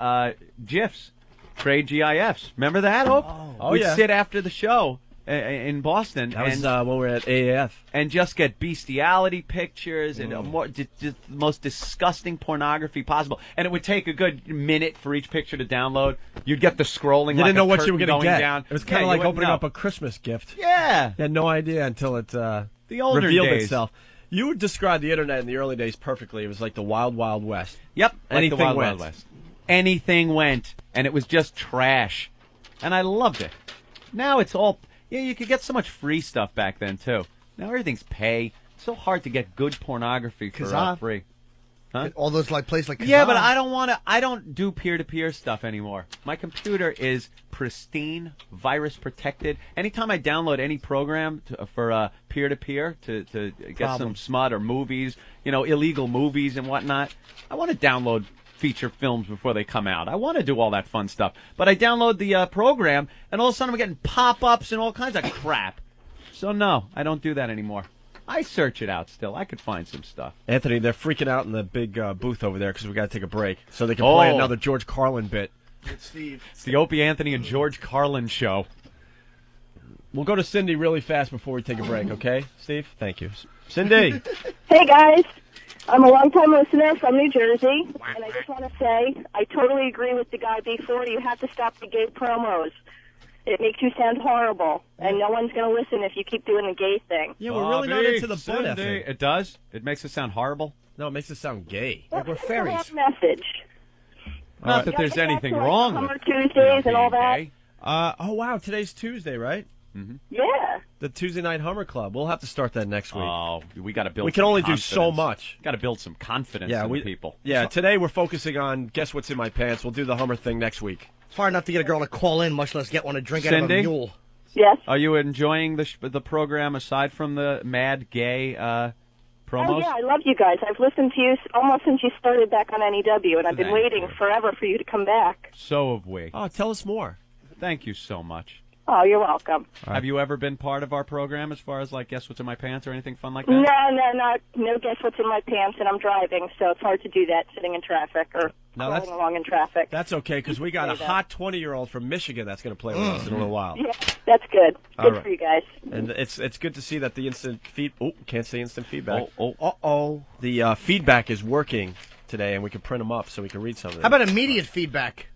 GIFs, trade GIFs. Remember that, Hope? We'd sit after the show in Boston. That was when we were at AAF. And just get bestiality pictures and just the most disgusting pornography possible. And it would take a good minute for each picture to download. You'd get the scrolling. You didn't know what you were going to get. Down. It was kind of like opening up a Christmas gift. Yeah. You had no idea until it the older revealed days. itself. You would describe the internet in the early days perfectly. It was like the Wild Wild West. Yep. Anything like the went. Wild West. Anything went. And it was just trash. And I loved it. Now it's all... Yeah, you could get so much free stuff back then, too. Now everything's pay. It's so hard to get good pornography for free. Huh? All those places like Kazaa. Yeah, but I don't do peer-to-peer stuff anymore. My computer is pristine, virus protected. Anytime I download any program for peer-to-peer to get some smut or movies, illegal movies and whatnot, I want to download feature films before they come out. I want to do all that fun stuff. But I download the program, and all of a sudden I'm getting pop-ups and all kinds of crap. So no, I don't do that anymore. I search it out still. I could find some stuff. Anthony, they're freaking out in the big booth over there because we got to take a break. So they can play another George Carlin bit. It's Steve. It's the Opie, Anthony, and George Carlin show. We'll go to Cindy really fast before we take a break, okay, Steve? Thank you. Cindy. Hey, guys. I'm a long-time listener from New Jersey, and I just want to say I totally agree with the guy before. You have to stop the gay promos. It makes you sound horrible, and no one's going to listen if you keep doing the gay thing. Yeah, we're really not into the butt effing. It does? It makes it sound horrible? No, it makes it sound gay. Well, like we're it's fairies. a message. Not that there's anything wrong with Summer Tuesdays and all that. gay. Oh, wow, today's Tuesday, right? Mm-hmm. Yeah. The Tuesday Night Hummer Club. We'll have to start that next week. Oh, we got to build. We can some only confidence. do so much. Got to build some confidence in the people. Yeah, today we're focusing on Guess What's in My Pants. We'll do the Hummer thing next week. It's hard enough to get a girl to call in, much less get one to drink out of a Cindy? mule. Yes. Are you enjoying the program aside from the mad gay promos? Oh, yeah, I love you guys. I've listened to you almost since you started back on NEW, and I've been waiting forever for you to come back. So have we. Oh, tell us more. Thank you so much. Oh, you're welcome. Have you ever been part of our program as far as, like, Guess What's in My Pants or anything fun like that? No Guess What's in My Pants, and I'm driving, so it's hard to do that sitting in traffic or crawling along in traffic. That's okay, because we got a hot 20-year-old from Michigan that's going to play with us in a little while. Yeah, that's good. All Good right. for you guys. And it's good to see that the instant can't say instant feedback. The feedback is working today, and we can print them up so we can read some of them. How about immediate feedback?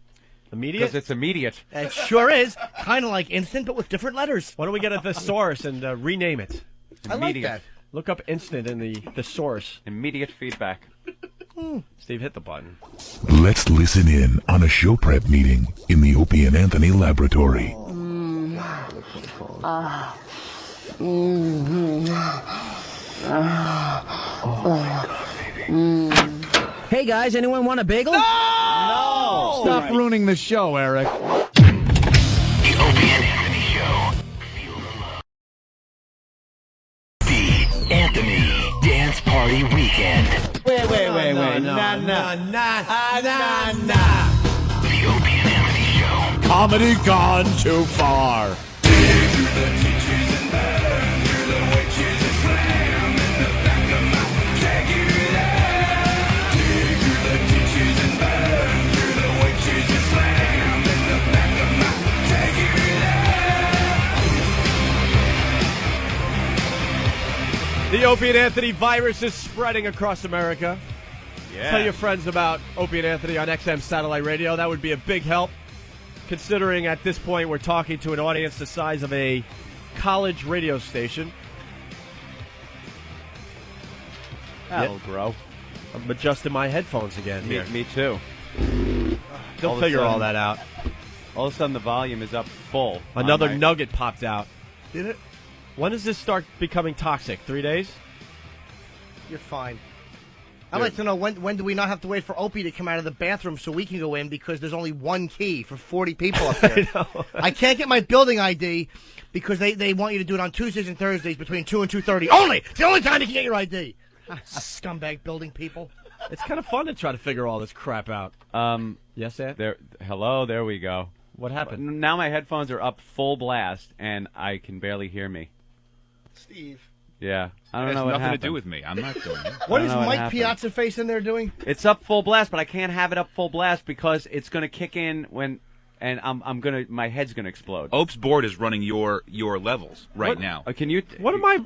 Immediate? Because it's immediate. It sure is. Kind of like instant, but with different letters. Why don't we get a thesaurus and rename it? I like that. Look up instant in the thesaurus. Immediate feedback. Steve, hit the button. Let's listen in on a show prep meeting in the Opie and Anthony laboratory. Hey guys, anyone want a bagel? No! Stop ruining the show, Eric. The Opie and Anthony Show. Feel the love. The Anthony Dance Party Weekend. Wait. Nah. The Opie and Anthony Show. Comedy gone too far. The Opie and Anthony virus is spreading across America. Yeah. Tell your friends about Opie and Anthony on XM Satellite Radio. That would be a big help, considering at this point we're talking to an audience the size of a college radio station. That'll grow. I'm adjusting my headphones again here. Me too. They'll figure all that out. All of a sudden the volume is up full. Another nugget popped out. Did it? When does this start becoming toxic? 3 days? You're fine. I'd like to know when do we not have to wait for Opie to come out of the bathroom so we can go in because there's only one key for 40 people up there. I can't get my building ID because they want you to do it on Tuesdays and Thursdays between 2 and 2:30 only. It's the only time you can get your ID. Scumbag building people. It's kind of fun to try to figure all this crap out. Yes, Ed? Hello, there we go. What happened? Now my headphones are up full blast, and I can barely hear me. Steve. Yeah. I don't It has know what nothing happened. to do with me. I'm not doing it. What is Mike Piazza Face in there doing? It's up full blast, but I can't have it up full blast because it's going to kick in when, and my head's going to explode. Ope's board is running your levels right now. Can you? What am I?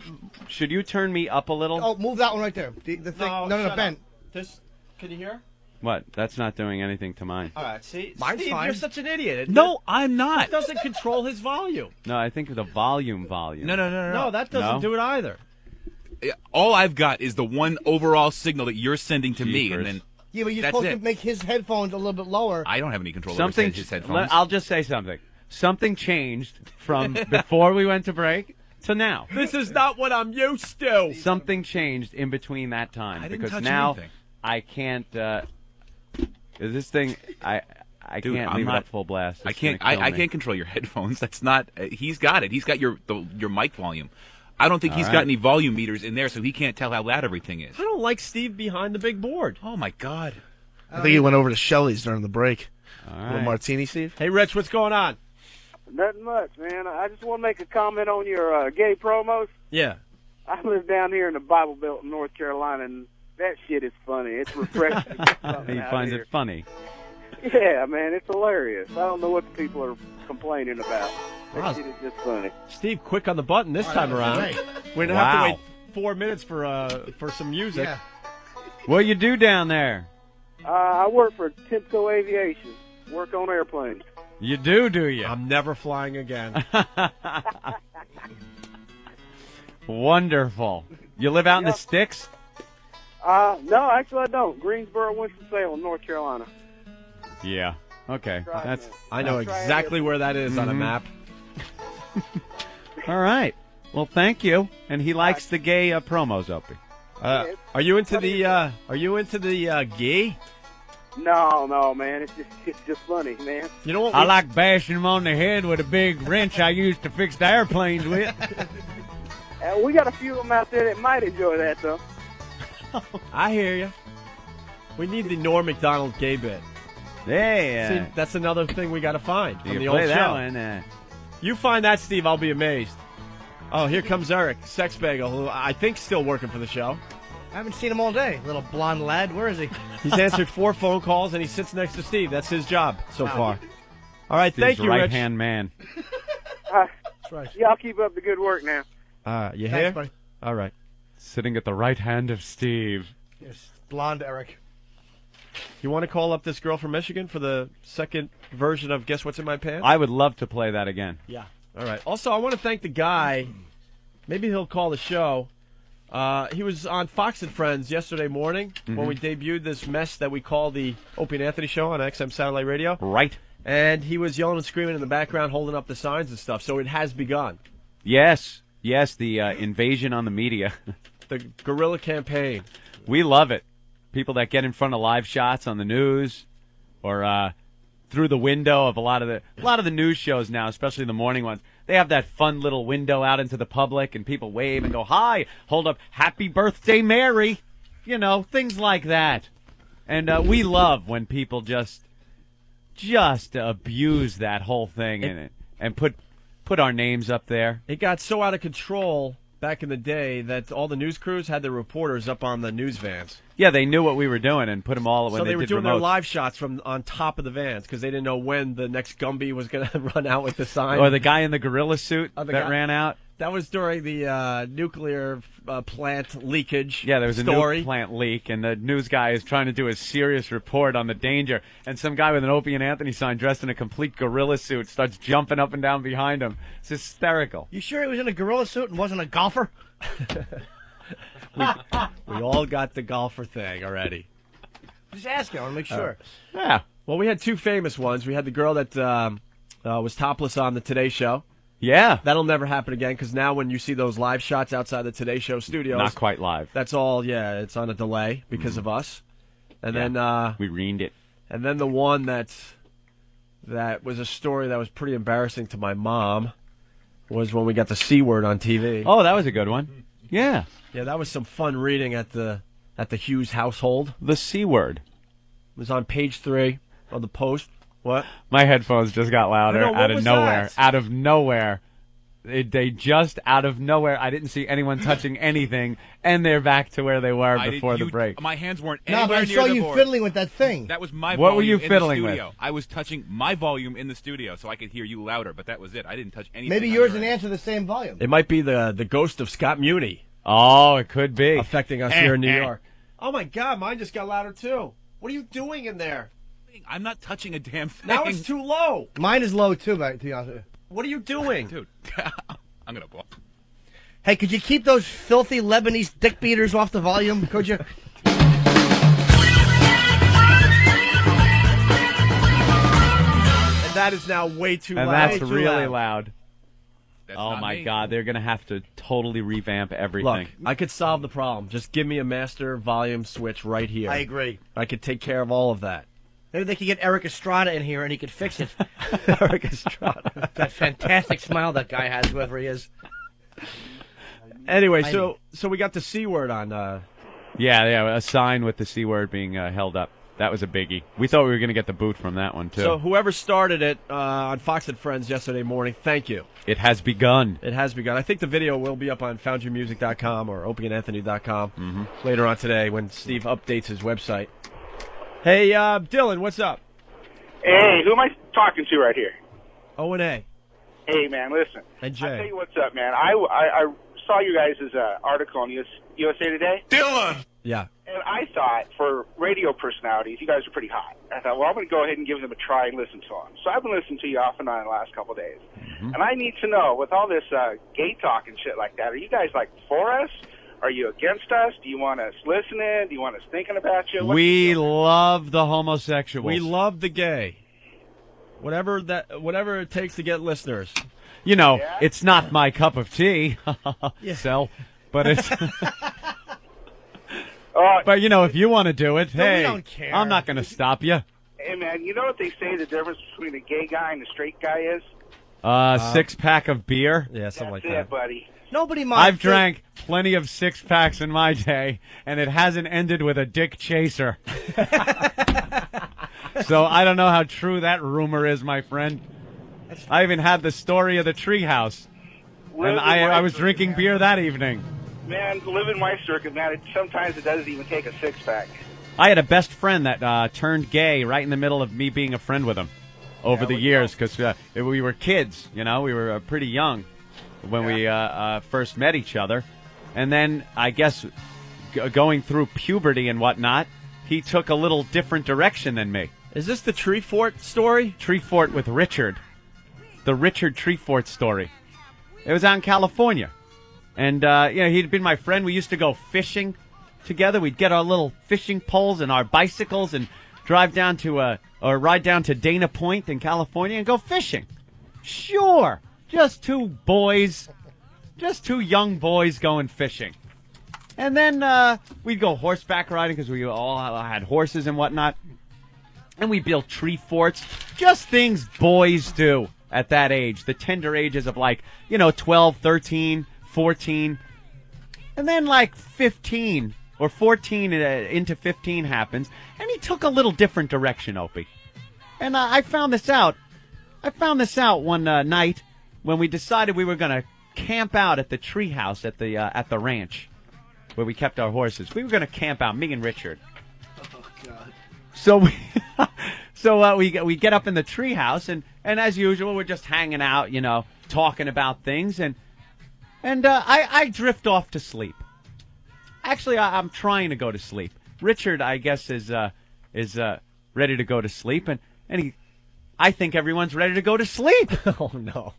Should you turn me up a little? Oh, move that one right there. The thing. No, Ben. This. Can you hear? What? That's not doing anything to mine. All right. See, Mine's Steve, fine. you're such an idiot. No, I'm not. It doesn't control his volume. No, I think the volume. No, that doesn't do it either. All I've got is the one overall signal that you're sending to me, and then Yeah, but you're that's supposed it. to make his headphones a little bit lower. I don't have any control Something. over his headphones. I'll just say something. Something changed from before we went to break to now. This is not what I'm used to. Something changed in between that time I didn't because touch now anything. I can't. This thing, I Dude, can't I'm leave it not- at full blast. I It's can't. gonna kill I me. can't control your headphones. That's not. He's got it. He's got your mic volume. I don't think All he's right. got any volume meters in there, so he can't tell how loud everything is. I don't like Steve behind the big board. Oh my God! I think he went over to Shelley's during the break. All Little right. martini, Steve. Hey, Rich, what's going on? Nothing much, man. I just want to make a comment on your gay promos. Yeah. I live down here in the Bible Belt in North Carolina, and that shit is funny. It's refreshing. He finds it funny. Yeah, man, it's hilarious. I don't know what the people are complaining about. That Wow. shit is just funny. Steve, quick on the button this time around. Right. We're gonna have to Wow. wait 4 minutes for some music. Yeah. What you do down there? I work for Timco Aviation. Work on airplanes. You do you? I'm never flying again. Wonderful. You live out in the sticks? No, actually I don't. Greensboro, Winston-Salem, North Carolina. Yeah. Okay. That's. I know exactly where that is on a map. All right. Well, thank you. And he likes the gay promos, Opie. Are you into the gay? No, man. It's just funny, man. You know what? I like bashing him on the head with a big wrench I used to fix the airplanes with. We got a few of them out there that might enjoy that, though. I hear you. We need the Norm Macdonald gay bit. Yeah. See, that's another thing we got to find from You the play old that show. one. You find that, Steve, I'll be amazed. Oh, here comes Eric, Sex Bagel, who I think's still working for the show. I haven't seen him all day. Little blonde lad. Where is he? He's answered 4 phone calls, and he sits next to Steve. That's his job so Wow. far. All right, thank Steve's you, Rich. right-hand man. That's right. Y'all keep up the good work now. You Thanks, hear? buddy. All right. Sitting at the right hand of Steve. Yes, blonde Eric. You want to call up this girl from Michigan for the second version of Guess What's in My Pants? I would love to play that again. Yeah. All right. Also, I want to thank the guy. Maybe he'll call the show. He was on Fox and Friends yesterday morning when we debuted this mess that we call the Opie and Anthony Show on XM Satellite Radio. Right. And he was yelling and screaming in the background, holding up the signs and stuff. So it has begun. Yes. Yes, the invasion on the media. The guerrilla campaign. We love it. People that get in front of live shots on the news or through the window of a lot of the news shows now, especially the morning ones. They have that fun little window out into the public, and people wave and go, hi, hold up, happy birthday, Mary. You know, things like that. And we love when people just abuse that whole thing and put our names up there. It got so out of control back in the day that all the news crews had their reporters up on the news vans. Yeah, they knew what we were doing and put them all when So they were did doing remotes. their live shots from on top of the vans because they didn't know when the next Gumby was going to run out with the sign. Or the guy in the gorilla suit that ran out. That was during the nuclear plant leakage. Yeah, there was a story. nuke plant leak, and the news guy is trying to do a serious report on the danger, and some guy with an Opie and Anthony sign dressed in a complete gorilla suit starts jumping up and down behind him. It's hysterical. You sure he was in a gorilla suit and wasn't a golfer? We all got the golfer thing already. Just asking. I want to make sure. Yeah. Well, we had 2 famous ones. We had the girl that was topless on the Today Show. Yeah. That'll never happen again because now when you see those live shots outside the Today Show studios. Not quite live. That's all, it's on a delay because of us. And then we reened it. And then the one that was a story that was pretty embarrassing to my mom was when we got the C word on TV. Oh, that was a good one. Yeah. Yeah, that was some fun reading at the at the Hughes household. The C word. It was on page 3 of the Post. What? My headphones just got louder out of nowhere. That? Out of nowhere. They just out of nowhere. I didn't see anyone touching anything, and they're back to where they were before the break. My hands weren't anywhere No, but I near saw the you board. fiddling with that thing. That was my What volume were you in fiddling the with? studio. I was touching my volume in the studio so I could hear you louder, but that was it. I didn't touch anything. Maybe yours and answer the same volume. It might be the ghost of Scott Muni. Oh, it could be. Affecting us here in New York. Oh, my God, mine just got louder, too. What are you doing in there? I'm not touching a damn thing. Now it's too low. Mine is low, too, to be honest with you. What are you doing? Dude, I'm going to blow. Hey, could you keep those filthy Lebanese dick beaters off the volume? Could you? And that is now way too And loud. that's really loud. That's Oh, not my me. God. They're going to have to totally revamp everything. Look, I could solve the problem. Just give me a master volume switch right here. I agree. I could take care of all of that. Maybe they could get Eric Estrada in here and he could fix it. Eric Estrada. That fantastic smile that guy has, whoever he is. Anyway, so we got the C word on. Yeah, a sign with the C word being held up. That was a biggie. We thought we were going to get the boot from that one, too. So whoever started it on Fox and Friends yesterday morning, thank you. It has begun. It has begun. I think the video will be up on foundyourmusic.com or opieandanthony.com later on today when Steve updates his website. Hey, Dylan, what's up? Hey, who am I talking to right here? O&A. Hey, man, listen. And Jay. I'll tell you what's up, man. I saw you guys' article on USA Today. Dylan! Yeah. And I thought, for radio personalities, you guys are pretty hot. I thought, well, I'm going to go ahead and give them a try and listen to them. So I've been listening to you off and on the last couple of days. And I need to know, with all this gay talk and shit like that, are you guys, like, for us? Are you against us? Do you want us listening? Do you want us thinking about you? We love the homosexuals. We love the gay. Whatever it takes to get listeners. You know, it's not my cup of tea. So, but it's... But, you know, if you want to do it, hey, we don't care. I'm not going to stop you. Hey, man, you know what they say the difference between a gay guy and a straight guy is? 6-pack of beer. Yeah, something like That's that. it, buddy. Nobody minds. I've drank plenty of 6-packs in my day, and it hasn't ended with a dick chaser. So I don't know how true that rumor is, my friend. I even had the story of the treehouse, and I was drinking beer that evening. Man, living my circuit, man, sometimes it doesn't even take a 6-pack. I had a best friend that turned gay right in the middle of me being a friend with him over the years because we were kids, you know, we were pretty young when we first met each other. And then I guess going through puberty and whatnot, he took a little different direction than me. Is this the Tree Fort story? Tree Fort with Richard. The Richard Tree Fort story. It was out in California. And, you know, he'd been my friend. We used to go fishing together. We'd get our little fishing poles and our bicycles and drive down to, or ride down to Dana Point in California and go fishing. Sure. Just two young boys going fishing. And then, we'd go horseback riding because we all had horses and whatnot. And we built tree forts. Just things boys do at that age. The tender ages of 12, 13, 14. And then 15 or 14 into 15 happens. And he took a little different direction, Opie. And I found this out. One night when we decided we were going to camp out at the treehouse at the ranch where we kept our horses. We were going to camp out, me and Richard. Oh, God. So we get up in the treehouse and as usual we're just hanging out, you know, talking about things and I drift off to sleep. Actually, I'm trying to go to sleep. Richard, I guess, is ready to go to sleep and I think everyone's ready to go to sleep. Oh no,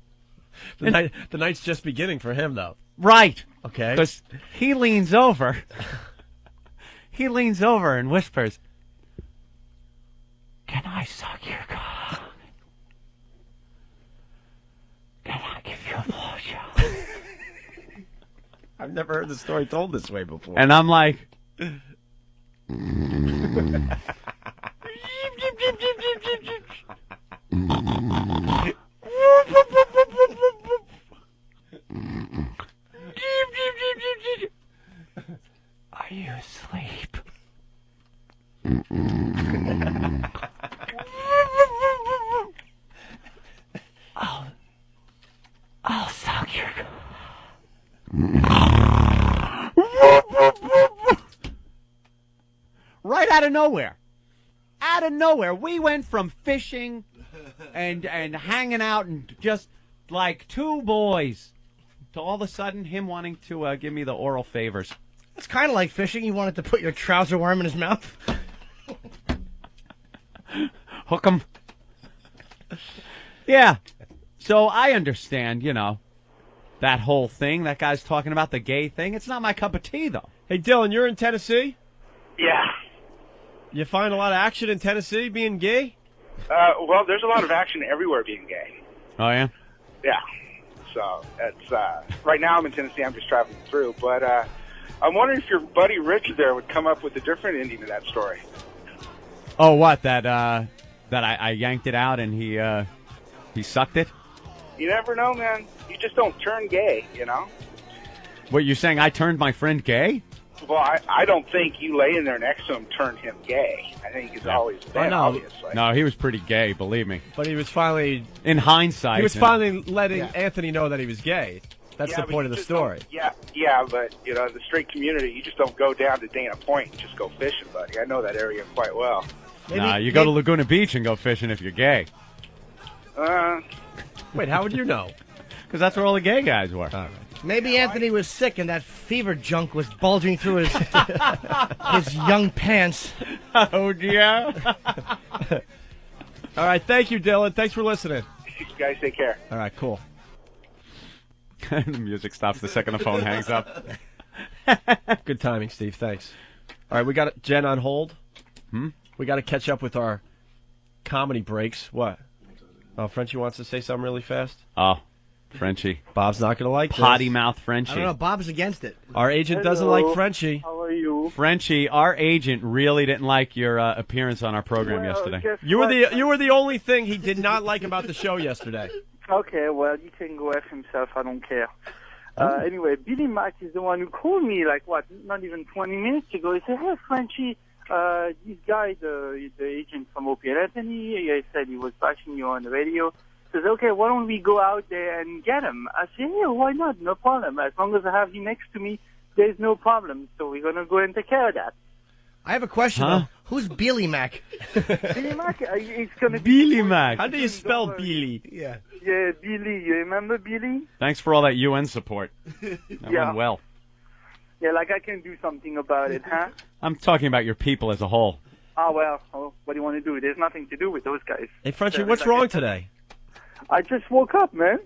the night's just beginning for him though. Right. Okay. Because he leans over and whispers, "Can I suck your cock? Can I give you a blowjob?" I've never heard the story told this way before. And I'm like, Are you you sleep. I'll suck your... Right out of nowhere. Out of nowhere. We went from fishing and hanging out and just like two boys to all of a sudden him wanting to give me the oral favors. It's kind of like fishing. You wanted to put your trouser worm in his mouth. Hook him. Yeah. So I understand, that whole thing. That guy's talking about the gay thing. It's not my cup of tea, though. Hey, Dylan, you're in Tennessee? Yeah. You find a lot of action in Tennessee being gay? Well, there's a lot of action everywhere being gay. Oh, yeah? Yeah. So, it's, right now I'm in Tennessee. I'm just traveling through. But I'm wondering if your buddy Rich there would come up with a different ending to that story. Oh, what? That I yanked it out and he sucked it? You never know, man. You just don't turn gay, What, you saying I turned my friend gay? Well, I don't think you laying there next to him turned him gay. I think he's always been, obviously. No, he was pretty gay, believe me. But he was finally... In hindsight... He was finally letting Anthony know that he was gay. That's the point of the story. Yeah, but, the straight community, you just don't go down to Dana Point and just go fishing, buddy. I know that area quite well. You go to Laguna Beach and go fishing if you're gay. Wait, how would you know? Because that's where all the gay guys were. All right. Maybe Anthony was sick and that fever junk was bulging through his his young pants. Oh, yeah. All right, thank you, Dylan. Thanks for listening. You guys take care. All right, cool. The music stops the second the phone hangs up. Good timing, Steve. Thanks. All right, we got Jen on hold. We got to catch up with our comedy breaks. What? Oh, Frenchie wants to say something really fast? Oh, Frenchie. Bob's not going to like this. Potty mouth Frenchie. I don't know. Bob's against it. Our agent doesn't like Frenchie. How are you? Frenchie, our agent really didn't like your appearance on our program yesterday. You were the only thing he did not like about the show yesterday. Okay, well, he can go F himself. I don't care. Anyway, Billy Mack is the one who called me, not even 20 minutes ago. He said, hey, Frenchie, this guy, the agent from Opie and Anthony, he said he was bashing you on the radio. He says, okay, why don't we go out there and get him? I said, yeah, why not? No problem. As long as I have him next to me, there's no problem. So we're going to go and take care of that. I have a question, though. Who's Billy Mack? Billy Mack, it's going to be... Billy Mack. How do you spell Billy? Yeah. Yeah, Billy. You remember Billy? Thanks for all that UN support. That went well. Yeah, I can do something about it, huh? I'm talking about your people as a whole. Well, what do you want to do? There's nothing to do with those guys. Hey, Frenchie, what's wrong today? I just woke up, man.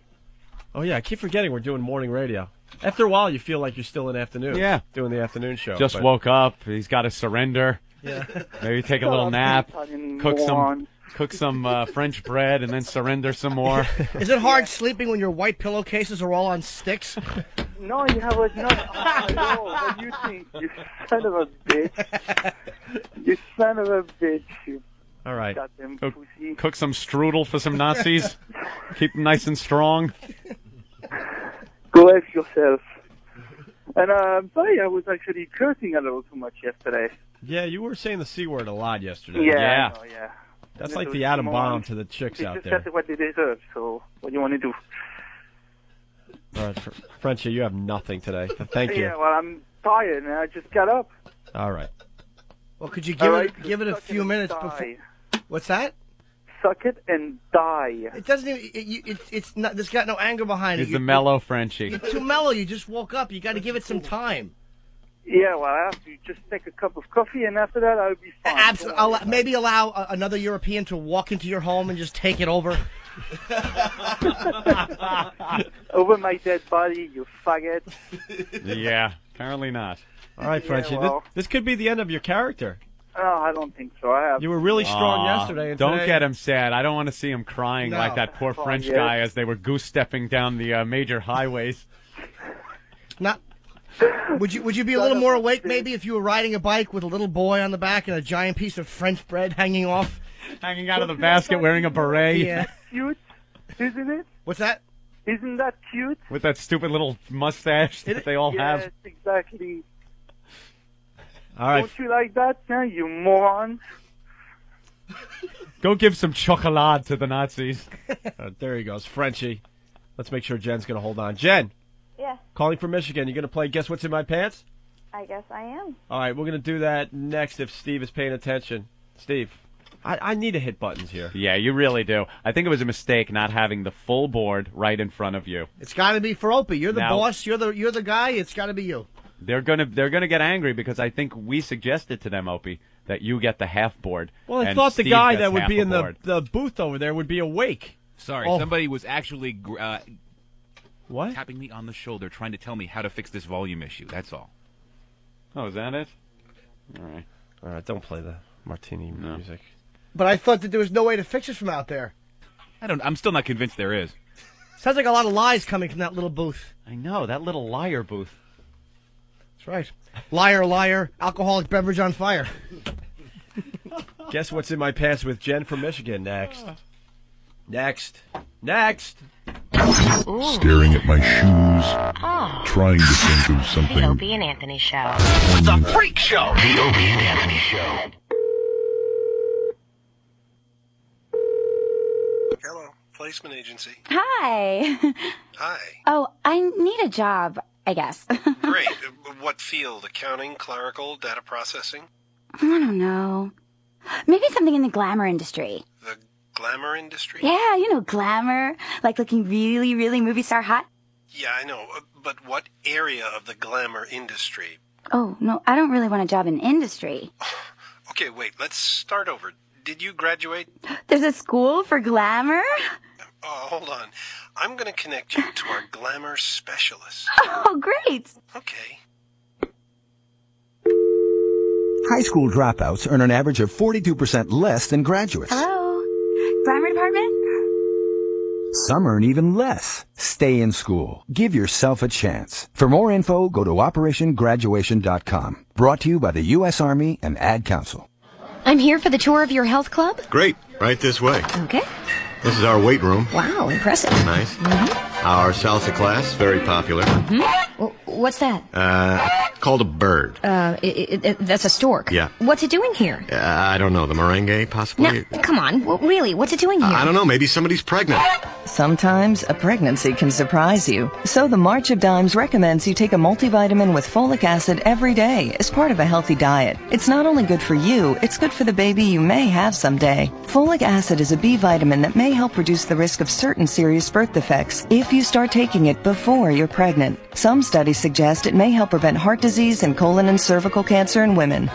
Oh, yeah, I keep forgetting we're doing morning radio. After a while, you feel like you're still in afternoon. Yeah. Doing the afternoon show. Woke up. He's got to surrender. Yeah. Maybe take a little nap. Cook some French bread and then surrender some more. Is it hard sleeping when your white pillowcases are all on sticks? No, you have not. Oh, what do you think? You son of a bitch. You son of a bitch. You all right. goddamn pussy. Cook some strudel for some Nazis. Keep them nice and strong. Go F yourself. And I'm sorry, I was actually cursing a little too much yesterday. Yeah, you were saying the C word a lot yesterday. Yeah. That's like the atom bomb to the chicks out there. That's what they deserve, so what do you want to do? All right, Frenchie, you have nothing today. Thank you. Yeah, well, I'm tired, and I just got up. All right. Well, could you give it a few minutes before... What's that? Suck it and die. It doesn't even... It's not... There's got no anger behind it. He's the mellow Frenchie. You're too mellow. You just woke up. You got to give it some time. Yeah, well, I have to just take a cup of coffee, and after that, I'll be fine. Absolutely. Maybe allow another European to walk into your home and just take it over. Over my dead body, you faggot. Yeah, apparently not. All right, Frenchie. Well, this could be the end of your character. No, I don't think so. You were really strong yesterday. And don't today... get him sad. I don't want to see him crying like that poor French guy as they were goose-stepping down the major highways. Would you be a little more awake maybe if you were riding a bike with a little boy on the back and a giant piece of French bread hanging off? Hanging out of the basket wearing a beret. Yeah. Cute, isn't it? What's that? Isn't that cute? With that stupid little mustache that they all have. Yes, exactly. All right. Don't you like that, huh, you moron? Go give some chocolate to the Nazis. There he goes, Frenchie. Let's make sure Jen's going to hold on. Jen. Yeah. Calling from Michigan. You going to play Guess What's in My Pants? I guess I am. All right, we're going to do that next if Steve is paying attention. Steve, I need to hit buttons here. Yeah, you really do. I think it was a mistake not having the full board right in front of you. It's got to be for Opie. You're the boss. You're the guy. It's got to be you. They're gonna get angry because I think we suggested to them, Opie, that you get the half board. Well, I and thought the Steve guy gets that would half be in a board. the booth over there would be awake. Sorry, Oh. somebody was actually what? tapping me on the shoulder trying to tell me how to fix this volume issue. That's all. Oh, is that it? All right. Don't play the martini music. But I thought that there was no way to fix it from out there. I'm still not convinced there is. Sounds like a lot of lies coming from that little booth. I know, that little liar booth. That's right. Liar, liar, alcoholic beverage on fire. Guess What's in My Pants with Jen from Michigan next. Next. Staring at my shoes, trying to think of something. The Opie and Anthony Show. The Freak Show. The Opie and Anthony Show. Hello, placement agency. Hi. Hi. Oh, I need a job, I guess. Great. What field? Accounting, clerical, data processing? I don't know. Maybe something in the glamour industry. The glamour industry? Yeah, glamour. Like looking really, really movie star hot. Yeah, I know. But what area of the glamour industry? Oh, no, I don't really want a job in industry. Okay, wait, let's start over. Did you graduate? There's a school for glamour? Oh, hold on. I'm going to connect you to our glamour specialist. Oh, great. Okay. High school dropouts earn an average of 42% less than graduates. Hello? Glamour department? Some earn even less. Stay in school. Give yourself a chance. For more info, go to OperationGraduation.com. Brought to you by the U.S. Army and Ad Council. I'm here for the tour of your health club. Great. Right this way. Okay. This is our weight room. Wow, impressive. Nice. Our salsa class, very popular. Well, what's that? Called a bird. That's a stork. Yeah. What's it doing here? I don't know. The merengue, possibly? No, come on. Really, what's it doing here? I don't know. Maybe somebody's pregnant. Sometimes a pregnancy can surprise you. So the March of Dimes recommends you take a multivitamin with folic acid every day as part of a healthy diet. It's not only good for you, it's good for the baby you may have someday. Folic acid is a B vitamin that may help reduce the risk of certain serious birth defects if you start taking it before you're pregnant. Some studies suggest it may help prevent heart disease and colon and cervical cancer in women.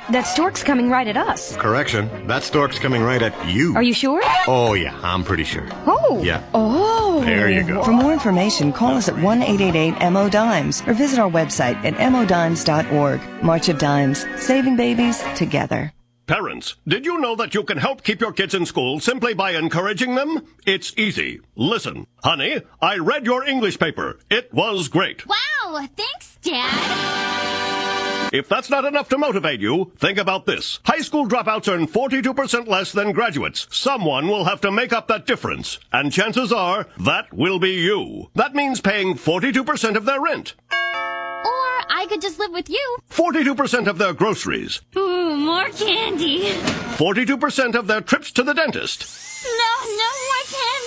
That stork's coming right at us. Correction. That stork's coming right at you. Are you sure? Oh, yeah. I'm pretty sure. Oh. Yeah. Oh. There you go. For more information, call us at 1-888-MO-DIMES or visit our website at modimes.org. March of Dimes. Saving babies together. Parents, did you know that you can help keep your kids in school simply by encouraging them? It's easy. Listen. Honey, I read your English paper. It was great. Wow, thanks, Dad. If that's not enough to motivate you, think about this. High school dropouts earn 42% less than graduates. Someone will have to make up that difference. And chances are, that will be you. That means paying 42% of their rent. Or I could just live with you. 42% of their groceries. Ooh, more candy. 42% of their trips to the dentist. No more candy.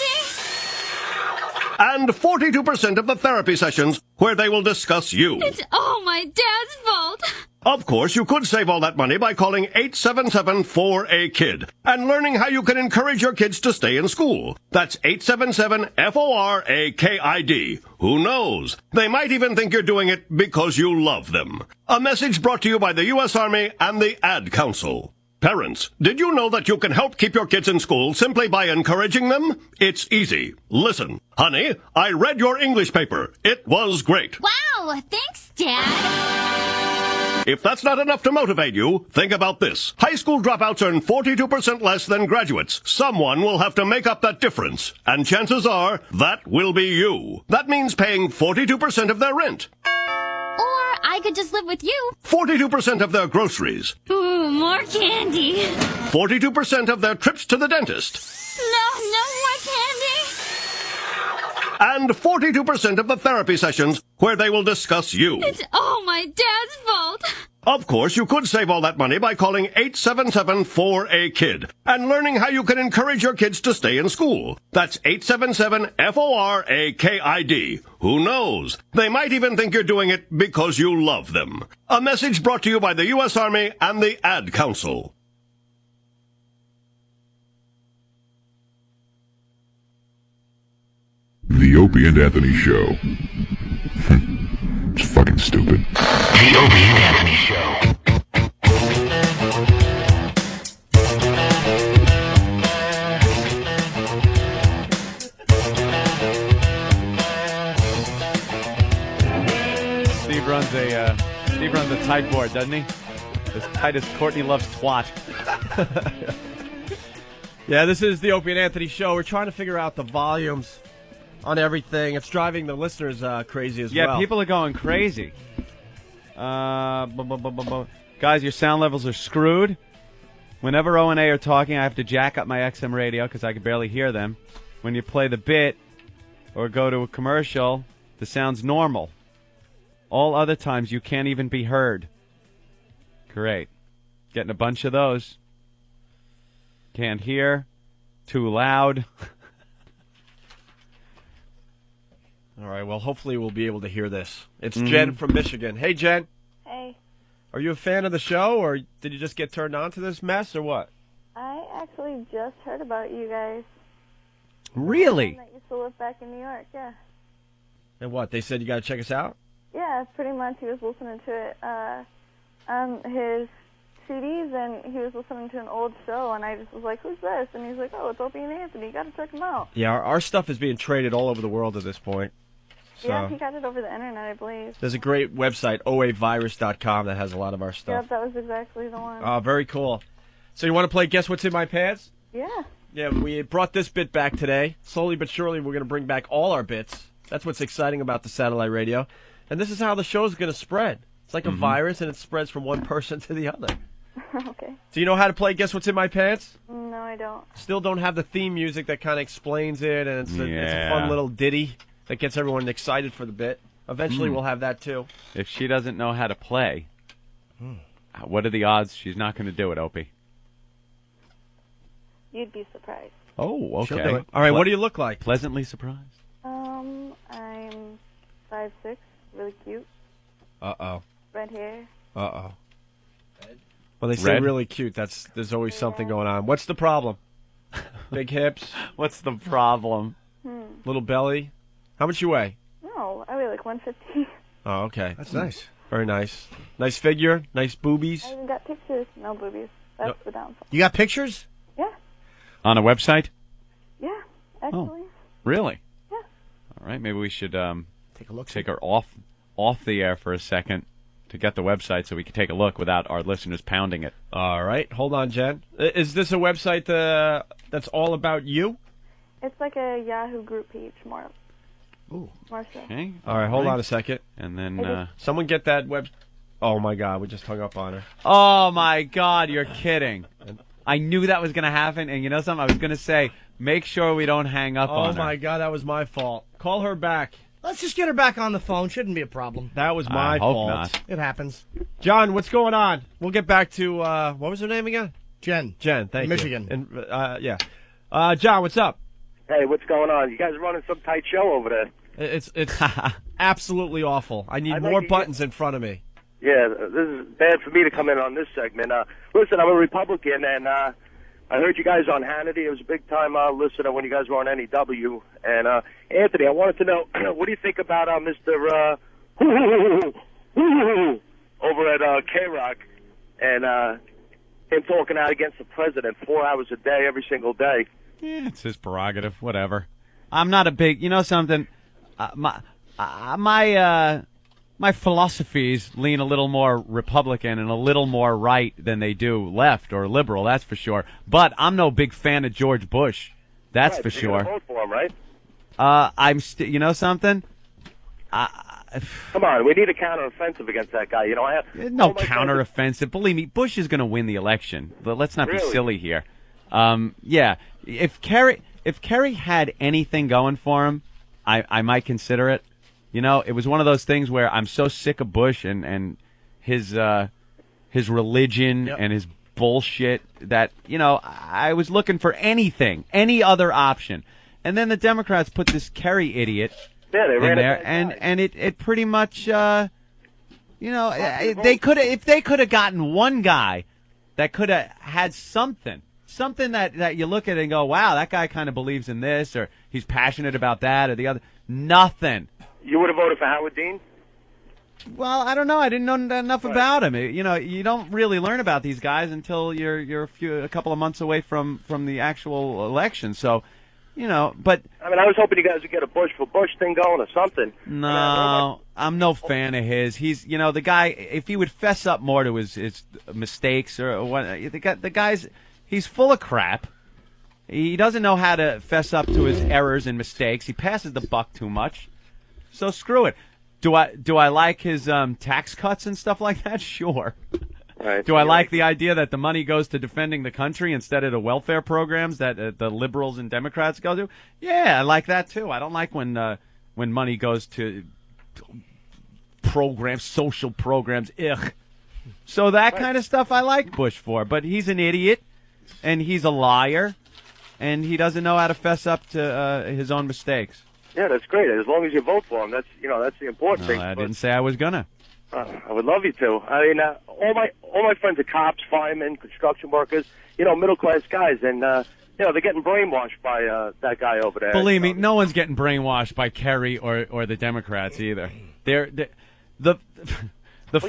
And 42% of the therapy sessions where they will discuss you. It's all my dad's fault. Of course, you could save all that money by calling 877-4AKID and learning how you can encourage your kids to stay in school. That's 877-FORAKID. Who knows? They might even think you're doing it because you love them. A message brought to you by the U.S. Army and the Ad Council. Parents, did you know that you can help keep your kids in school simply by encouraging them? It's easy. Listen. Honey, I read your English paper. It was great. Wow, thanks, Dad. If that's not enough to motivate you, think about this. High school dropouts earn 42% less than graduates. Someone will have to make up that difference. And chances are, that will be you. That means paying 42% of their rent. Or I could just live with you. 42% of their groceries. Ooh, more candy. 42% of their trips to the dentist. No more candy. And 42% of the therapy sessions where they will discuss you. It's all my dad's fault. Of course, you could save all that money by calling 877-4AKID and learning how you can encourage your kids to stay in school. That's 877-FORAKID. Who knows? They might even think you're doing it because you love them. A message brought to you by the U.S. Army and the Ad Council. The Opie and Anthony Show. It's fucking stupid. The Opie and Anthony Show. Steve runs a tight board, doesn't he? As tight as Courtney loves twat. Yeah, this is the Opie and Anthony Show. We're trying to figure out the volumes on everything. It's driving the listeners crazy as well. Yeah, people are going crazy. Guys, your sound levels are screwed. Whenever O and A are talking, I have to jack up my XM radio because I can barely hear them. When you play the bit or go to a commercial, the sound's normal. All other times, you can't even be heard. Great. Getting a bunch of those. Can't hear. Too loud. All right, well, hopefully we'll be able to hear this. It's Jen from Michigan. Hey, Jen. Hey. Are you a fan of the show, or did you just get turned on to this mess, or what? I actually just heard about you guys. Really? That used to live back in New York, yeah. And what, they said you got to check us out? Yeah, pretty much. He was listening to it on his CDs, and he was listening to an old show, and I just was like, who's this? And he's like, oh, it's Opie and Anthony. You got to check him out. Yeah, our stuff is being traded all over the world at this point. So. Yeah, he got it over the internet, I believe. There's a great website, oavirus.com, that has a lot of our stuff. Yep, that was exactly the one. Oh, very cool. So you want to play Guess What's in My Pants? Yeah. Yeah, we brought this bit back today. Slowly but surely, we're going to bring back all our bits. That's what's exciting about the satellite radio. And this is how the show's going to spread. It's like a virus, and it spreads from one person to the other. Okay. Do you know how to play Guess What's in My Pants? No, I don't. Still don't have the theme music that kind of explains it, and it's a fun little ditty that gets everyone excited for the bit. Eventually, we'll have that, too. If she doesn't know how to play, what are the odds she's not going to do it, Opie? You'd be surprised. Oh, okay. She'll do it. All right, what do you look like? Pleasantly surprised. I'm 5'6", really cute. Uh-oh. Red hair. Uh-oh. Well, they say really cute. There's always something going on. What's the problem? Big hips? What's the problem? Little belly? How much you weigh? No, I weigh like 150. Oh, okay. That's nice. Very nice. Nice figure. Nice boobies. I even got pictures. No boobies. That's the downfall. You got pictures? Yeah. On a website? Yeah, actually. Oh, really? Yeah. All right, maybe we should take a look. Take her off the air for a second to get the website so we can take a look without our listeners pounding it. All right. Hold on, Jen. Is this a website that's all about you? It's like a Yahoo group page, more. Ooh. More so. Okay. All right, hold on a second. And then someone get that web. Oh my God, we just hung up on her. Oh my God, you're kidding. I knew that was going to happen, and you know something? I was going to say, make sure we don't hang up on her. Oh my God, that was my fault. Call her back. Let's just get her back on the phone. Shouldn't be a problem. That was my fault. Not. It happens. John, what's going on? We'll get back to, what was her name again? Jen. Jen, thank Michigan. you. And, yeah. John, what's up? Hey, what's going on? You guys running some tight show over there. It's absolutely awful. I need more buttons in front of me. Yeah, this is bad for me to come in on this segment. Listen, I'm a Republican, and I heard you guys on Hannity. It was a big-time listener when you guys were on NEW. And, Anthony, I wanted to know, what do you think about Mr. over at K-Rock and him talking out against the president 4 hours a day, every single day? Yeah, it's his prerogative. Whatever. I'm not a big... You know something? My philosophies lean a little more Republican and a little more right than they do left or liberal, that's for sure. But I'm no big fan of George Bush, that's for sure. You're gonna vote for him, right? You know something? Come on, we need a counteroffensive against that guy. You know, no counteroffensive. Believe me, Bush is going to win the election. But let's not be silly here. Yeah, if Kerry had anything going for him, I might consider it. You know, it was one of those things where I'm so sick of Bush and his his religion and his bullshit that, I was looking for any other option. And then the Democrats put this Kerry idiot in there, and it pretty much, they could have, if they could have gotten one guy that could have had something that you look at and go, wow, that guy kind of believes in this, or he's passionate about that, or the other. Nothing. You would have voted for Howard Dean? Well, I don't know. I didn't know enough about him. You don't really learn about these guys until you're a couple of months away from the actual election. So, but I mean, I was hoping you guys would get a Bush for Bush thing going or something. No, I'm no fan of his. He's, the guy. If he would fess up more to his mistakes or what, the guy's he's full of crap. He doesn't know how to fess up to his errors and mistakes. He passes the buck too much. So screw it. Do I like his tax cuts and stuff like that? Sure. Right. Do I like the idea that the money goes to defending the country instead of the welfare programs that the liberals and Democrats go to? Yeah, I like that too. I don't like when money goes to programs, social programs. Ugh. So that kind of stuff I like Bush for. But he's an idiot, and he's a liar, and he doesn't know how to fess up to his own mistakes. Yeah, that's great. As long as you vote for him, that's the important thing. I didn't say I was gonna. I would love you to. I mean, all my friends are cops, firemen, construction workers. Middle class guys, and they're getting brainwashed by that guy over there. Believe me, no one's getting brainwashed by Kerry or the Democrats either. The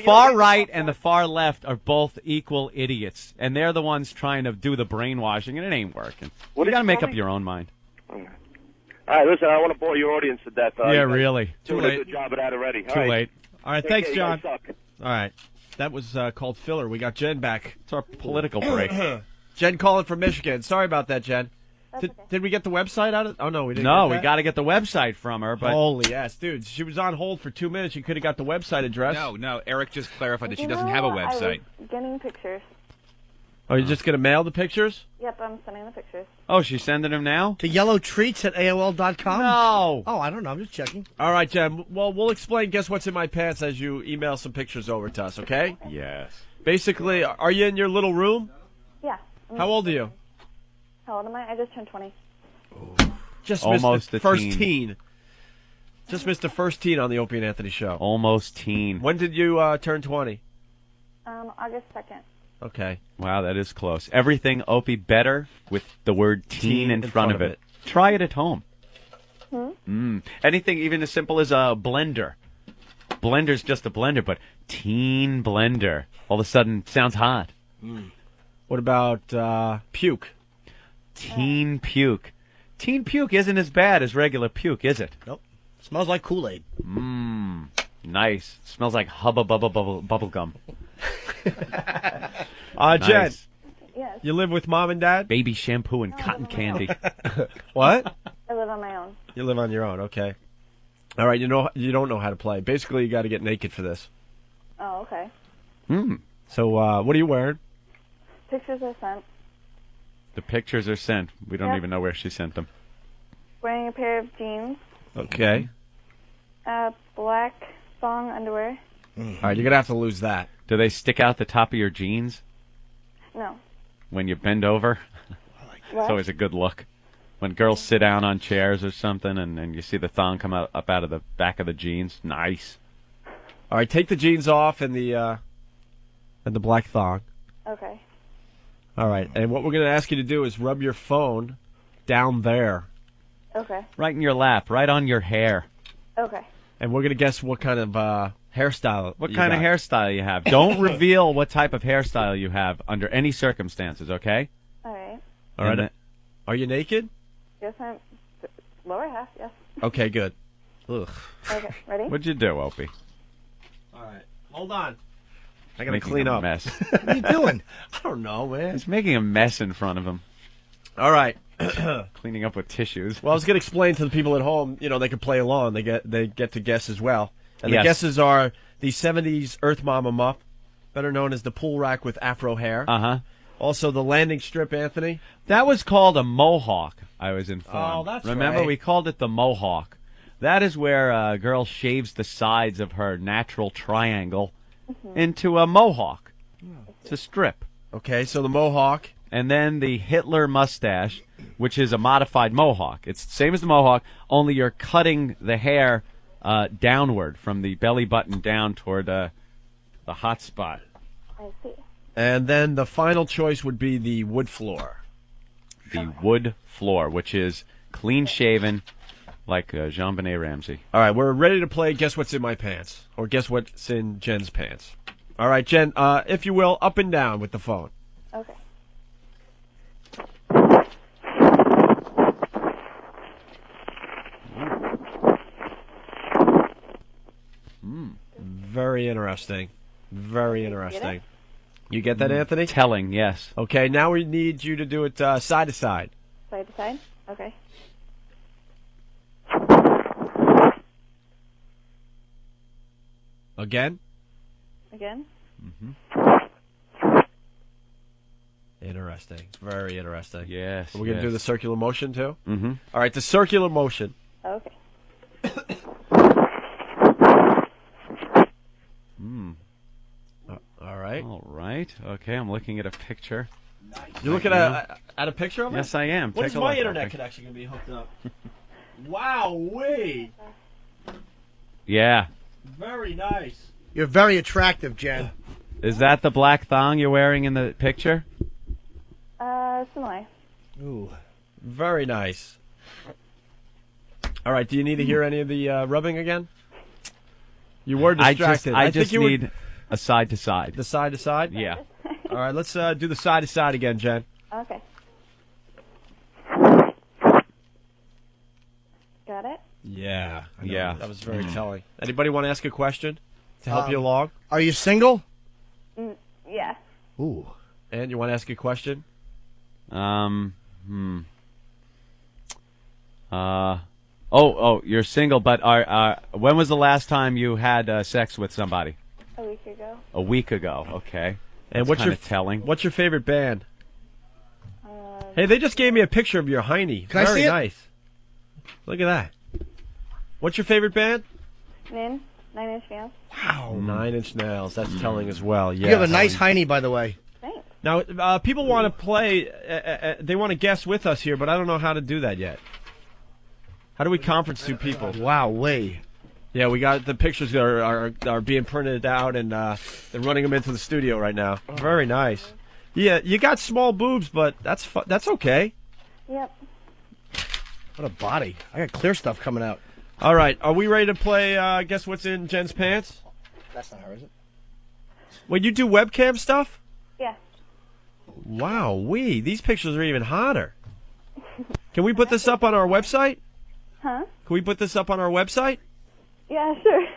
far right and the far left are both equal idiots, and they're the ones trying to do the brainwashing, and it ain't working. You got to make up your own mind. All right, listen, I don't want to bore your audience to death. Yeah, really. Too late. Good job of that already. Too late. All right, thanks, John. All right, that was called filler. We got Jen back. It's our political break. Jen calling from Michigan. Sorry about that, Jen. Did we get the website out of? Oh no, we didn't. No, we got to get the website from her. But holy ass, dude, she was on hold for 2 minutes. You could have got the website address. No. Eric just clarified that she doesn't have a website. I was getting pictures. Oh, you're just gonna mail the pictures? Yep, I'm sending the pictures. Oh, she's sending them now? To yellowtreats@AOL.com? No. Oh, I don't know. I'm just checking. All right, Jen. Well, we'll explain Guess What's in My Pants as you email some pictures over to us, okay? Yes. Basically, are you in your little room? Yeah. How old are you? How old am I? I just turned 20. Just almost missed the first teen. Just missed the first teen on the Opie and Anthony show. Almost teen. When did you turn 20? August 2nd. Okay. Wow, that is close. Everything Opie better with the word teen in front of it. Try it at home. Anything even as simple as a blender. Blender's just a blender, but teen blender all of a sudden sounds hot. What about puke? Teen puke. Teen puke isn't as bad as regular puke, is it? Nope. Smells like Kool-Aid. Nice. Smells like Hubba Bubba bubble gum. Jen, Yes. you live with mom and dad? Baby shampoo and cotton candy. What? I live on my own. You live on your own, okay. All right, you don't know how to play. Basically, you got to get naked for this. Oh, okay. So, what are you wearing? Pictures are sent. The pictures are sent. We don't Yep. even know where she sent them. Wearing a pair of jeans. Okay. Black thong underwear. All right, you're going to have to lose that. Do they stick out the top of your jeans No. when you bend over? What? It's always a good look. When girls sit down on chairs or something and you see the thong come up out of the back of the jeans. Nice. All right, take the jeans off and the black thong. Okay. All right, and what we're going to ask you to do is rub your phone down there. Okay. Right in your lap, right on your hair. Okay. And we're going to guess what kind of hairstyle What kind of hairstyle you have. Don't reveal what type of hairstyle you have under any circumstances, okay? All right. All right. Are you naked? Yes, I'm lower half, yes. Okay, good. Ugh. Okay, ready? What'd you do, Opie? All right. Hold on. I got to Making clean a up. mess. What are you doing? I don't know, man. He's making a mess in front of him. All right. Cleaning up with tissues. Well, I was going to explain to the people at home, they can play along. They get to guess as well. And Yes. the guesses are the 70s Earth Mama muff, better known as the pool rack with afro hair. Uh-huh. Also the landing strip, Anthony. That was called a mohawk, I was informed. Oh, that's Remember, right. we called it the mohawk. That is where a girl shaves the sides of her natural triangle into a mohawk. It's a strip. Okay, so the mohawk. And then the Hitler mustache, which is a modified mohawk. It's the same as the mohawk, only you're cutting the hair downward from the belly button down toward the hot spot. I see. And then the final choice would be the wood floor. The wood floor, which is clean-shaven, like Jean-Benet Ramsey. All right, we're ready to play Guess What's in My Pants, or Guess What's in Jen's Pants. All right, Jen, if you will, up and down with the phone. Okay. Very interesting. Very interesting. You get that, Anthony? Telling, yes. Okay, now we need you to do it side to side. Side to side? Okay. Again? Again? Interesting. Very interesting. Yes. We're going to do the circular motion, too? Mm-hmm. All right, the circular motion. Okay. All right. All right. Okay, I'm looking at a picture. You're looking at a picture of it? Yes, I am. What Take is a my look, internet Opie. connection going to be hooked up? Wow-wee. Yeah. Very nice. You're very attractive, Jen. Is that the black thong you're wearing in the picture? Similar. Ooh. Very nice. All right, do you need to hear any of the rubbing again? You were distracted. I think just you need a side to side. the side to side? Yeah. All right, let's do the side to side again, Jen. Okay. Got it? Yeah. I know. Yeah. That was very telling. Anybody want to ask a question to help you along? Are you single? Yeah. Ooh. And you want to ask a question? You're single, but when was the last time you had sex with somebody? A week ago. A week ago, okay. And That's what's your telling? What's your favorite band? Hey, they just gave me a picture of your hiney. Can I Very see it? nice. Look at that. What's your favorite band? Nine Inch Nails. Wow, 9 Inch Nails. That's telling as well. Yeah. You have a nice hiney, by the way. Thanks. Now, people want to play. They want to guess with us here, but I don't know how to do that yet. How do we conference two people? Wow, way. Yeah, we got the pictures are being printed out, and they're running them into the studio right now. Very nice. Yeah, you got small boobs, but that's okay. Yep. What a body. I got clear stuff coming out. All right, are we ready to play Guess What's in Jen's Pants? That's not her, is it? Wait, you do webcam stuff? Yeah. Wow, these pictures are even hotter. Can we put this up on our website? Huh? Can we put this up on our website? Yeah, sure.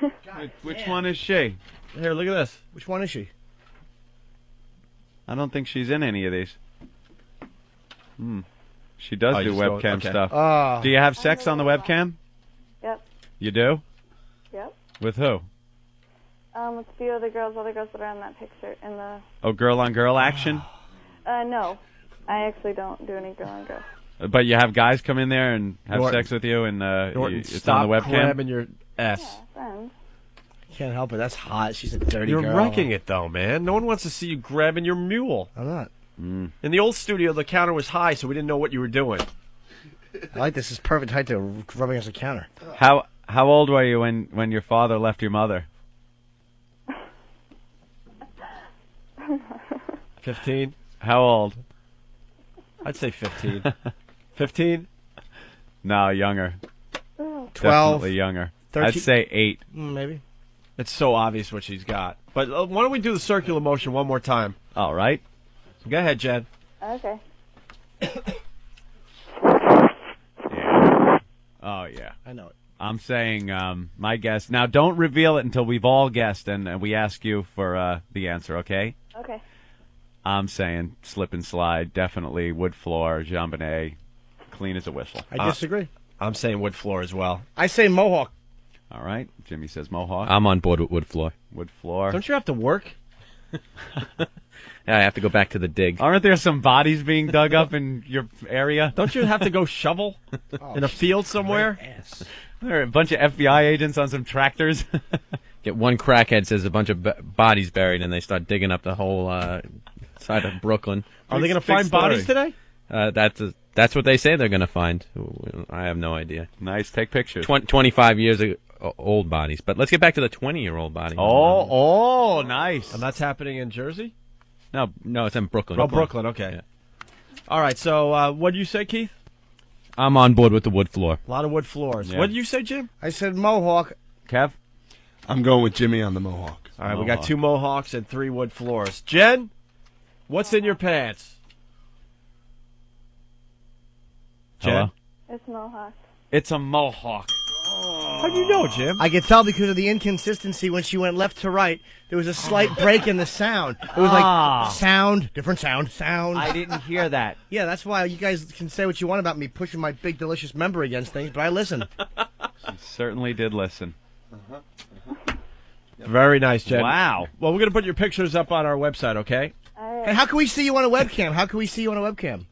Which one is she? Here, look at this. Which one is she? I don't think she's in any of these. She does do just go- webcam okay. stuff. Do you have sex on the webcam? Yep. You do? Yep. With who? With a few other girls that are in that picture in the. Oh, girl-on-girl action? No. I actually don't do any girl on girl. But you have guys come in there and have Norton. sex with you, and Norton, it's stop on the webcam? grabbing your ass. Yeah, friends. Can't help it. That's hot. She's a dirty You're girl. wrecking it, though, man. No one wants to see you grabbing your mule. I'm not. In the old studio, the counter was high, so we didn't know what you were doing. I like this. It's perfect height to rub against the counter. How old were you when your father left your mother? 15? How old? I'd say 15. 15? No, younger. 12. Definitely younger. 13? I'd say 8. Maybe. It's so obvious what she's got. But why don't we do the circular motion one more time? All right. Go ahead, Jen. Okay. Oh, yeah. I know it. I'm saying my guess. Now, don't reveal it until we've all guessed and we ask you for the answer, okay? Okay. I'm saying slip and slide, definitely wood floor, Jean-Benet, clean as a whistle. I disagree. I'm saying wood floor as well. I say mohawk. All right. Jimmy says mohawk. I'm on board with wood floor. Wood floor. Don't you have to work? Yeah, I have to go back to the dig. Aren't there some bodies being dug up in your area? Don't you have to go shovel in a field somewhere? There are a bunch of FBI agents on some tractors. Get one crackhead says a bunch of bodies buried, and they start digging up the whole Outside of Brooklyn. Are they going to find bodies today? That's what they say they're going to find. I have no idea. Nice. Take pictures. 25 years old bodies. But let's get back to the 20-year-old body. Oh, nice. And that's happening in Jersey? No, it's in Brooklyn. Oh, Brooklyn. Okay. Yeah. All right. So what did you say, Keith? I'm on board with the wood floor. A lot of wood floors. Yeah. What did you say, Jim? I said Mohawk. Kev? I'm going with Jimmy on the Mohawk. All right, we got 2 Mohawks and 3 wood floors. Jen, what's in your pants? Jen? Hello? It's Mohawk. It's a Mohawk. How do you know, Jim? I could tell because of the inconsistency when she went left to right. There was a slight break in the sound. It was like sound, different sound. I didn't hear that. Yeah, that's why you guys can say what you want about me pushing my big, delicious member against things, but I listen. She certainly did listen. Very nice, Jen. Wow. Well, we're going to put your pictures up on our website, okay? Hey, how can we see you on a webcam? How can we see you on a webcam?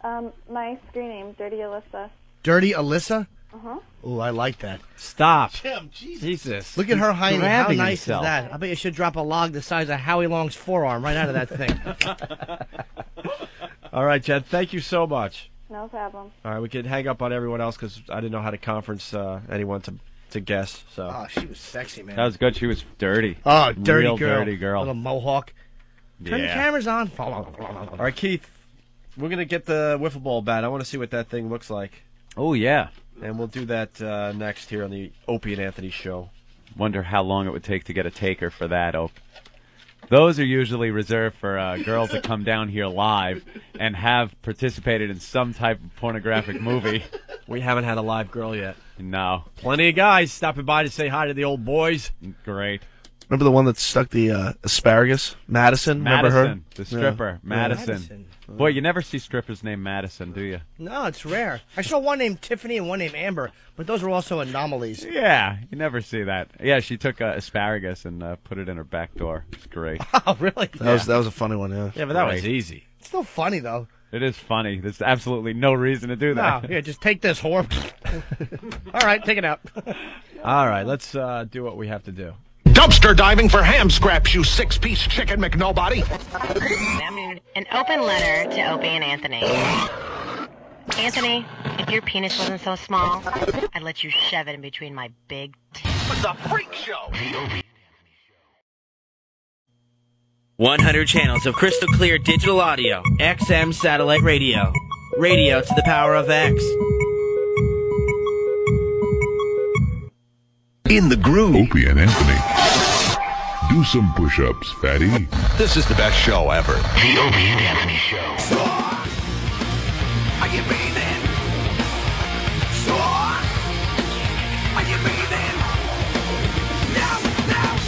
My screen name, Dirty Alyssa. Dirty Alyssa? Uh-huh. Oh, I like that. Stop. Jim, Jesus. Look at her hiney. How grabbing nice himself. is that? I bet you should drop a log the size of Howie Long's forearm right out of that thing. All right, Jen, thank you so much. No problem. All right, we can hang up on everyone else because I didn't know how to conference anyone to guess. So. Oh, she was sexy, man. That was good. She was dirty. Oh, dirty Real girl. dirty girl. Little Mohawk. Turn the cameras on. All right, Keith, we're going to get the wiffle ball bat. I want to see what that thing looks like. Oh, yeah. And we'll do that next here on the Opie and Anthony show. Wonder how long it would take to get a taker for that, Opie. Those are usually reserved for girls that come down here live and have participated in some type of pornographic movie. We haven't had a live girl yet. No. Plenty of guys stopping by to say hi to the old boys. Great. Remember the one that stuck the asparagus? Madison? Remember her? The stripper. Yeah. Madison. Boy, you never see strippers named Madison, do you? No, it's rare. I saw one named Tiffany and one named Amber, but those were also anomalies. Yeah, you never see that. Yeah, she took asparagus and put it in her back door. It's great. Oh, really? That was a funny one, yeah. Yeah, but that was easy. It's still funny, though. It is funny. There's absolutely no reason to do that. No, here, just take this, whore. All right, take it out. All right, let's do what we have to do. Dumpster diving for ham scraps, you 6-piece chicken McNobody. An open letter to Opie and Anthony. Anthony, if your penis wasn't so small, I'd let you shove it in between my big It's a freak show. 100 channels of crystal clear digital audio. XM satellite radio. Radio to the power of X. In the groove. Opie and Anthony. Do some push-ups, fatty. This is the best show ever. The Opie and Anthony Show. Are you breathing? Are you breathing? Now,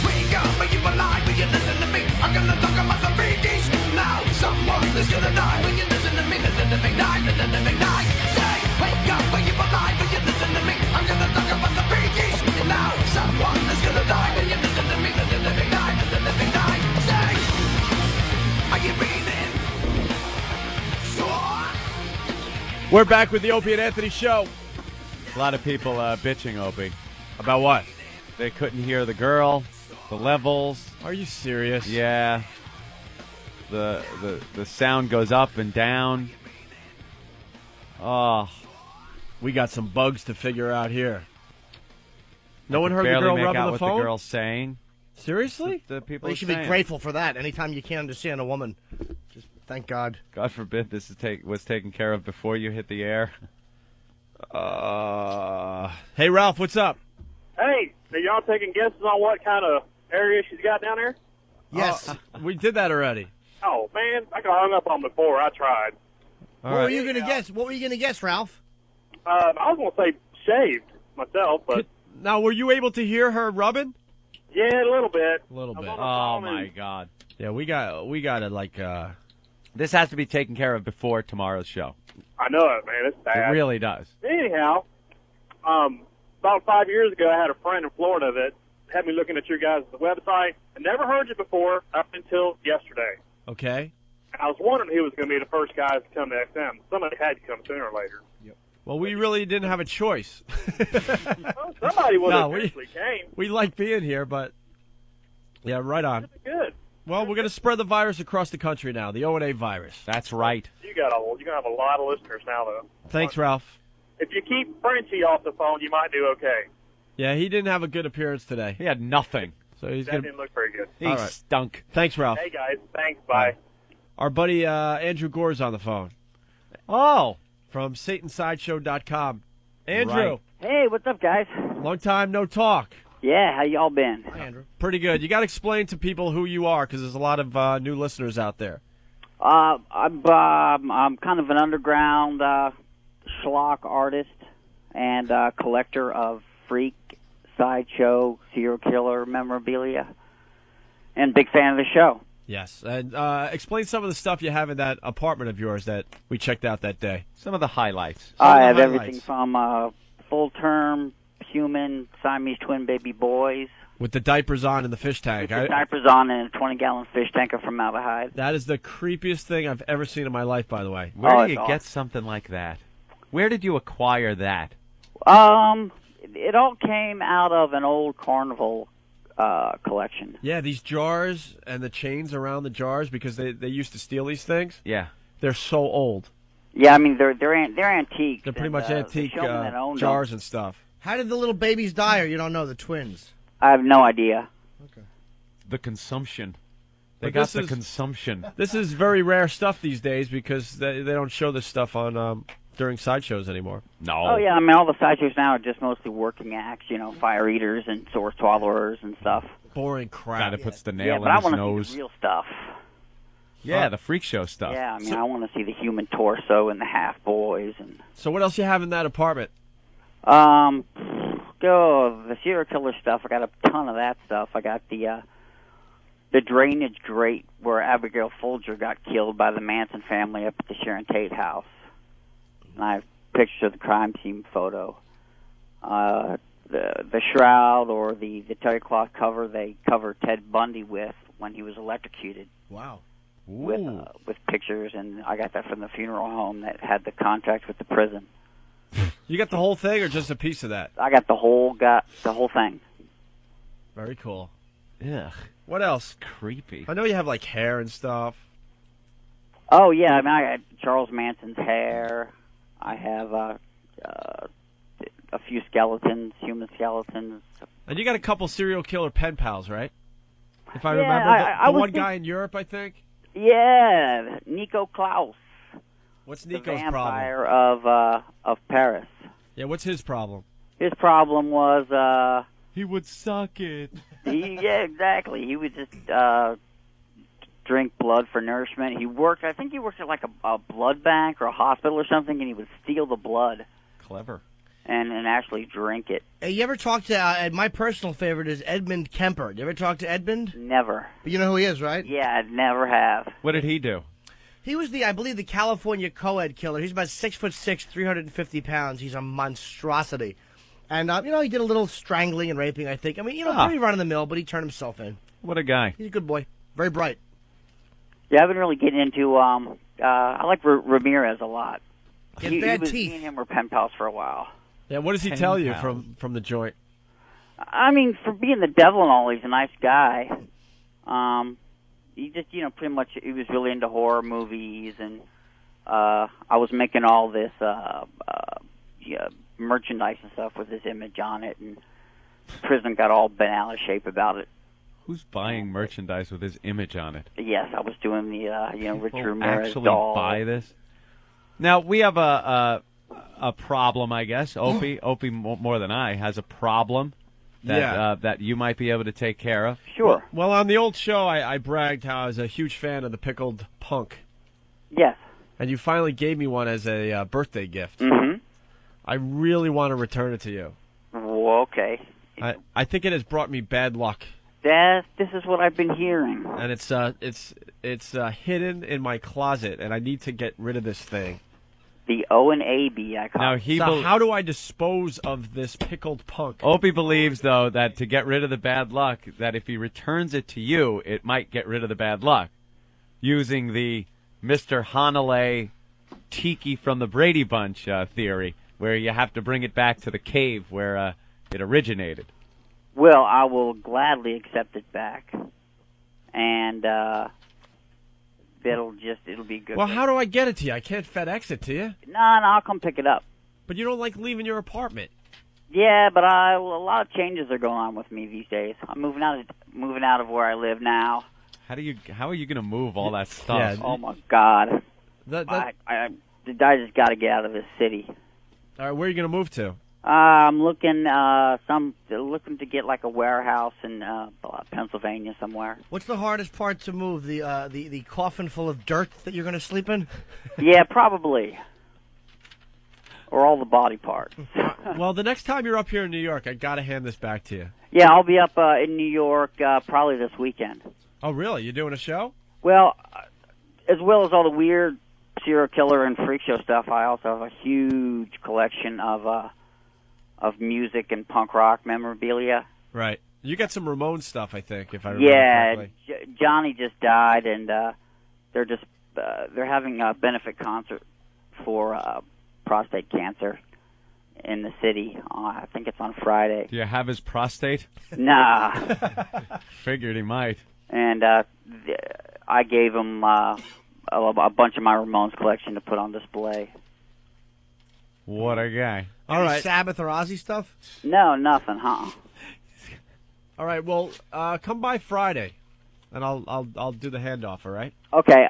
wake up. Are you alive? Will you listen to me? I'm gonna talk about some freakies. Now, someone is gonna die. Will you listen to me? Let the living die. Let the living die. Say, wake up. Are you alive? Will you listen to me? I'm gonna talk about some freakies. Now, someone is gonna die. Will you listen to me? Let the living die. Let the living die. Say, are you breathing? We're back with the Opie and Anthony show. A lot of people bitching, Opie. About what? They couldn't hear the girl, the levels. Are you serious? Yeah. The sound goes up and down. Oh. We got some bugs to figure out here. No one heard the barely girl make rubbing out the what phone? the girl's saying. Seriously? The people Well, you are should saying. be grateful for that. Anytime you can't understand a woman, just thank God. God forbid this is was taken care of before you hit the air. Hey, Ralph, what's up? Hey, are y'all taking guesses on what kind of area she's got down there? Yes. We did that already. Oh, man, I got hung up on before. I tried. All What right. were you going to guess? What were you going to guess, Ralph? I was going to say shaved myself, but... Now, were you able to hear her rubbing? Yeah, a little bit. A little bit. Oh, my God. Yeah, we got it like... This has to be taken care of before tomorrow's show. I know it, man. It's bad. It really does. Anyhow, about 5 years ago, I had a friend in Florida that had me looking at your guys' website. I never heard you before up until yesterday. Okay. And I was wondering who was going to be the first guys to come to XM. Somebody had to come sooner or later. Well, we really didn't have a choice. Well, somebody would have eventually came. We like being here, but... Yeah, right on. Good. Well, we're going to spread the virus across the country now, the O&A virus. That's right. You're going to have a lot of listeners now, though. Thanks, Ralph. If you keep Frenchie off the phone, you might do okay. Yeah, he didn't have a good appearance today. He had nothing. So he's That going didn't look very good. He stunk. Thanks, Ralph. Hey, guys. Thanks. Bye. Our buddy Andrew Gore's on the phone. Oh. From SatanSideshow.com. Andrew. Right. Hey, what's up, guys? Long time no talk. Yeah, how y'all been? Hi, Andrew. Pretty good. You got to explain to people who you are, because there's a lot of new listeners out there. I'm kind of an underground schlock artist and collector of freak, sideshow, serial killer memorabilia, and big fan of the show. Yes, and explain some of the stuff you have in that apartment of yours that we checked out that day. Some of the highlights. I have everything from full-term human Siamese twin baby boys. With the diapers on in the fish tank. With the diapers on in a 20-gallon fish tank of formaldehyde. That is the creepiest thing I've ever seen in my life, by the way. Where do you get something like that? Where did you acquire that? It all came out of an old carnival collection. Yeah, these jars and the chains around the jars, because they used to steal these things. Yeah. They're so old. Yeah, I mean, they're antiques. They're pretty much antique jars and stuff. How did the little babies die, or you don't know, the twins? I have no idea. The consumption. They But got this the is- consumption. This is very rare stuff these days because they don't show this stuff on during sideshows anymore. No. Oh, yeah, I mean, all the sideshows now are just mostly working acts, fire eaters and sword swallowers and stuff. Boring crap. Guy that puts the Yeah, nail but in I his want to nose. see the real stuff. Yeah, the freak show stuff. Yeah, I mean, I want to see the human torso and the half boys and So what else you have in that apartment? the serial killer stuff. I got a ton of that stuff. I got the drainage grate where Abigail Folger got killed by the Manson family up at the Sharon Tate house. And I have pictures of the crime scene photo. The shroud or the terry cloth cover they covered Ted Bundy with when he was electrocuted. Wow. With pictures, and I got that from the funeral home that had the contract with the prison. You got the whole thing or just a piece of that? I got the whole thing. Very cool. Ugh. What else? Creepy. I know you have like hair and stuff. Oh yeah, I mean I got Charles Manson's hair. I have a few skeletons, human skeletons. And you got a couple serial killer pen pals, right? If I Yeah, remember, I the was one guy in Europe, I think. Yeah, Nico Klaus. What's The Nico's vampire of Paris. Yeah, what's his problem? His problem was he would suck it. Yeah, exactly. He would just drink blood for nourishment. I think he worked at like a blood bank or a hospital or something, and he would steal the blood. Clever. And actually drink it. Hey, you ever talk to, my personal favorite is Edmund Kemper. You ever talk to Edmund? Never. But you know who he is, right? Yeah, I'd never have. What did he do? He was I believe, the California co-ed killer. He's about 6'6", 350 pounds. He's a monstrosity. And, he did a little strangling and raping, I think. I mean, pretty run-of-the-mill, but he turned himself in. What a guy. He's a good boy. Very bright. Yeah, I've been really getting into, I like Ramirez a lot. He had bad teeth. Me and him were pen pals for a while. Yeah, what does he tell you from the joint? I mean, for being the devil and all, he's a nice guy. He just, pretty much, he was really into horror movies, and I was making all this merchandise and stuff with his image on it, and prison got all bent out of shape about it. Who's buying merchandise with his image on it? Yes, I was doing the, Richard People Ramirez actually doll. buy this? Now, we have a problem, I guess. Opie more than I has a problem that that you might be able to take care of. Sure. Well, on the old show, I bragged how I was a huge fan of the pickled punk. Yes. And you finally gave me one as a birthday gift. Mm-hmm. I really want to return it to you. Well, okay. I think it has brought me bad luck. This is what I've been hearing. And it's hidden in my closet, and I need to get rid of this thing. The O&AB, I call it. So how do I dispose of this pickled punk? Opie believes, though, that to get rid of the bad luck, that if he returns it to you, it might get rid of the bad luck. Using the Mr. Hanalei Tiki from the Brady Bunch theory, where you have to bring it back to the cave where it originated. Well, I will gladly accept it back. and it'll be good. Well, how do I get it to you? I can't FedEx it to you. No, I'll come pick it up. But you don't like leaving your apartment. Yeah, but a lot of changes are going on with me these days. I'm moving out of where I live now. How are you going to move all that stuff? Yeah. Oh my God! I just got to get out of this city. All right, where are you going to move to? I'm looking to get like a warehouse in Pennsylvania somewhere. What's the hardest part to move? The coffin full of dirt that you're going to sleep in? Yeah, probably. Or all the body parts. Well, the next time you're up here in New York, I got to hand this back to you. Yeah, I'll be up in New York probably this weekend. Oh, really? You doing a show? Well as all the weird serial killer and freak show stuff, I also have a huge collection of music and punk rock memorabilia. Right. You got some Ramones stuff, I think, if I remember correctly. Yeah, Johnny just died, and they're having a benefit concert for prostate cancer in the city. I think it's on Friday. Do you have his prostate? Nah. Figured he might. And I gave him a bunch of my Ramones collection to put on display. What a guy. All right. Sabbath or Ozzy stuff? No, nothing, huh? All right, well, come by Friday, and I'll do the handoff, all right? Okay,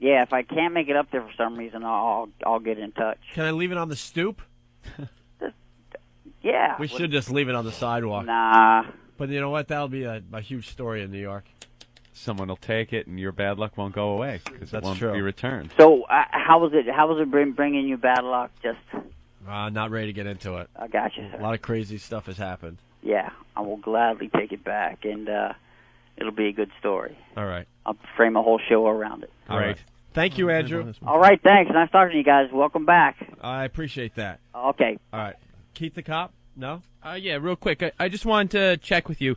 yeah, if I can't make it up there for some reason, I'll get in touch. Can I leave it on the stoop? Yeah. We should just leave it on the sidewalk. Nah. But you know what? That'll be a huge story in New York. Someone will take it, and your bad luck won't go away because it won't be returned. So, how was it bringing you bad luck? Just not ready to get into it. I got you, sir. A lot of crazy stuff has happened. Yeah, I will gladly take it back, and it'll be a good story. All right. I'll frame a whole show around it. All right. Thank you, Andrew. All right, thanks. Nice talking to you guys. Welcome back. I appreciate that. Okay. All right. Keith the Cop? No? Yeah, real quick. I just wanted to check with you.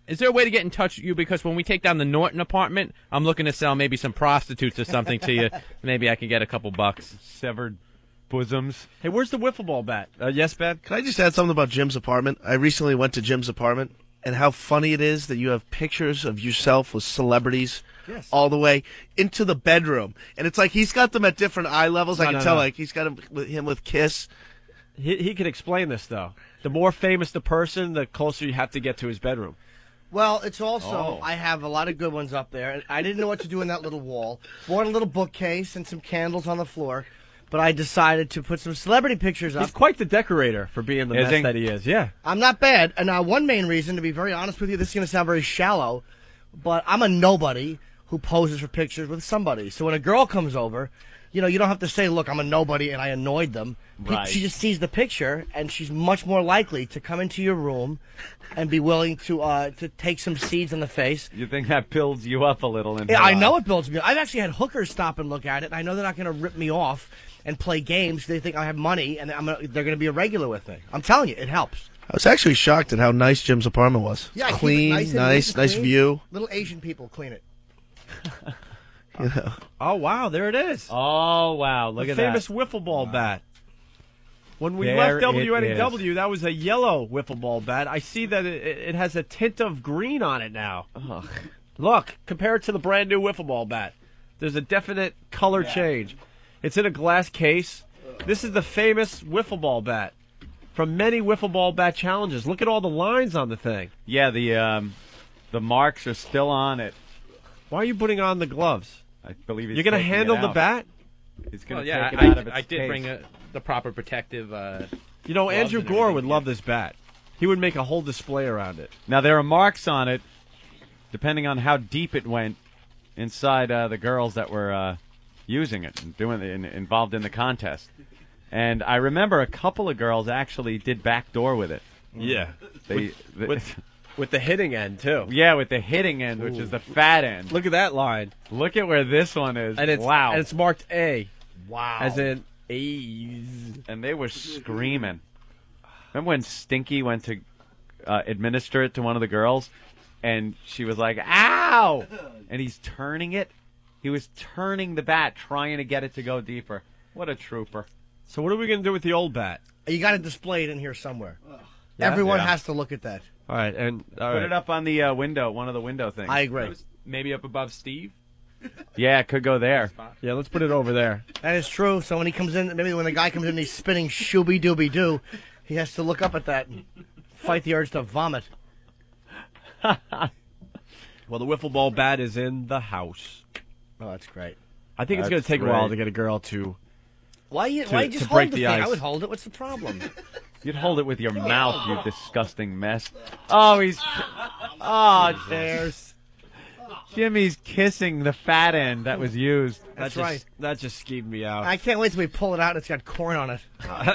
Is there a way to get in touch with you? Because when we take down the Norton apartment, I'm looking to sell maybe some prostitutes or something to you. Maybe I can get a couple bucks. Severed bosoms. Hey, where's the wiffle ball bat? Yes, Ben? Can I just add something about Jim's apartment? I recently went to Jim's apartment, and how funny it is that you have pictures of yourself with celebrities all the way into the bedroom. And it's like he's got them at different eye levels. I can tell, like, he's got him with Kiss. He can explain this, though. The more famous the person, the closer you have to get to his bedroom. Well, it's also, I have a lot of good ones up there. And I didn't know what to do in that little wall. Bought a little bookcase and some candles on the floor. But I decided to put some celebrity pictures up. He's quite the decorator for being the mess that he is, yeah. I'm not bad. And one main reason, to be very honest with you, this is going to sound very shallow, but I'm a nobody who poses for pictures with somebody. So when a girl comes over, you don't have to say, look, I'm a nobody and I annoyed them. Right. She just sees the picture, and she's much more likely to come into your room and be willing to take some seeds in the face. You think that builds you up a little? Yeah, I know it builds me up. I've actually had hookers stop and look at it, and I know they're not going to rip me off and play games. They think I have money, and they're going to be a regular with me. I'm telling you, it helps. I was actually shocked at how nice Jim's apartment was. Yeah, clean, nice view. Little Asian people clean it. Oh, wow, there it is. Oh, wow, look at that. Famous wiffle ball bat. When we There left WNEW, it is. that was a yellow wiffle ball bat. I see that it has a tint of green on it now. Ugh. Look, compare it to the brand new wiffle ball bat. There's a definite color change. It's in a glass case. This is the famous wiffle ball bat from many wiffle ball bat challenges. Look at all the lines on the thing. Yeah, the marks are still on it. Why are you putting on the gloves? I believe he's You're going to taking handle it the out. bat? He's going to yeah, take it out of its I did case. bring the proper protective. Andrew Gore would love this bat. He would make a whole display around it. Now, there are marks on it, depending on how deep it went inside the girls that were using it and involved in the contest. And I remember a couple of girls actually did backdoor with it. Yeah. With the hitting end, too. Yeah, with the hitting end, which is the fat end. Look at that line. Look at where this one is. And it's, wow. And it's marked A. Wow. As in A's. And they were screaming. Remember when Stinky went to administer it to one of the girls, and she was like, ow! And he's turning it. He was turning the bat, trying to get it to go deeper. What a trooper. So what are we going to do with the old bat? You got to display it in here somewhere. Everyone has to look at that. All right, and Put it up on the window, one of the window things. I agree. Maybe up above Steve. Yeah, it could go there. Yeah, let's put it over there. That is true. So when he comes in, maybe when the guy comes in, he's spinning shooby dooby doo. He has to look up at that and fight the urge to vomit. Well, the wiffle ball bat is in the house. Oh, that's great. I think it's going to take a while to get a girl to. Why you just break hold the the thing? ice. I would hold it. What's the problem? You'd hold it with your mouth, you disgusting mess. Oh, there's. Jimmy's kissing the fat end that was used. That's right. That just skeeved me out. I can't wait till we pull it out and it's got corn on it.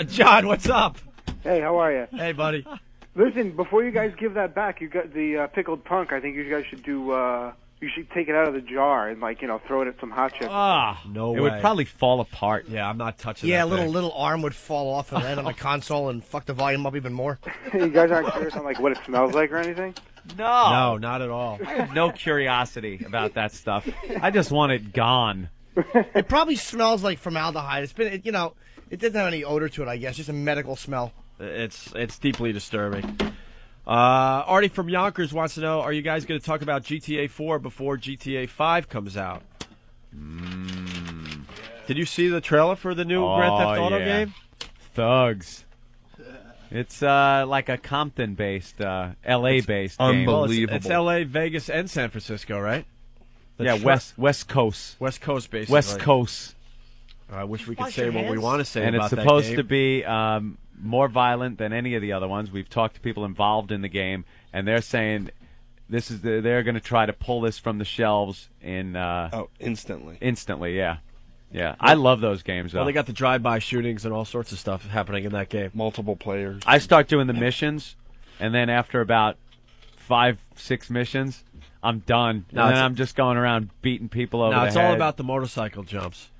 John, what's up? Hey, how are you? Hey, buddy. Listen, before you guys give that back, you got the pickled punk. I think you guys should do. You should take it out of the jar and throw it at some hot chips. No way. It would probably fall apart. Yeah, I'm not touching. Yeah, that little arm would fall off and land on the console and fuck the volume up even more. You guys aren't curious on what it smells like or anything? No, not at all. I have no curiosity about that stuff. I just want it gone. It probably smells like formaldehyde. It's been, it doesn't have any odor to it, I guess. Just a medical smell. It's deeply disturbing. Artie from Yonkers wants to know, are you guys going to talk about GTA 4 before GTA 5 comes out? Did you see the trailer for the new Grand Theft Auto game? Thugs. It's like a Compton-based, L.A.-based game. Unbelievable. It's L.A., Vegas, and San Francisco, right? West Coast. West Coast, basically. West Coast. I wish we could say what we want to say and about that game. And it's supposed to be more violent than any of the other ones. We've talked to people involved in the game, and they're saying they're going to try to pull this from the shelves in instantly. Instantly, yeah. Yeah, I love those games, though. Well, they got the drive-by shootings and all sorts of stuff happening in that game. Multiple players. I start doing the missions, and then after about 5-6 missions, I'm done. And then I'm just going around beating people over the head. It's all about the motorcycle jumps.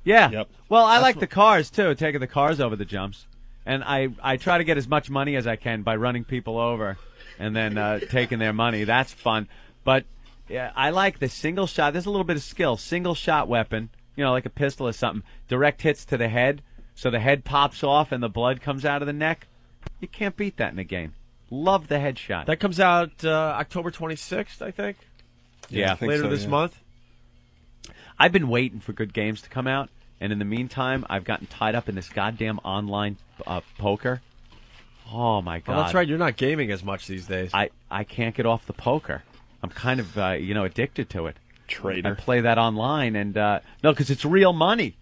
Yeah. Yep. Well, I like the cars, too, taking the cars over the jumps. And I try to get as much money as I can by running people over and then taking their money. That's fun. But yeah, I like the single shot. There's a little bit of skill. Single shot weapon. Like a pistol or something, direct hits to the head, so the head pops off and the blood comes out of the neck. You can't beat that in a game. Love the headshot. That comes out October 26th, I think. Yeah, later this month. I've been waiting for good games to come out, and in the meantime, I've gotten tied up in this goddamn online poker. Oh, my God. Oh, that's right. You're not gaming as much these days. I can't get off the poker. I'm kind of, addicted to it. Traitor. I play that online, and no, because it's real money.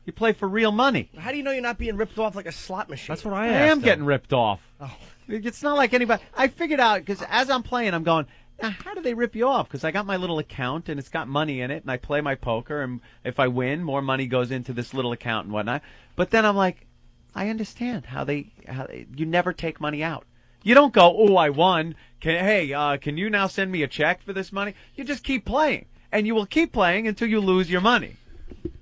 You play for real money. How do you know you're not being ripped off like a slot machine? That's what I am getting ripped off. Oh. It's not like anybody. I figured out, because as I'm playing, I'm going, now, how do they rip you off? Because I got my little account, and it's got money in it, and I play my poker, and if I win, more money goes into this little account and whatnot. But then I'm like, I understand how you never take money out. You don't go, oh, I won. Can you now send me a check for this money? You just keep playing. And you will keep playing until you lose your money.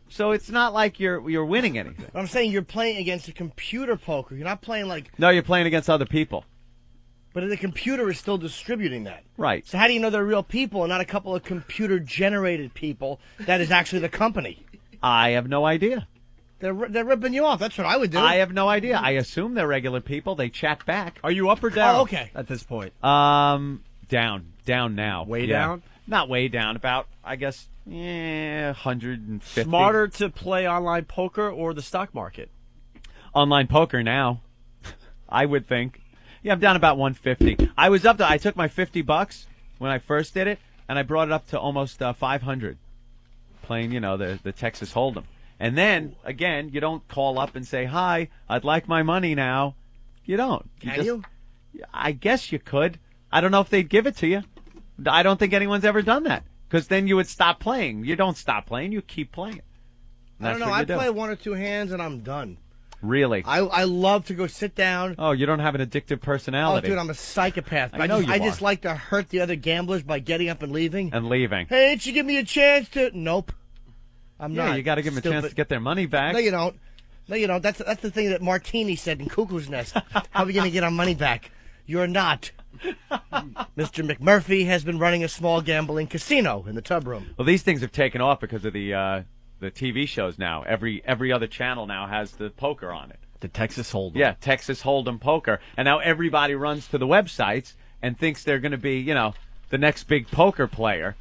So it's not like you're winning anything. I'm saying you're playing against a computer poker. You're not playing like... No, you're playing against other people. But the computer is still distributing that. Right. So how do you know they're real people and not a couple of computer-generated people that is actually the company? I have no idea. They're ripping you off. That's what I would do. I have no idea. I assume they're regular people. They chat back. Are you up or down? Oh, okay. At this point? Down now. Way down? Not way down. About, I guess, 150. Smarter to play online poker or the stock market? Online poker now, I would think. Yeah, I'm down about 150. I took my $50 when I first did it, and I brought it up to almost 500 playing, the Texas Hold'em. And then, again, you don't call up and say, hi, I'd like my money now. You don't. Can you? I guess you could. I don't know if they'd give it to you. I don't think anyone's ever done that, because then you would stop playing. You don't stop playing. You keep playing. I don't know. I play one or two hands, and I'm done. Really? I love to go sit down. Oh, you don't have an addictive personality. Oh, dude, I'm a psychopath. I know you are. I just like to hurt the other gamblers by getting up and leaving. Hey, didn't you give me a chance to... Nope. I'm not. Yeah, you got to give them a chance to get their money back. No, you don't. That's the thing that Martini said in Cuckoo's Nest. How are we going to get our money back? You're not. Mr. McMurphy has been running a small gambling casino in the tub room. Well, these things have taken off because of the TV shows now. Every other channel now has the poker on it. The Texas Hold'em. Yeah, Texas Hold'em poker. And now everybody runs to the websites and thinks they're going to be, the next big poker player,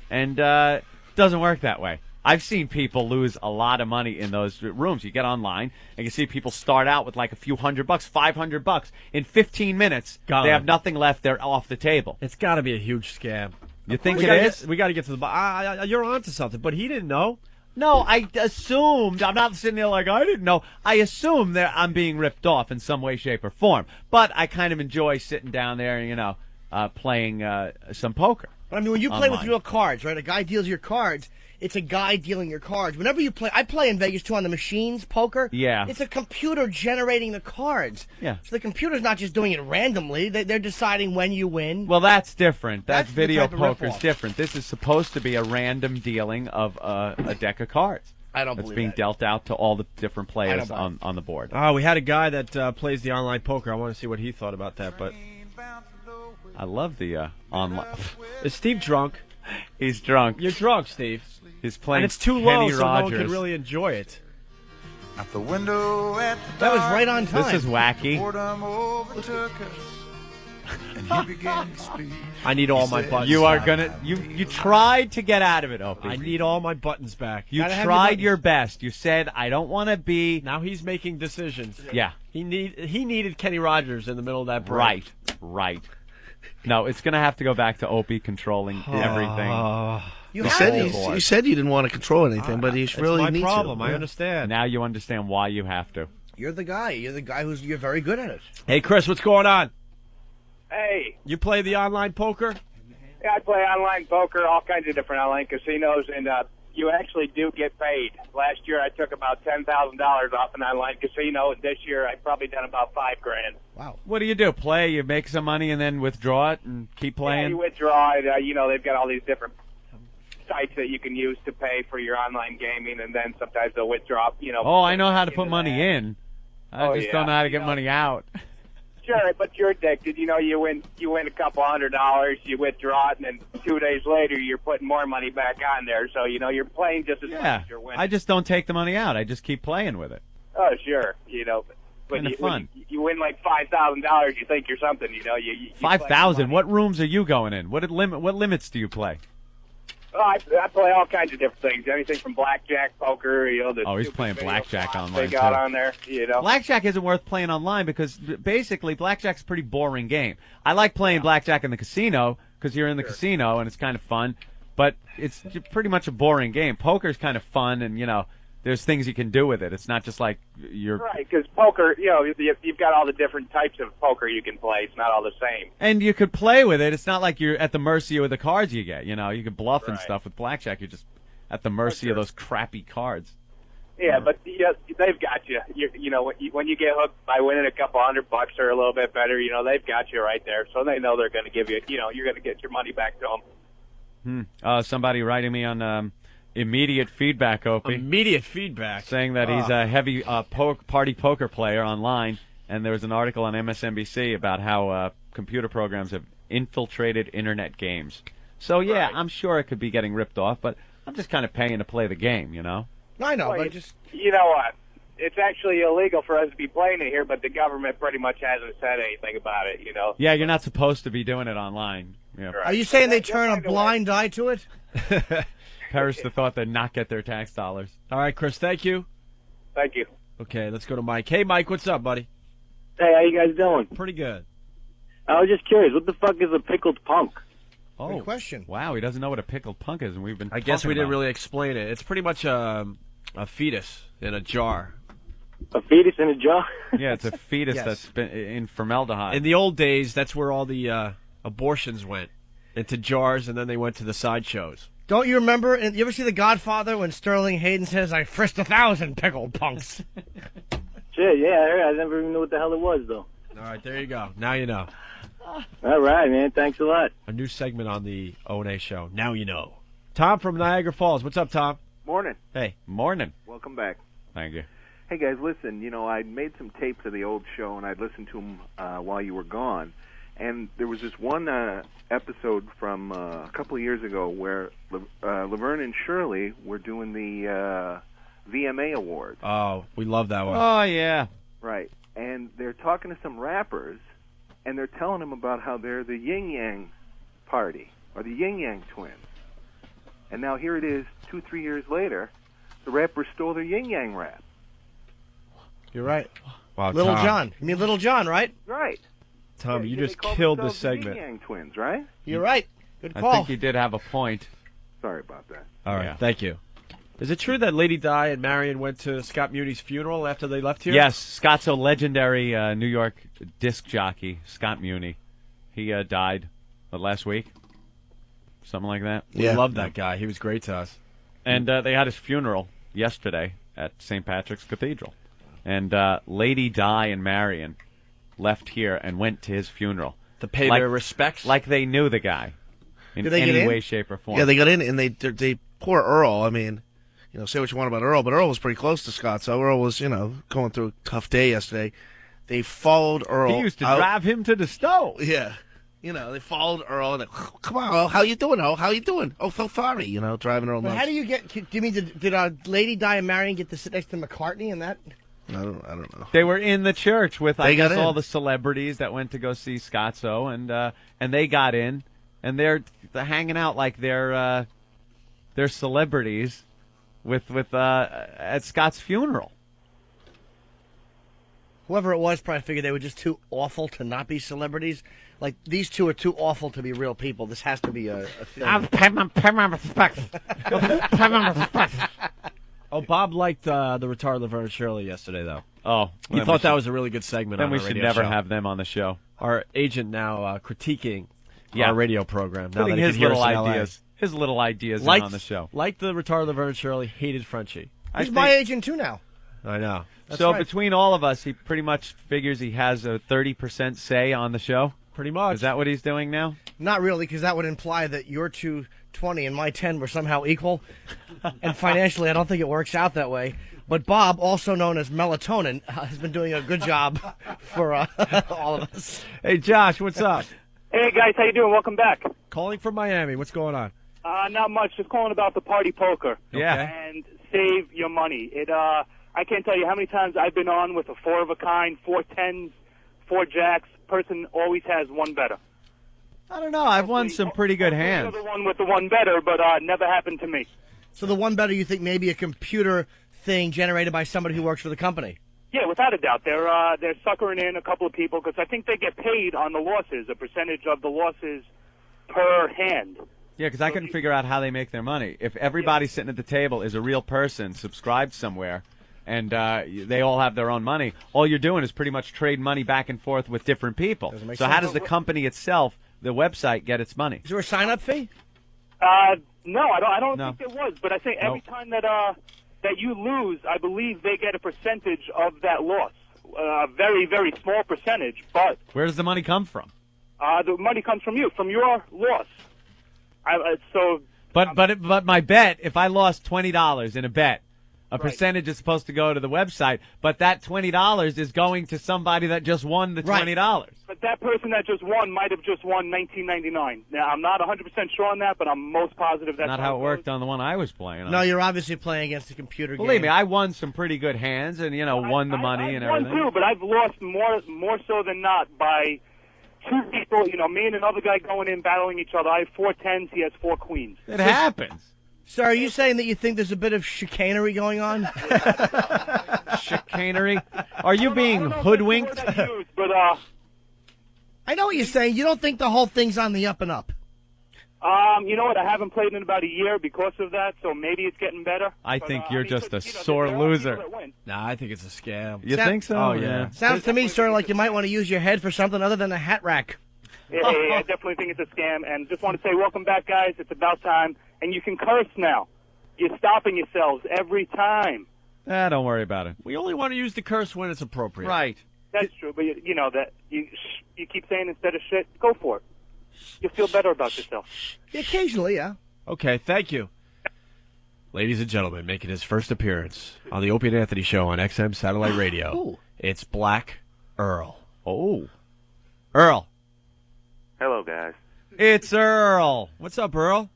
and it doesn't work that way. I've seen people lose a lot of money in those rooms. You get online and you see people start out with like a few $100, $500. In 15 minutes, they have nothing left. They're off the table. It's got to be a huge scam. You think it is? We got to get to the bottom. You're onto something, but he didn't know. No, I assumed. I'm not sitting there like I didn't know. I assume that I'm being ripped off in some way, shape, or form. But I kind of enjoy sitting down there and, playing some poker. But I mean, when you play with real cards, right? A guy deals your cards. It's a guy dealing your cards. Whenever you play, I play in Vegas too on the machines, poker. Yeah. It's a computer generating the cards. Yeah. So the computer's not just doing it randomly. They're deciding when you win. Well, that's different. That's video poker's rip-off. different. This is supposed to be a random dealing of a deck of cards. I don't It's believe being that. dealt out to all the different players on the board. Oh, we had a guy that plays the online poker. I want to see what he thought about that. But I love the online. Is Steve drunk? He's drunk. You're drunk, Steve. He's playing and it's too Kenny low, so no one Rogers. can really enjoy it. At the window at the That was right on time. This is wacky. boredom overtook us, and he began to speak. I need all my buttons. You are back. gonna. You tried to get out of it, Opie. I need all my buttons back. You tried your best. You said, "I don't want to be." Now he's making decisions. Yeah. He needed Kenny Rogers in the middle of that break. Right. No, it's gonna have to go back to Opie controlling everything. You said you didn't want to control anything, but you really my need problem. to. I understand. Now you understand why you have to. You're the guy. You're very good at it. Hey, Chris, what's going on? Hey. You play the online poker? Yeah, I play online poker, all kinds of different online casinos, and you actually do get paid. Last year I took about $10,000 off an online casino, and this year I've probably done about $5,000. Wow. What do? Play? You make some money and then withdraw it and keep playing? Yeah, you withdraw it. They've got all these different sites that you can use to pay for your online gaming, and then sometimes they'll withdraw, Oh, I know how to put money in. I just don't know how to get money out. Sure, but you're addicted. You win a couple $100, you withdraw it, and then 2 days later you're putting more money back on there. So, you're playing just as much as you're winning. I just don't take the money out. I just keep playing with it. Oh, sure. But Kinda fun. When you win like $5,000, you think you're something. You 5,000. What rooms are you going in? What limits do you play? Oh, I play all kinds of different things. Anything from blackjack, poker. He's playing blackjack online. They got too. on there. Blackjack isn't worth playing online because basically blackjack's a pretty boring game. I like playing blackjack in the casino because you're in the casino and it's kind of fun, but it's pretty much a boring game. Poker's kind of fun and there's things you can do with it. It's not just like you're right, because poker, you've got all the different types of poker you can play. It's not all the same. And you could play with it. It's not like you're at the mercy of the cards you get. You can bluff and stuff with blackjack. You're just at the mercy of those crappy cards. Yeah, but they've got you. When you get hooked by winning a couple $100 or a little bit better, they've got you right there. So they know they're going to give you. You're going to get your money back to them. Somebody writing me on. Immediate feedback, Opie. Immediate feedback. Saying that he's a heavy party poker player online, and there was an article on MSNBC about how computer programs have infiltrated internet games. So, yeah, I'm sure it could be getting ripped off, but I'm just kind of paying to play the game, I know, well, but just... You know what? It's actually illegal for us to be playing it here, but the government pretty much hasn't said anything about it, Yeah, you're not supposed to be doing it online. Yeah. Are you saying they turn a blind eye to it? Perish the thought they'd not get their tax dollars. All right, Chris, thank you. Thank you. Okay, let's go to Mike. Hey, Mike, what's up, buddy? Hey, how you guys doing? Pretty good. I was just curious, what the fuck is a pickled punk? Oh, good question. Wow, he doesn't know what a pickled punk is, and we've been I guess we talking didn't about really explain it. It's pretty much a fetus in a jar. A fetus in a jar? Yeah, it's a fetus that's been in formaldehyde. In the old days, that's where all the abortions went, into jars, and then they went to the sideshows. Don't you remember? You ever see The Godfather when Sterling Hayden says, "I frisked 1,000 pickled punks"? Shit, yeah, I heard. I never even knew what the hell it was, though. All right, there you go. Now you know. All right, man. Thanks a lot. A new segment on the O&A show. Now you know. Tom from Niagara Falls. What's up, Tom? Morning. Hey. Morning. Welcome back. Thank you. Hey, guys, listen, I made some tapes of the old show, and I'd listened to them while you were gone. And there was this one episode from a couple of years ago where Laverne and Shirley were doing the VMA Awards. Oh, we love that one. Oh, yeah. Right. And they're talking to some rappers, and they're telling him about how they're the Yin Yang party or the Yin Yang twins. And now here it is, 2-3 years later, the rappers stole their Yin Yang rap. You're right. Wow, Little Tom. John. You mean Little John, right? Right. Tom, Yeah, you they just call killed this themselves the segment. Yin Yang twins, right? You're right. Good I call. think you did have a point. Sorry about that. All right, Yeah. thank you. Is it true that Lady Di and Marion went to Scott Muni's funeral after they left here? Yes, Scott's a legendary New York disc jockey, Scott Muni. He died last week, something like that. We loved that guy. He was great to us. And they had his funeral yesterday at St. Patrick's Cathedral. And Lady Di and Marion left here and went to his funeral. To pay their respects? Like they knew the guy in Did they any get in? way, shape, or form. Yeah, they got in, and they poor Earl. I mean, say what you want about Earl, but Earl was pretty close to Scott. So Earl was, going through a tough day yesterday. They followed Earl. He used to out. drive him to the stove. Yeah. They followed Earl, and come on, Earl, how you doing, Earl? How you doing? Oh, so sorry, driving Earl But nuts. how do you get? Do you mean did Lady Di and Marion get to sit next to McCartney and that? I don't know. They were in the church with, I They got guess, in. all the celebrities that went to go see Scotzo, and they got in, and they're hanging out like they're celebrities with at Scott's funeral. Whoever it was probably figured they were just too awful to not be celebrities. Like, these two are too awful to be real people. This has to be a thing. Pay my respects. Pay my respects. Oh, Bob liked the retarded Laverne and Shirley yesterday, though. Oh, he thought that was a really good segment. Then on we our should radio never show. have them on the show. Our agent now critiquing Yeah. our radio program. Now Putting that he his can hear little us in LA. ideas, his little ideas in Liked- on the show. Liked the retarded Laverne and Shirley, hated Frenchie. He's my agent, too, now. I know. So right. between all of us, he pretty much figures he has a 30% say on the show. Pretty much. Is that what he's doing now? Not really, because that would imply that your 220 and my 10 were somehow equal. And financially, I don't think it works out that way. But Bob, also known as Melatonin, has been doing a good job for all of us. Hey, Josh, what's up? Hey guys, how you doing? Welcome back. Calling from Miami. What's going on? Not much. Just calling about the party poker. Yeah. And save your money. I can't tell you how many times I've been on with a 4 of a kind, 4 tens, 4 jacks. Person always has one better. I don't know. I've won some pretty good hands. The one with the one better, but never happened to me. So the one better you think maybe a computer thing generated by somebody who works for the company? Yeah, without a doubt. They're suckering in a couple of people because I think they get paid on the losses, a percentage of the losses per hand. Yeah, because I couldn't figure out how they make their money. If everybody sitting at the table is a real person subscribed somewhere, and they all have their own money, all you're doing is pretty much trade money back and forth with different people. So how does the company itself, the website, get its money? Is there a sign-up fee? No, I don't No. think there was. But I think every time that you lose, I believe they get a percentage of that loss. A very, very small percentage, but Where does the money come from? the money comes from you, from your loss. But my bet, if I lost $20 in a bet, a percentage is supposed to go to the website, but that $20 is going to somebody that just won the $20. But that person that just won might have just won $19.99. Now, I'm not 100% sure on that, but I'm most positive that's Not how it worked on the one I was playing on. No, you're obviously playing against a computer game. Believe me, I won some pretty good hands and, won the money and I've won everything. too, but I've lost more so than not by 2 people. Me and another guy going in battling each other. I have 4 tens. He has 4 queens. It happens. So are you saying that you think there's a bit of chicanery going on? Chicanery? Are you being hoodwinked? But I know what you're saying. You don't think the whole thing's on the up and up? you know what? I haven't played in about a year because of that, so maybe it's getting better. I think you're just a sore loser. Nah, I think it's a scam. You think so? Oh, yeah. Sounds to me, sir, like you might want to use your head for something other than a hat rack. Yeah, I definitely think it's a scam, and just want to say welcome back, guys. It's about time, and you can curse now. You're stopping yourselves every time. Don't worry about it. We only want to use the curse when it's appropriate. Right. That's true, but you know that you keep saying instead of shit, go for it. You'll feel better about yourself. Occasionally, yeah. Okay, thank you. Ladies and gentlemen, making his first appearance on the Opie and Anthony Show on XM Satellite Radio, it's Black Earl. Oh. Earl. Hello, guys. It's Earl. What's up, Earl?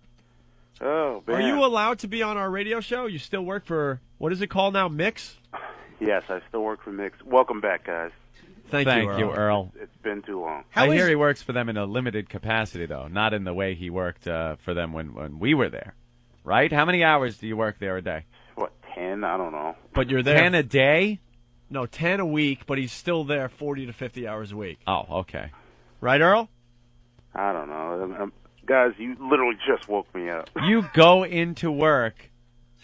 Oh, man. Are you allowed to be on our radio show? You still work for, what is it called now, Mix? Yes, I still work for Mix. Welcome back, guys. Thank you, Earl. It's been too long. I hear he works for them in a limited capacity, though, not in the way he worked for them when we were there. Right? How many hours do you work there a day? What, 10? I don't know. But you're there 10 a day? No, 10 a week, but he's still there 40 to 50 hours a week. Oh, okay. Right, Earl? I don't know. Guys, you literally just woke me up. You go into work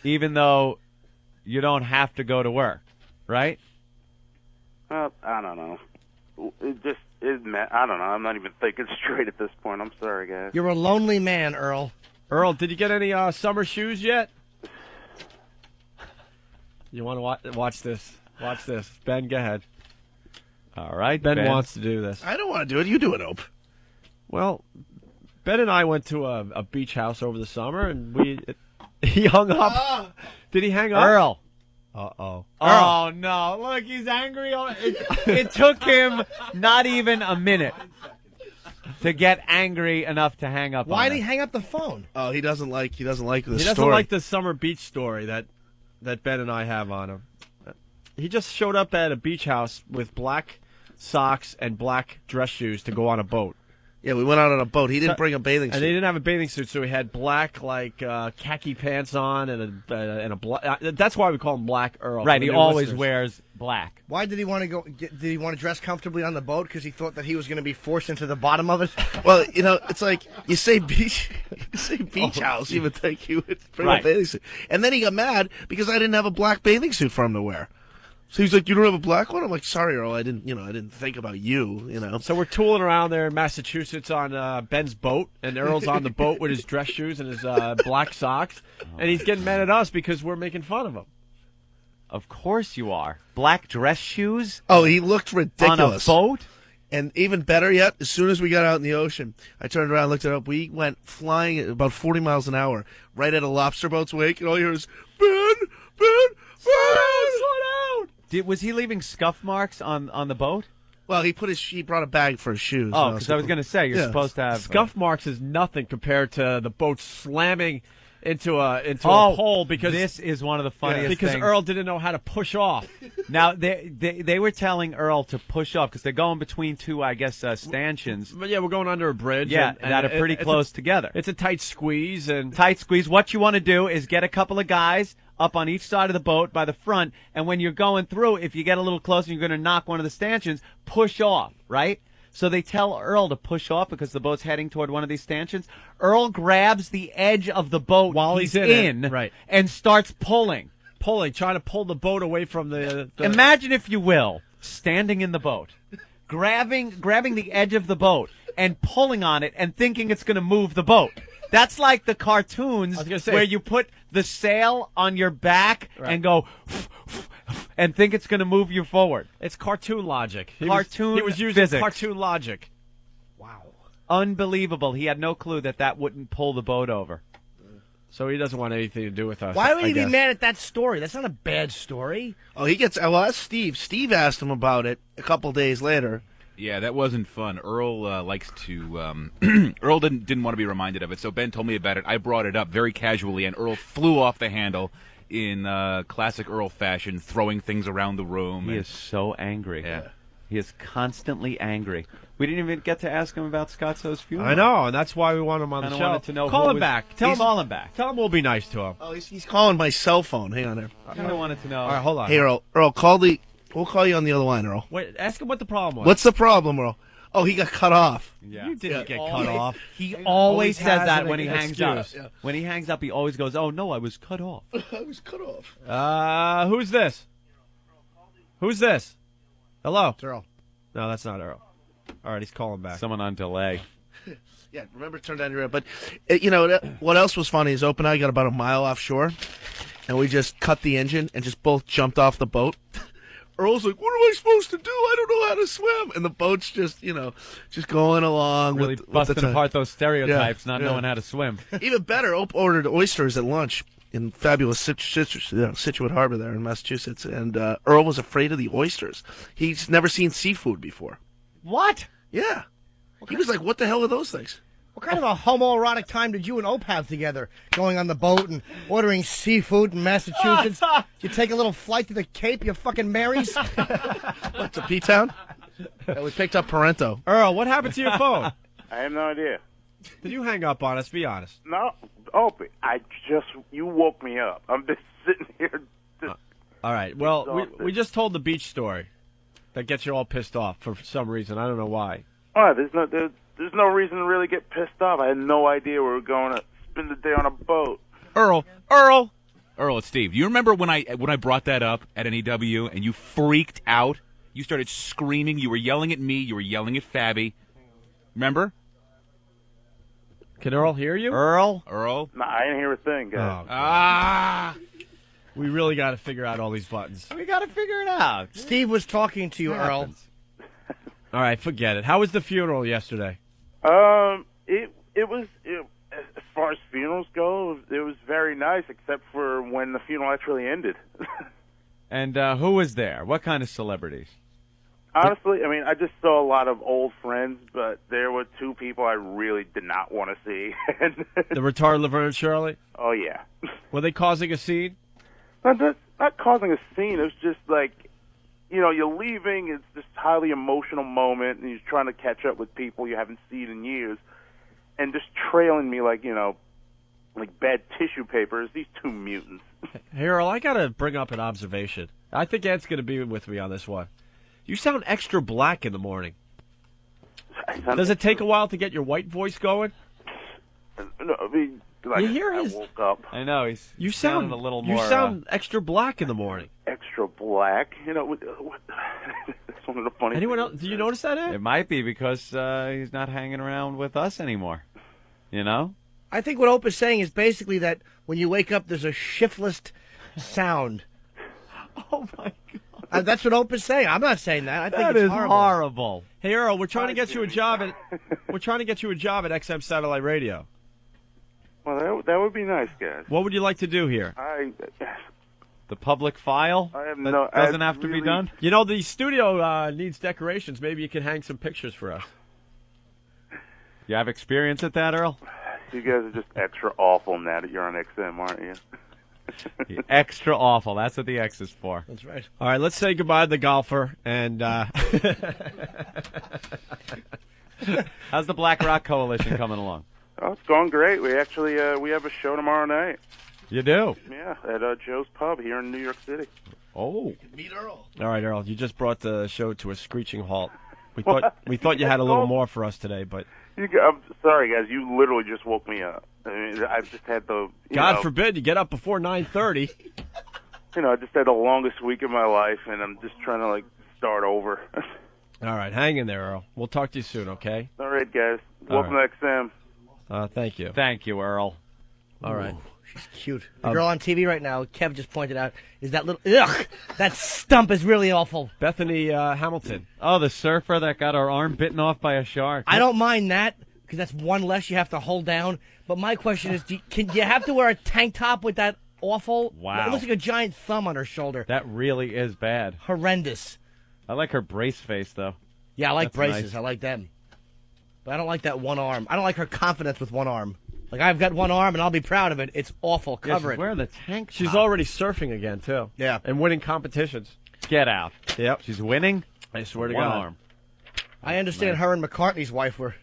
even though you don't have to go to work, right? I don't know. It just is. I don't know. I'm not even thinking straight at this point. I'm sorry, guys. You're a lonely man, Earl. Earl, did you get any summer shoes yet? You want to watch this? Watch this. Ben, go ahead. All right, Ben wants to do this. I don't want to do it. You do it, Ope. Well, Ben and I went to a beach house over the summer, and he hung up. Did he hang up? Earl. Uh-oh. Oh, no. Look, he's angry. It took him not even a minute to get angry enough to hang up. Why did he hang up the phone? Oh, he doesn't like this story. He doesn't like the summer beach story that Ben and I have on him. He just showed up at a beach house with black socks and black dress shoes to go on a boat. Yeah, we went out on a boat. He didn't bring a bathing suit. And he didn't have a bathing suit, so he had black, khaki pants on and a black. That's why we call him Black Earl. Right, he always wears black. Why did he want to go? Did he want to dress comfortably on the boat because he thought that he was going to be forced into the bottom of it? Well, it's like you say beach house, you would think he would bring a bathing suit, and then he got mad because I didn't have a black bathing suit for him to wear. So he's like, "You don't have a black one?" I'm like, "Sorry, Earl, I didn't think about you." So we're tooling around there in Massachusetts on Ben's boat, and Earl's on the boat with his dress shoes and his black socks, and he's getting mad at us because we're making fun of him. Of course you are. Black dress shoes? Oh, he looked ridiculous. On a boat? And even better yet, as soon as we got out in the ocean, I turned around and looked it up. We went flying at about 40 miles an hour right at a lobster boat's wake, and all you hear is, Ben! Slow down! Was he leaving scuff marks on the boat? Well, he brought a bag for his shoes. Oh, because I was going to say, you're supposed to have... Scuff marks is nothing compared to the boat slamming into a pole because... This is one of the funniest because things. Earl didn't know how to push off. Now, they were telling Earl to push off because they're going between two, I guess, stanchions. But yeah, we're going under a bridge. Yeah, and that are pretty close together. It's a tight squeeze. Tight squeeze. What you want to do is get a couple of guys up on each side of the boat by the front, and when you're going through, if you get a little closer and you're going to knock one of the stanchions, push off, right? So they tell Earl to push off because the boat's heading toward one of these stanchions. Earl grabs the edge of the boat while he's in right, and starts pulling, trying to pull the boat away from the... Imagine, if you will, standing in the boat, grabbing the edge of the boat and pulling on it and thinking it's going to move the boat. That's like the cartoons where you put the sail on your back and go and think it's going to move you forward. It's cartoon logic. He was using physics. Cartoon logic. Wow. Unbelievable. He had no clue that wouldn't pull the boat over. So he doesn't want anything to do with us. Why would he be mad at that story? That's not a bad story. Oh, he gets... Well, that's Steve. Steve asked him about it a couple days later. Yeah, that wasn't fun. Earl likes to... Earl didn't want to be reminded of it, so Ben told me about it. I brought it up very casually, and Earl flew off the handle in classic Earl fashion, throwing things around the room. He is so angry. Yeah. He is constantly angry. We didn't even get to ask him about Scotzo's funeral. I know, and that's why we want him on the show. Wanted to know Call him back. Call him back. Tell him we'll be nice to him. Oh, he's calling my cell phone. Hang on there. I wanted to know. All right, hold on. Hey, Earl, we'll call you on the other line, Earl. Wait, ask him what the problem was. What's the problem, Earl? Oh, he got cut off. Yeah. You didn't get cut off. He always says has that an when he hangs up. excuse. Yeah. When he hangs up, he always goes, "Oh no, I was cut off." I was cut off. Who's this? Who's this? Hello? It's Earl. No, that's not Earl. All right, he's calling back. Someone on delay. Yeah, remember, turn down your radio. But, what else was funny is Ope and I got about a mile offshore, and we just cut the engine and just both jumped off the boat. Earl's like, what am I supposed to do? I don't know how to swim. And the boat's just, just going along. Really busting apart those stereotypes, not knowing how to swim. Even better, Ope ordered oysters at lunch in fabulous Situate Harbor there in Massachusetts, and Earl was afraid of the oysters. He's never seen seafood before. What? Yeah. He was like, what the hell are those things? What kind of a homoerotic time did you and Ope have together, going on the boat and ordering seafood in Massachusetts? Did you take a little flight to the Cape, you fucking Marys? What, to P-Town? We picked up Parento. Earl, what happened to your phone? I have no idea. Did you hang up on us? Be honest. No, Opie, you woke me up. I'm just sitting here. All right. Well, we just told the beach story that gets you all pissed off for some reason. I don't know why. Oh, there's no reason to really get pissed off. I had no idea we were going to spend the day on a boat. Earl, it's Steve. You remember when I brought that up at NEW and you freaked out? You started screaming. You were yelling at me. You were yelling at Fabby. Remember? Can Earl hear you? Earl? No, I didn't hear a thing, guys. We really got to figure out all these buttons. We got to figure it out. Steve was talking to you, Earl. All right, forget it. How was the funeral yesterday? It was as far as funerals go, it was very nice, except for when the funeral actually ended. And who was there? What kind of celebrities? Honestly, I mean, I just saw a lot of old friends, but there were two people I really did not want to see. The retarded Laverne and Shirley? Oh, yeah. Were they causing a scene? Not causing a scene. It was just like, you're leaving. It's this highly emotional moment, and you're trying to catch up with people you haven't seen in years, and just trailing me like bad tissue paper is these two mutants. Hey, Earl, I got to bring up an observation. I think Ed's going to be with me on this one. You sound extra black in the morning. Does it take a while to get your white voice going? No, I mean, you hear I his... woke up. I know, you sound a little more... You sound extra black in the morning. Extra black? That's one of the funny Anyone else? Do you notice that, Ed? It might be because he's not hanging around with us anymore. I think what Opie's saying is basically that when you wake up, there's a shiftless sound. Oh, my God. That's what Opie's saying. I'm not saying that. I think that it's is horrible. Hey, Earl, we're trying to get you a job at XM Satellite Radio. Well, that would be nice, guys. What would you like to do here? The public file? Doesn't have to be done? The studio needs decorations. Maybe you can hang some pictures for us. You have experience at that, Earl? You guys are just extra awful now that you're on XM, aren't you? Extra awful. That's what the X is for. That's right. All right, let's say goodbye to the golfer. And how's the Black Rock Coalition coming along? Oh, it's going great. We actually we have a show tomorrow night. You do? Yeah, at Joe's Pub here in New York City. Oh. Meet Earl. All right, Earl, you just brought the show to a screeching halt. We thought you had a little more for us today, but... I'm sorry, guys. You literally just woke me up. I mean, I've just had the... God forbid you get up before 9:30. I just had the longest week of my life, and I'm just trying to, start over. All right, hang in there, Earl. We'll talk to you soon, okay? All right, guys. Welcome to XM. Thank you. Thank you, Earl. All right. She's cute. The girl on TV right now, Kev just pointed out, is that little... Ugh! That stump is really awful. Bethany Hamilton. Oh, the surfer that got her arm bitten off by a shark. I don't mind that, because that's one less you have to hold down. But my question is, can you have to wear a tank top with that awful... Wow. It looks like a giant thumb on her shoulder. That really is bad. Horrendous. I like her brace face, though. Yeah, I like That's braces. nice. I like them. But I don't like that one arm. I don't like her confidence with one arm. Like, I've got one arm, and I'll be proud of it. It's awful. Cover it. Wear the tank top. She's already surfing again, too. Yeah. And winning competitions. Get out. Yep. She's winning? I swear to one God. arm. I understand her and McCartney's wife were...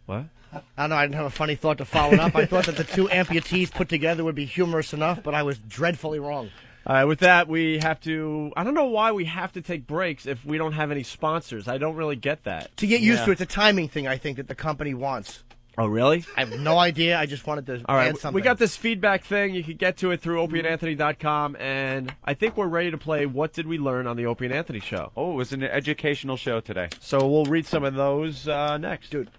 What? I don't know. I didn't have a funny thought to follow it up. I thought that the two amputees put together would be humorous enough, but I was dreadfully wrong. All right, with that, we have to... I don't know why we have to take breaks if we don't have any sponsors. I don't really get that. To get used to it, it's a timing thing, I think, that the company wants. Oh, really? I have no idea. I just wanted to All right, add something. we got this feedback thing. You can get to it through opieandanthony.com, and I think we're ready to play What Did We Learn on the Opie and Anthony Show. Oh, it was an educational show today. So we'll read some of those next. Dude.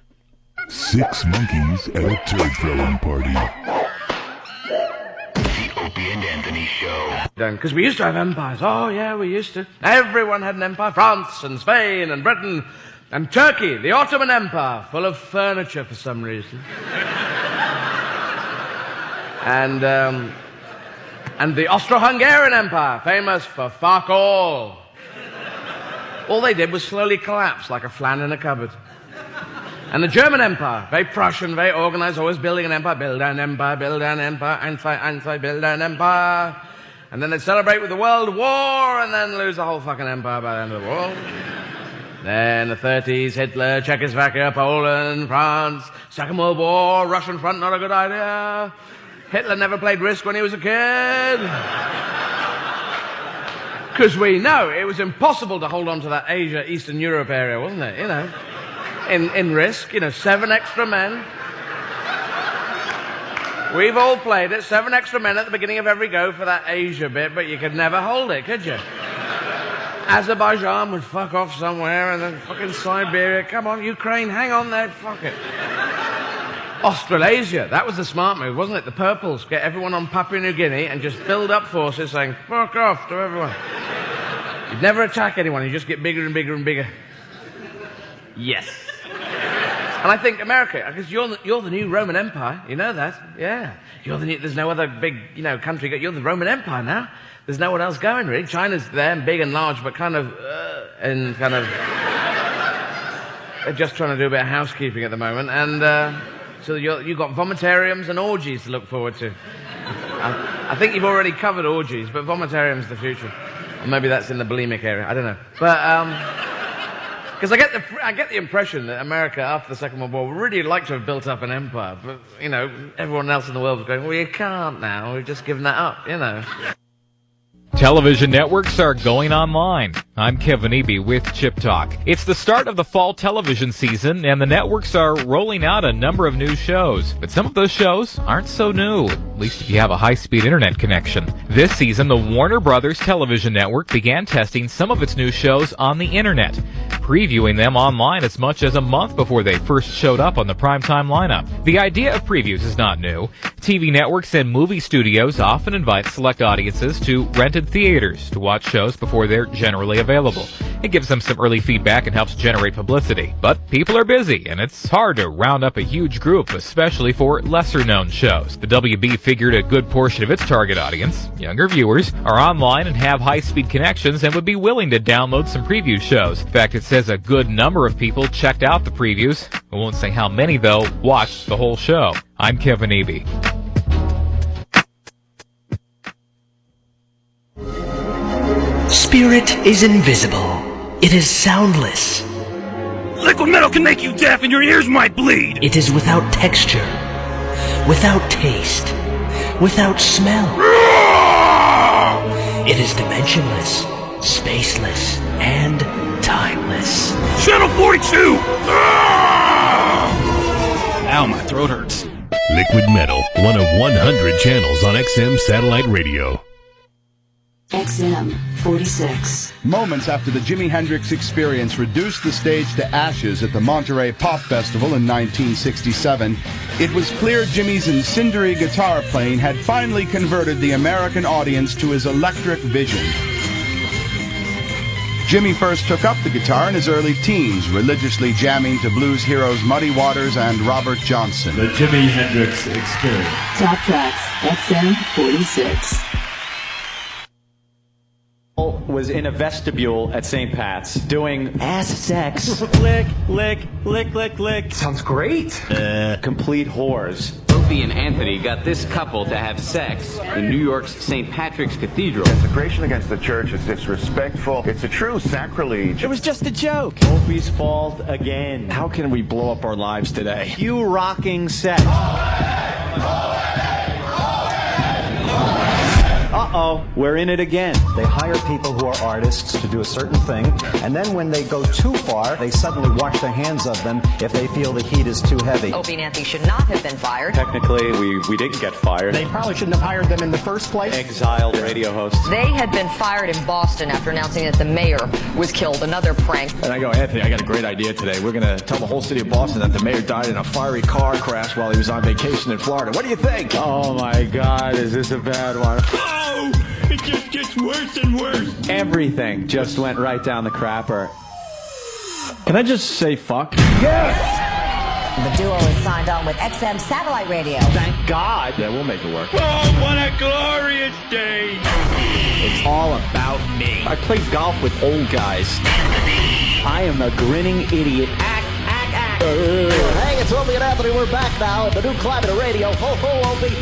6 monkeys at a turd throwing party. The Opie and Anthony Show. Because we used to have empires. Oh, yeah, we used to. Everyone had an empire. France and Spain and Britain and Turkey, the Ottoman Empire, full of furniture for some reason. and the Austro-Hungarian Empire, famous for fuck all. All they did was slowly collapse like a flan in a cupboard. And the German Empire, very Prussian, very organized, always building an empire, build an empire, Einstein, build an empire. And then they'd celebrate with the World War and then lose the whole fucking empire by the end of the war. Then the 30s, Hitler, Czechoslovakia, Poland, France, Second World War, Russian front, not a good idea. Hitler never played Risk when he was a kid. Because we know it was impossible to hold on to that Asia, Eastern Europe area, wasn't it? You know, in Risk, 7 extra men. We've all played it, 7 extra men at the beginning of every go for that Asia bit, but you could never hold it, could you? Azerbaijan would fuck off somewhere, and then fucking Siberia. Come on, Ukraine, hang on there, fuck it. Australasia, that was the smart move, wasn't it? The purples, get everyone on Papua New Guinea and just build up forces saying, fuck off to everyone. You'd never attack anyone, you just get bigger and bigger and bigger. Yes. And I think America, because you're the new Roman Empire, you know that? Yeah. There's no other big, country, you're the Roman Empire now. There's no one else going, really. China's there, big and large, but they're just trying to do a bit of housekeeping at the moment, and so you've got vomitariums and orgies to look forward to. I think you've already covered orgies, but vomitarium's the future. Or maybe that's in the bulimic area, I don't know. But, because I get the impression that America, after the Second World War, would really like to have built up an empire, but, everyone else in the world was going, well, you can't now, we've just given that up, Television networks are going online. I'm Kevin Eby with Chip Talk. It's the start of the fall television season, and the networks are rolling out a number of new shows. But some of those shows aren't so new, at least if you have a high-speed internet connection. This season, the Warner Brothers Television Network began testing some of its new shows on the internet, previewing them online as much as a month before they first showed up on the primetime lineup. The idea of previews is not new. TV networks and movie studios often invite select audiences to rented theaters to watch shows before they're generally available. It gives them some early feedback and helps generate publicity. But people are busy, and it's hard to round up a huge group, especially for lesser-known shows. The WB figured a good portion of its target audience, younger viewers, are online and have high-speed connections and would be willing to download some preview shows. In fact, it says a good number of people checked out the previews. I won't say how many, though, watched the whole show. I'm Kevin Eby. Spirit is invisible. It is soundless. Liquid metal can make you deaf and your ears might bleed. It is without texture, without taste, without smell. It is dimensionless, spaceless, and timeless. Channel 42! Ow, my throat hurts. Liquid Metal, one of 100 channels on XM satellite radio. XM 46. Moments after the Jimi Hendrix Experience reduced the stage to ashes at the Monterey Pop Festival in 1967, it was clear Jimmy's incendiary guitar playing had finally converted the American audience to his electric vision. Jimmy first took up the guitar in his early teens, religiously jamming to blues heroes Muddy Waters and Robert Johnson. The Jimi Hendrix Experience. Top tracks, XM 46. Was in a vestibule at St. Pat's doing ass sex. Lick, lick, lick, lick, lick. Sounds great. Complete whores. Opie and Anthony got this couple to have sex in New York's St. Patrick's Cathedral. Desecration against the church is disrespectful. It's a true sacrilege. It was just a joke. Opie's fault again. How can we blow up our lives today? You rocking sex. Uh-oh, we're in it again. They hire people who are artists to do a certain thing, and then when they go too far, they suddenly wash their hands of them if they feel the heat is too heavy. Opie and Anthony should not have been fired. Technically, we didn't get fired. They probably shouldn't have hired them in the first place. Exiled radio hosts. They had been fired in Boston after announcing that the mayor was killed. Another prank. And I go, Anthony, I got a great idea today. We're going to tell the whole city of Boston that the mayor died in a fiery car crash while he was on vacation in Florida. What do you think? Oh my God, is this a bad one? Oh! It just gets worse and worse. Everything just went right down the crapper. Can I just say fuck? Yes! The duo is signed on with XM Satellite Radio. Thank God. Yeah, we'll make it work. Oh, what a glorious day. It's all about me. I play golf with old guys. I am a grinning idiot. Act. Hey, it's Opie and Anthony. We're back now at the new Climate Radio. Ho, ho, Opie.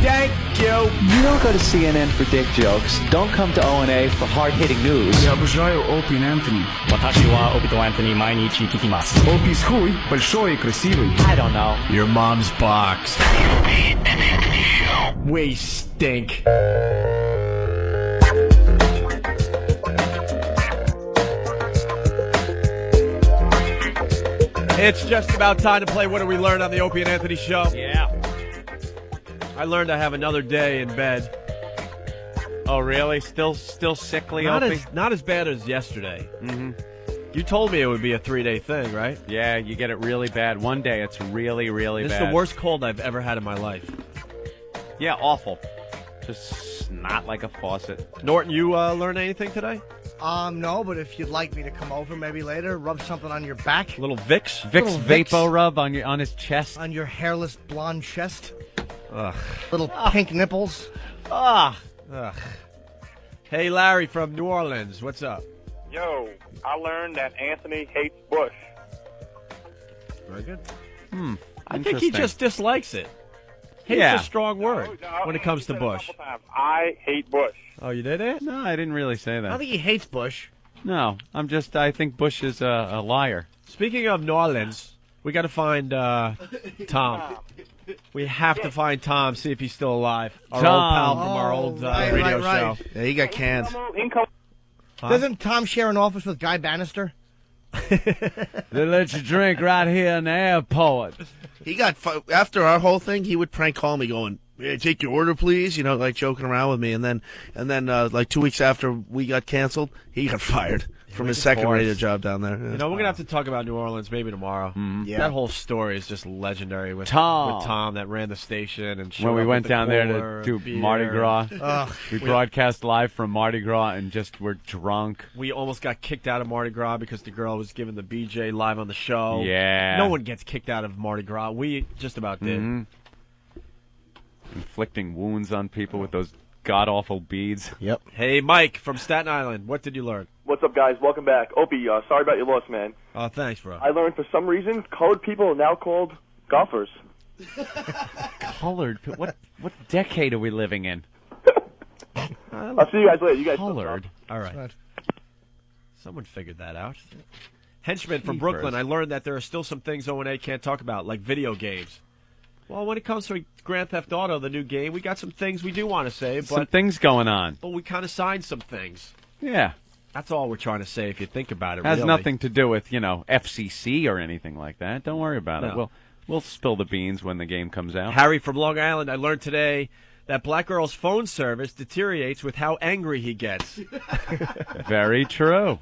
Thank you. show. You don't go to CNN for dick jokes. Don't come to O&A for hard-hitting news. Я обожаю Opie and Anthony. 私は Opie と Anthony 毎日聞きます。 Opie's хуй большой и красивый. I don't know. Your mom's box. The Opie and Anthony Show. We stink. It's just about time to play What Did We Learn on the Opie and Anthony Show. Yeah. I learned I have another day in bed. Oh, really? Still sickly, Opie? Not as bad as yesterday. Mm-hmm. You told me it would be a 3-day thing, right? Yeah, you get it really bad. One day it's really, really bad. This is the worst cold I've ever had in my life. Yeah, awful. Just snot like a faucet. Norton, you learn anything today? No, but if you'd like me to come over maybe later, rub something on your back. A little Vicks? Vicks Vapo Rub on his chest. On your hairless blonde chest. Ugh. Little pink nipples. Ugh. Hey, Larry from New Orleans, what's up? Yo, I learned that Anthony hates Bush. Very good. I think he just dislikes it. Hate's a strong word when it comes to Bush. I hate Bush. Oh, you did it? No, I didn't really say that. I don't think he hates Bush. No, I think Bush is a liar. Speaking of New Orleans, we got to find Tom. We have to find Tom, see if he's still alive. Our old pal from our old radio show. Yeah, he got canned. Huh? Doesn't Tom share an office with Guy Bannister? They let you drink right here in the airport. He got after our whole thing. He would prank call me, going, "Yeah, take your order, please." You know, like joking around with me. And then, like 2 weeks after we got canceled, he got fired from his second radio job down there. Yeah. You know, we're gonna have to talk about New Orleans maybe tomorrow. Mm-hmm. Yeah. That whole story is just legendary with Tom that ran the station and when we went down there to do beer. Mardi Gras. We broadcast live from Mardi Gras and just were drunk. We almost got kicked out of Mardi Gras because the girl was giving the BJ live on the show. Yeah. No one gets kicked out of Mardi Gras. We just about did. Mm-hmm. Inflicting wounds on people with those god-awful beads. Yep. Hey, Mike from Staten Island, what did you learn? What's up, guys? Welcome back. Opie, sorry about your loss, man. Oh, thanks, bro. I learned for some reason colored people are now called golfers. Colored? What decade are we living in? I'll see you guys later. You guys colored. All right. Someone figured that out. Henchman from Brooklyn, I learned that there are still some things O&A can't talk about, like video games. Well, when it comes to Grand Theft Auto, the new game, we got some things we do want to say. But Some things going on. But we kind of signed some things. Yeah. That's all we're trying to say if you think about it. Has really. nothing to do with, FCC or anything like that. Don't worry about it. We'll spill the beans when the game comes out. Harry from Long Island, I learned today that Black Girl's phone service deteriorates with how angry he gets. Very true.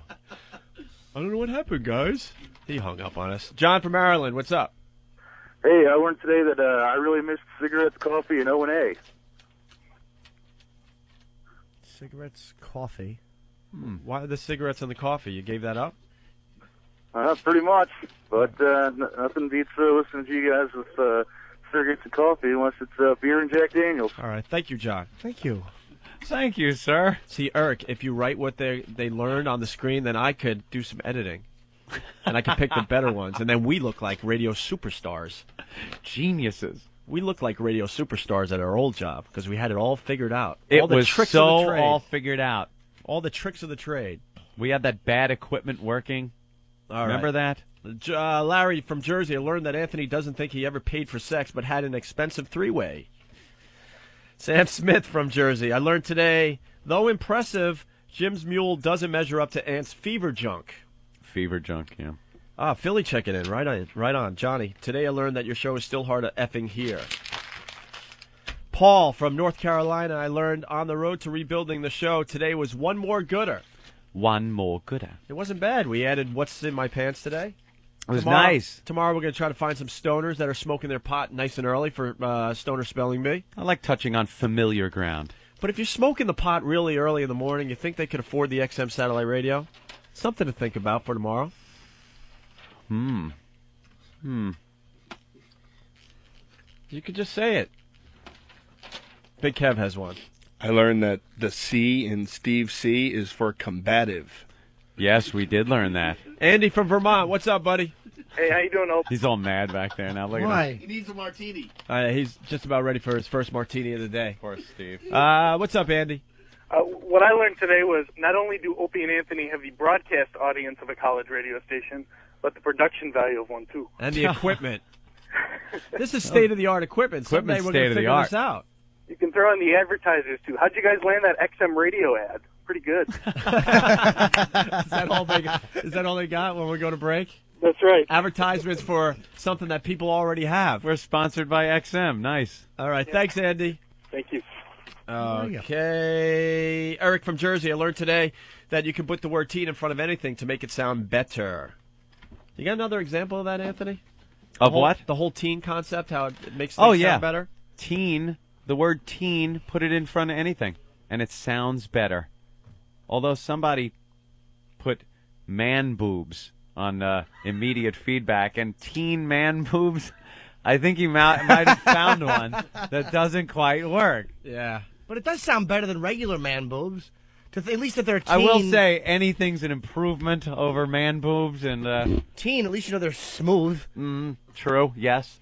I don't know what happened, guys. He hung up on us. John from Maryland, what's up? Hey, I learned today that I really missed cigarettes, coffee, and O&A. Cigarettes, coffee. Why the cigarettes and the coffee? You gave that up? Pretty much. But nothing beats listening to you guys with cigarettes and coffee unless it's beer and Jack Daniels. All right. Thank you, John. Thank you. Thank you, sir. See, Eric, if you write what they learned on the screen, then I could do some editing. And I could pick the better ones. And then we look like radio superstars. Geniuses. We look like radio superstars at our old job because we had it all figured out. It all the was tricks so of the trade. all figured out. All the tricks of the trade. We had that bad equipment working. All Remember right. that? Larry from Jersey, I learned that Anthony doesn't think he ever paid for sex but had an expensive three-way. Sam Smith from Jersey, I learned today, though impressive, Jim's mule doesn't measure up to Ant's fever junk. Fever junk, yeah. Philly checking in. Right on. Johnny, today I learned that your show is still hard to effing hear. Paul from North Carolina, I learned on the road to rebuilding the show, today was one more gooder. One more gooder. It wasn't bad. We added What's in My Pants today. It was nice. Tomorrow we're going to try to find some stoners that are smoking their pot nice and early for Stoner Spelling Bee. I like touching on familiar ground. But if you're smoking the pot really early in the morning, you think they could afford the XM satellite radio? Something to think about for tomorrow. You could just say it. Big Kev has one. I learned that the C in Steve C is for combative. Yes, we did learn that. Andy from Vermont, what's up, buddy? Hey, how you doing, Opie? He's all mad back there now. Look at him. He needs a martini. He's just about ready for his first martini of the day. Poor Steve. What's up, Andy? What I learned today was not only do Opie and Anthony have the broadcast audience of a college radio station, but the production value of one, too. And the equipment. This is state-of-the-art equipment. Someday we're going to figure this out. You can throw in the advertisers, too. How'd you guys land that XM radio ad? Pretty good. Is that all they got when we go to break? That's right. Advertisements for something that people already have. We're sponsored by XM. Nice. All right. Thanks, Andy. Thank you. Okay. Eric from Jersey, I learned today that you can put the word teen in front of anything to make it sound better. You got another example of that, Anthony? Of what? The whole teen concept, how it makes things sound better? Teen, the word teen, put it in front of anything, and it sounds better. Although somebody put man boobs on immediate feedback, and teen man boobs, I think he might have found one that doesn't quite work. Yeah. But it does sound better than regular man boobs. At least if they're teen. I will say anything's an improvement over man boobs. And teen, at least you know they're smooth. True, yes.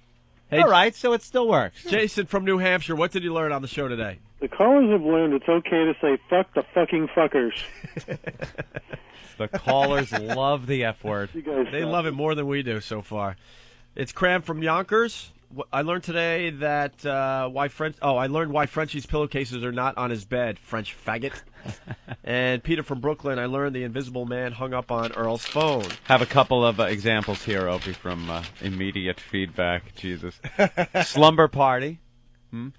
Hey, all right, so it still works. Jason from New Hampshire, what did you learn on the show today? The callers have learned it's okay to say fuck the fucking fuckers. The callers love the F word. They love it more than we do so far. It's Cram from Yonkers. I learned today that I learned why Frenchie's pillowcases are not on his bed, French faggot. And Peter from Brooklyn, I learned the invisible man hung up on Earl's phone. Have a couple of examples here, Opie, from immediate feedback. Jesus. Slumber party.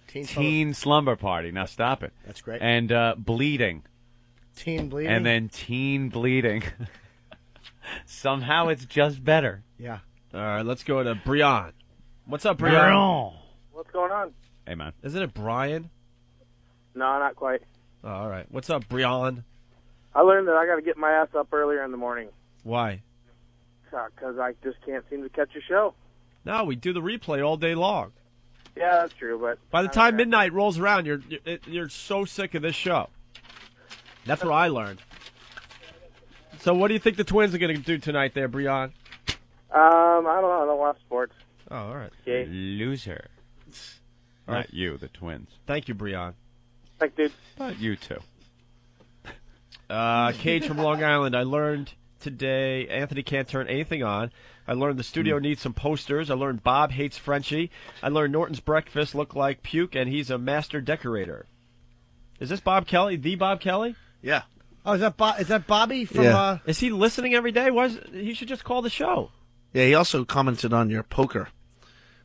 Teen slumber party. Now stop it. That's great. And bleeding. Teen bleeding. And then teen bleeding. Somehow it's just better. Yeah. All right, let's go to Brian. What's up, Brian? What's going on? Hey, man. Isn't it Brian? No, not quite. Oh, all right. What's up, Brian? I learned that I got to get my ass up earlier in the morning. Why? Because I just can't seem to catch a show. No, we do the replay all day long. Yeah, that's true, but by the time midnight rolls around, you're so sick of this show. That's what I learned. So what do you think the Twins are going to do tonight there, Brian? I don't know. I don't watch sports. Oh, all right. Okay. Loser. All right. Not you, the Twins. Thank you, Brian. Thanks, dude. But you too. Cage from Long Island. I learned today Anthony can't turn anything on. I learned the studio needs some posters. I learned Bob hates Frenchie. I learned Norton's breakfast looked like puke, and he's a master decorator. Is this Bob Kelly? The Bob Kelly? Yeah. Oh, is that Bobby from? Yeah. Is he listening every day? He should just call the show. Yeah, he also commented on your poker.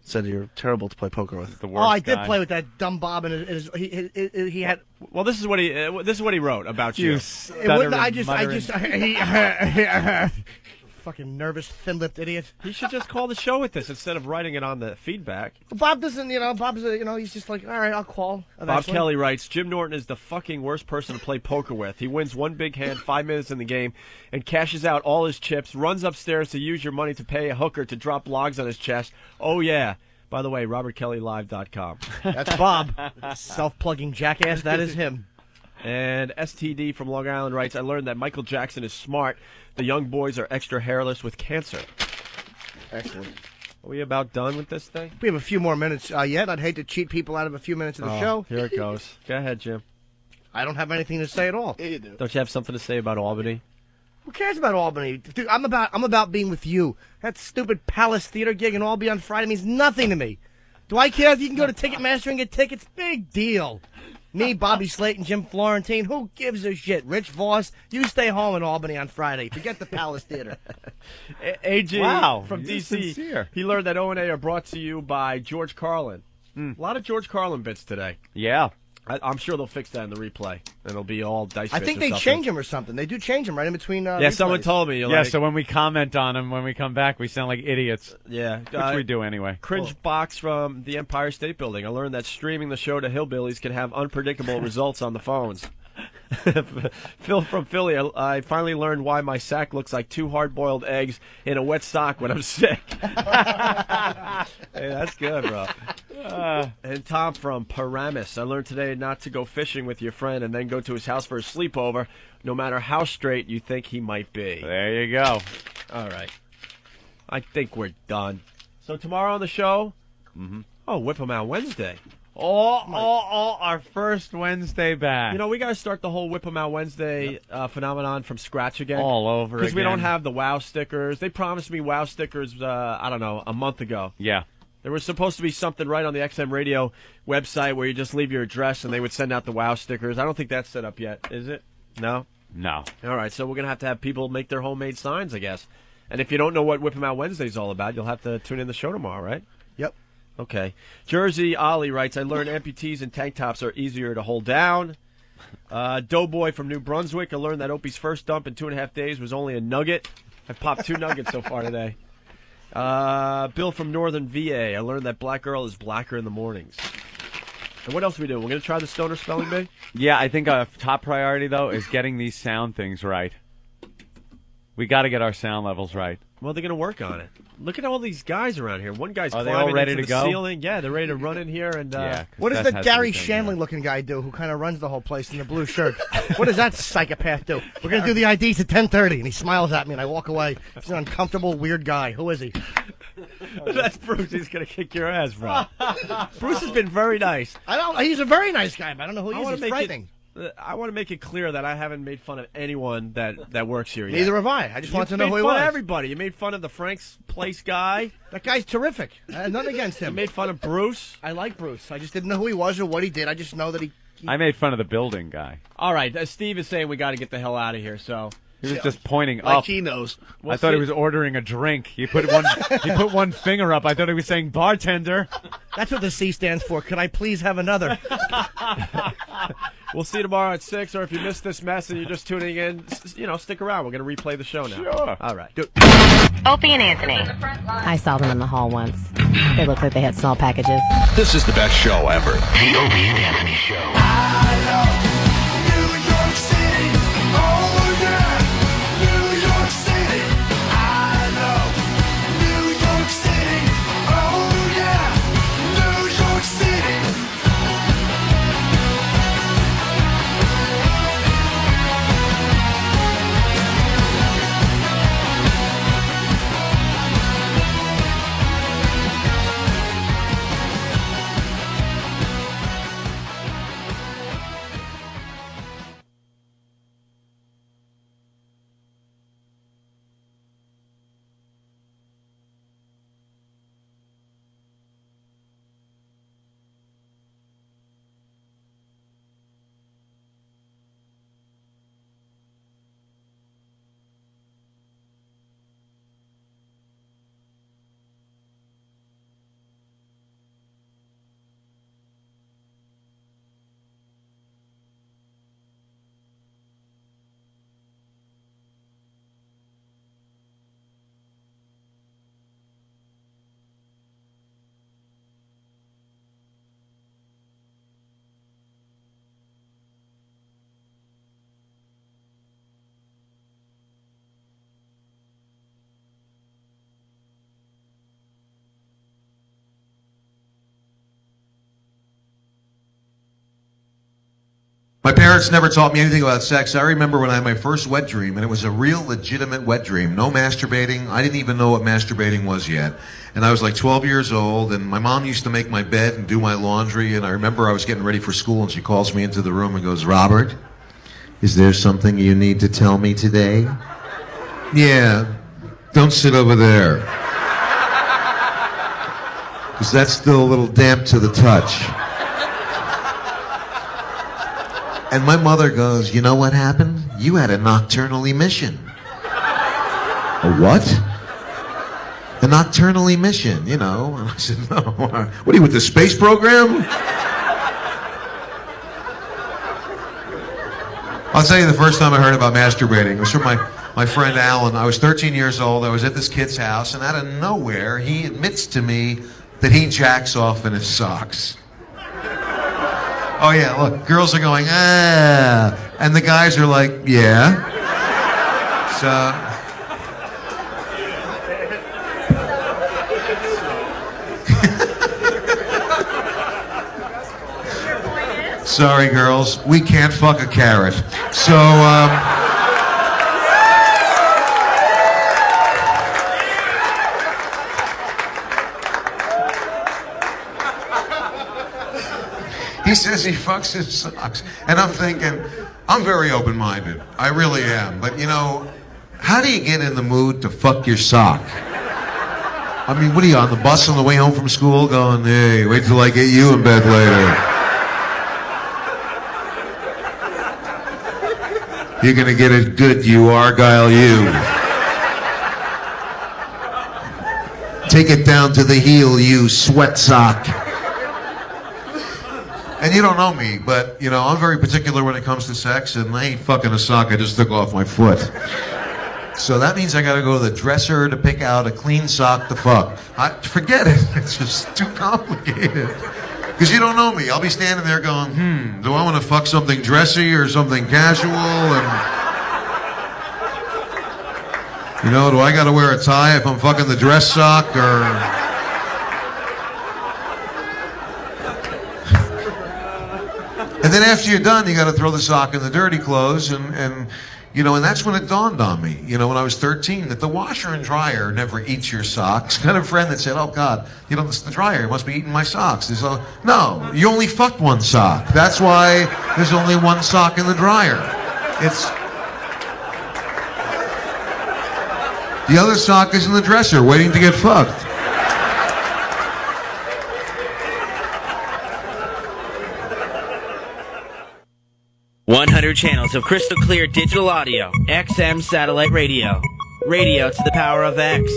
Said you're terrible to play poker with. The worst I did guy. play with that dumb Bob, and he had. Well, this is what he wrote about you. Fucking nervous, thin-lipped idiot. He should just call the show with this instead of writing it on the feedback. Bob doesn't, Bob's, he's just like, all right, I'll call eventually. Bob Kelly writes, Jim Norton is the fucking worst person to play poker with. He wins one big hand 5 minutes in the game and cashes out all his chips, runs upstairs to use your money to pay a hooker to drop logs on his chest. Oh, yeah. By the way, RobertKellyLive.com. That's Bob. Self-plugging jackass. That is him. And STD from Long Island writes, I learned that Michael Jackson is smart. The young boys are extra hairless with cancer. Excellent. Are we about done with this thing? We have a few more minutes yet. I'd hate to cheat people out of a few minutes of the show. Here it goes. Go ahead, Jim. I don't have anything to say at all. Yeah, you do. Don't you have something to say about Albany? Who cares about Albany? Dude, I'm about being with you. That stupid Palace Theater gig in Albany on Friday means nothing to me. Do I care if you can go to Ticketmaster and get tickets? Big deal. Me, Bobby Slayton, Jim Florentine, who gives a shit? Rich Voss, you stay home in Albany on Friday. Forget the Palace Theater. AG from he's D.C., sincere. he learned that O&A are brought to you by George Carlin. A lot of George Carlin bits today. Yeah. I'm sure they'll fix that in the replay, and it'll be all dice. I think they change them or something. They do change them right in between. Yeah, someone told me. So when we comment on them, when we come back, we sound like idiots. Yeah, which we do anyway. Cringe box from the Empire State Building. I learned that streaming the show to hillbillies can have unpredictable results on the phones. Phil from Philly, I finally learned why my sack looks like 2 hard-boiled eggs in a wet sock when I'm sick. Hey, that's good, bro. And Tom from Paramus, I learned today not to go fishing with your friend and then go to his house for a sleepover, no matter how straight you think he might be. There you go. All right. I think we're done. So tomorrow on the show, Whip 'em Out Wednesday. Our first Wednesday back. You know, we got to start the whole Whip 'em Out Wednesday phenomenon from scratch again. All over Because we again. don't have the WOW stickers. They promised me WOW stickers, I don't know, a month ago. Yeah. There was supposed to be something right on the XM Radio website where you just leave your address and they would send out the WOW stickers. I don't think that's set up yet, is it? No? No. All right, so we're going to have people make their homemade signs, I guess. And if you don't know what Whip 'em Out Wednesday is all about, you'll have to tune in the show tomorrow, right? Yep. Okay. Jersey Ollie writes, I learned amputees and tank tops are easier to hold down. Doughboy from New Brunswick, I learned that Opie's first dump in 2.5 days was only a nugget. I've popped 2 nuggets so far today. Bill from Northern VA, I learned that black girl is blacker in the mornings. And what else are we doing? We're going to try the stoner spelling bee? Yeah, I think our top priority, though, is getting these sound things right. We got to get our sound levels right. Well, they're going to work on it. Look at all these guys around here. One guy's Are they climbing all ready into to the go? ceiling. Yeah, they're ready to run in here. And what does the Gary Shanley-looking guy do who kind of runs the whole place in the blue shirt? What does that psychopath do? We're going to do the IDs at 10:30, and he smiles at me, and I walk away. He's an uncomfortable, weird guy. Who is he? That's Bruce. He's going to kick your ass, bro. Bruce has been very nice. He's a very nice guy, but I don't know who he is. He's frightening. I want to make it clear that I haven't made fun of anyone that works here yet. Neither have I. I just want to know who he You made fun was. of everybody. You made fun of the Frank's Place guy. That guy's terrific. I have nothing against him. You made fun of Bruce. I like Bruce. I just didn't know who he was or what he did. I just know that he I made fun of the building guy. All right, Steve is saying we got to get the hell out of here, so... He was just pointing like up. he knows. I thought he was ordering a drink. He put one finger up. I thought he was saying bartender. That's what the C stands for. Could I please have another? We'll see you tomorrow at 6, or if you missed this mess and you're just tuning in, stick around. We're going to replay the show now. Sure. All right. Opie and Anthony. I saw them in the hall once. They looked like they had small packages. This is the best show ever. The Opie and Anthony Show. My parents never taught me anything about sex. I remember when I had my first wet dream, and it was a real legitimate wet dream. No masturbating. I didn't even know what masturbating was yet. And I was like 12 years old, and my mom used to make my bed and do my laundry, and I remember I was getting ready for school, and she calls me into the room and goes, "Robert, is there something you need to tell me today?" "Yeah, don't sit over there. Because that's still a little damp to the touch." And my mother goes, "You know what happened? You had a nocturnal emission." "A what?" "A nocturnal emission, you know." And I said, "No, what are you, with the space program?" I'll tell you the first time I heard about masturbating. It was from my friend Alan. I was 13 years old. I was at this kid's house, and out of nowhere, he admits to me that he jacks off in his socks. Oh yeah, look, girls are going, "Ah," and the guys are like, "Yeah." So, sorry girls, we can't fuck a carrot. So, He says he fucks his socks. And I'm thinking, I'm very open-minded. I really am. But, you know, how do you get in the mood to fuck your sock? I mean, what are you, on the bus on the way home from school going, hey, wait till I get you in bed later. You're going to get it good, you Argyle, you. Take it down to the heel, you sweat sock. And you don't know me, but, you know, I'm very particular when it comes to sex, and I ain't fucking a sock I just took off my foot. So that means I gotta go to the dresser to pick out a clean sock to fuck. Forget it. It's just too complicated. Because you don't know me. I'll be standing there going, do I want to fuck something dressy or something casual? And, you know, do I gotta wear a tie if I'm fucking the dress sock or... And then after you're done, you got to throw the sock in the dirty clothes, and you know, and that's when it dawned on me, you know, when I was 13, that the washer and dryer never eats your socks. I had a friend that said, oh God, you know, the dryer must be eating my socks. No, you only fucked one sock. That's why there's only one sock in the dryer. The other sock is in the dresser, waiting to get fucked. 100 channels of crystal clear digital audio, XM satellite radio. Radio to the power of X.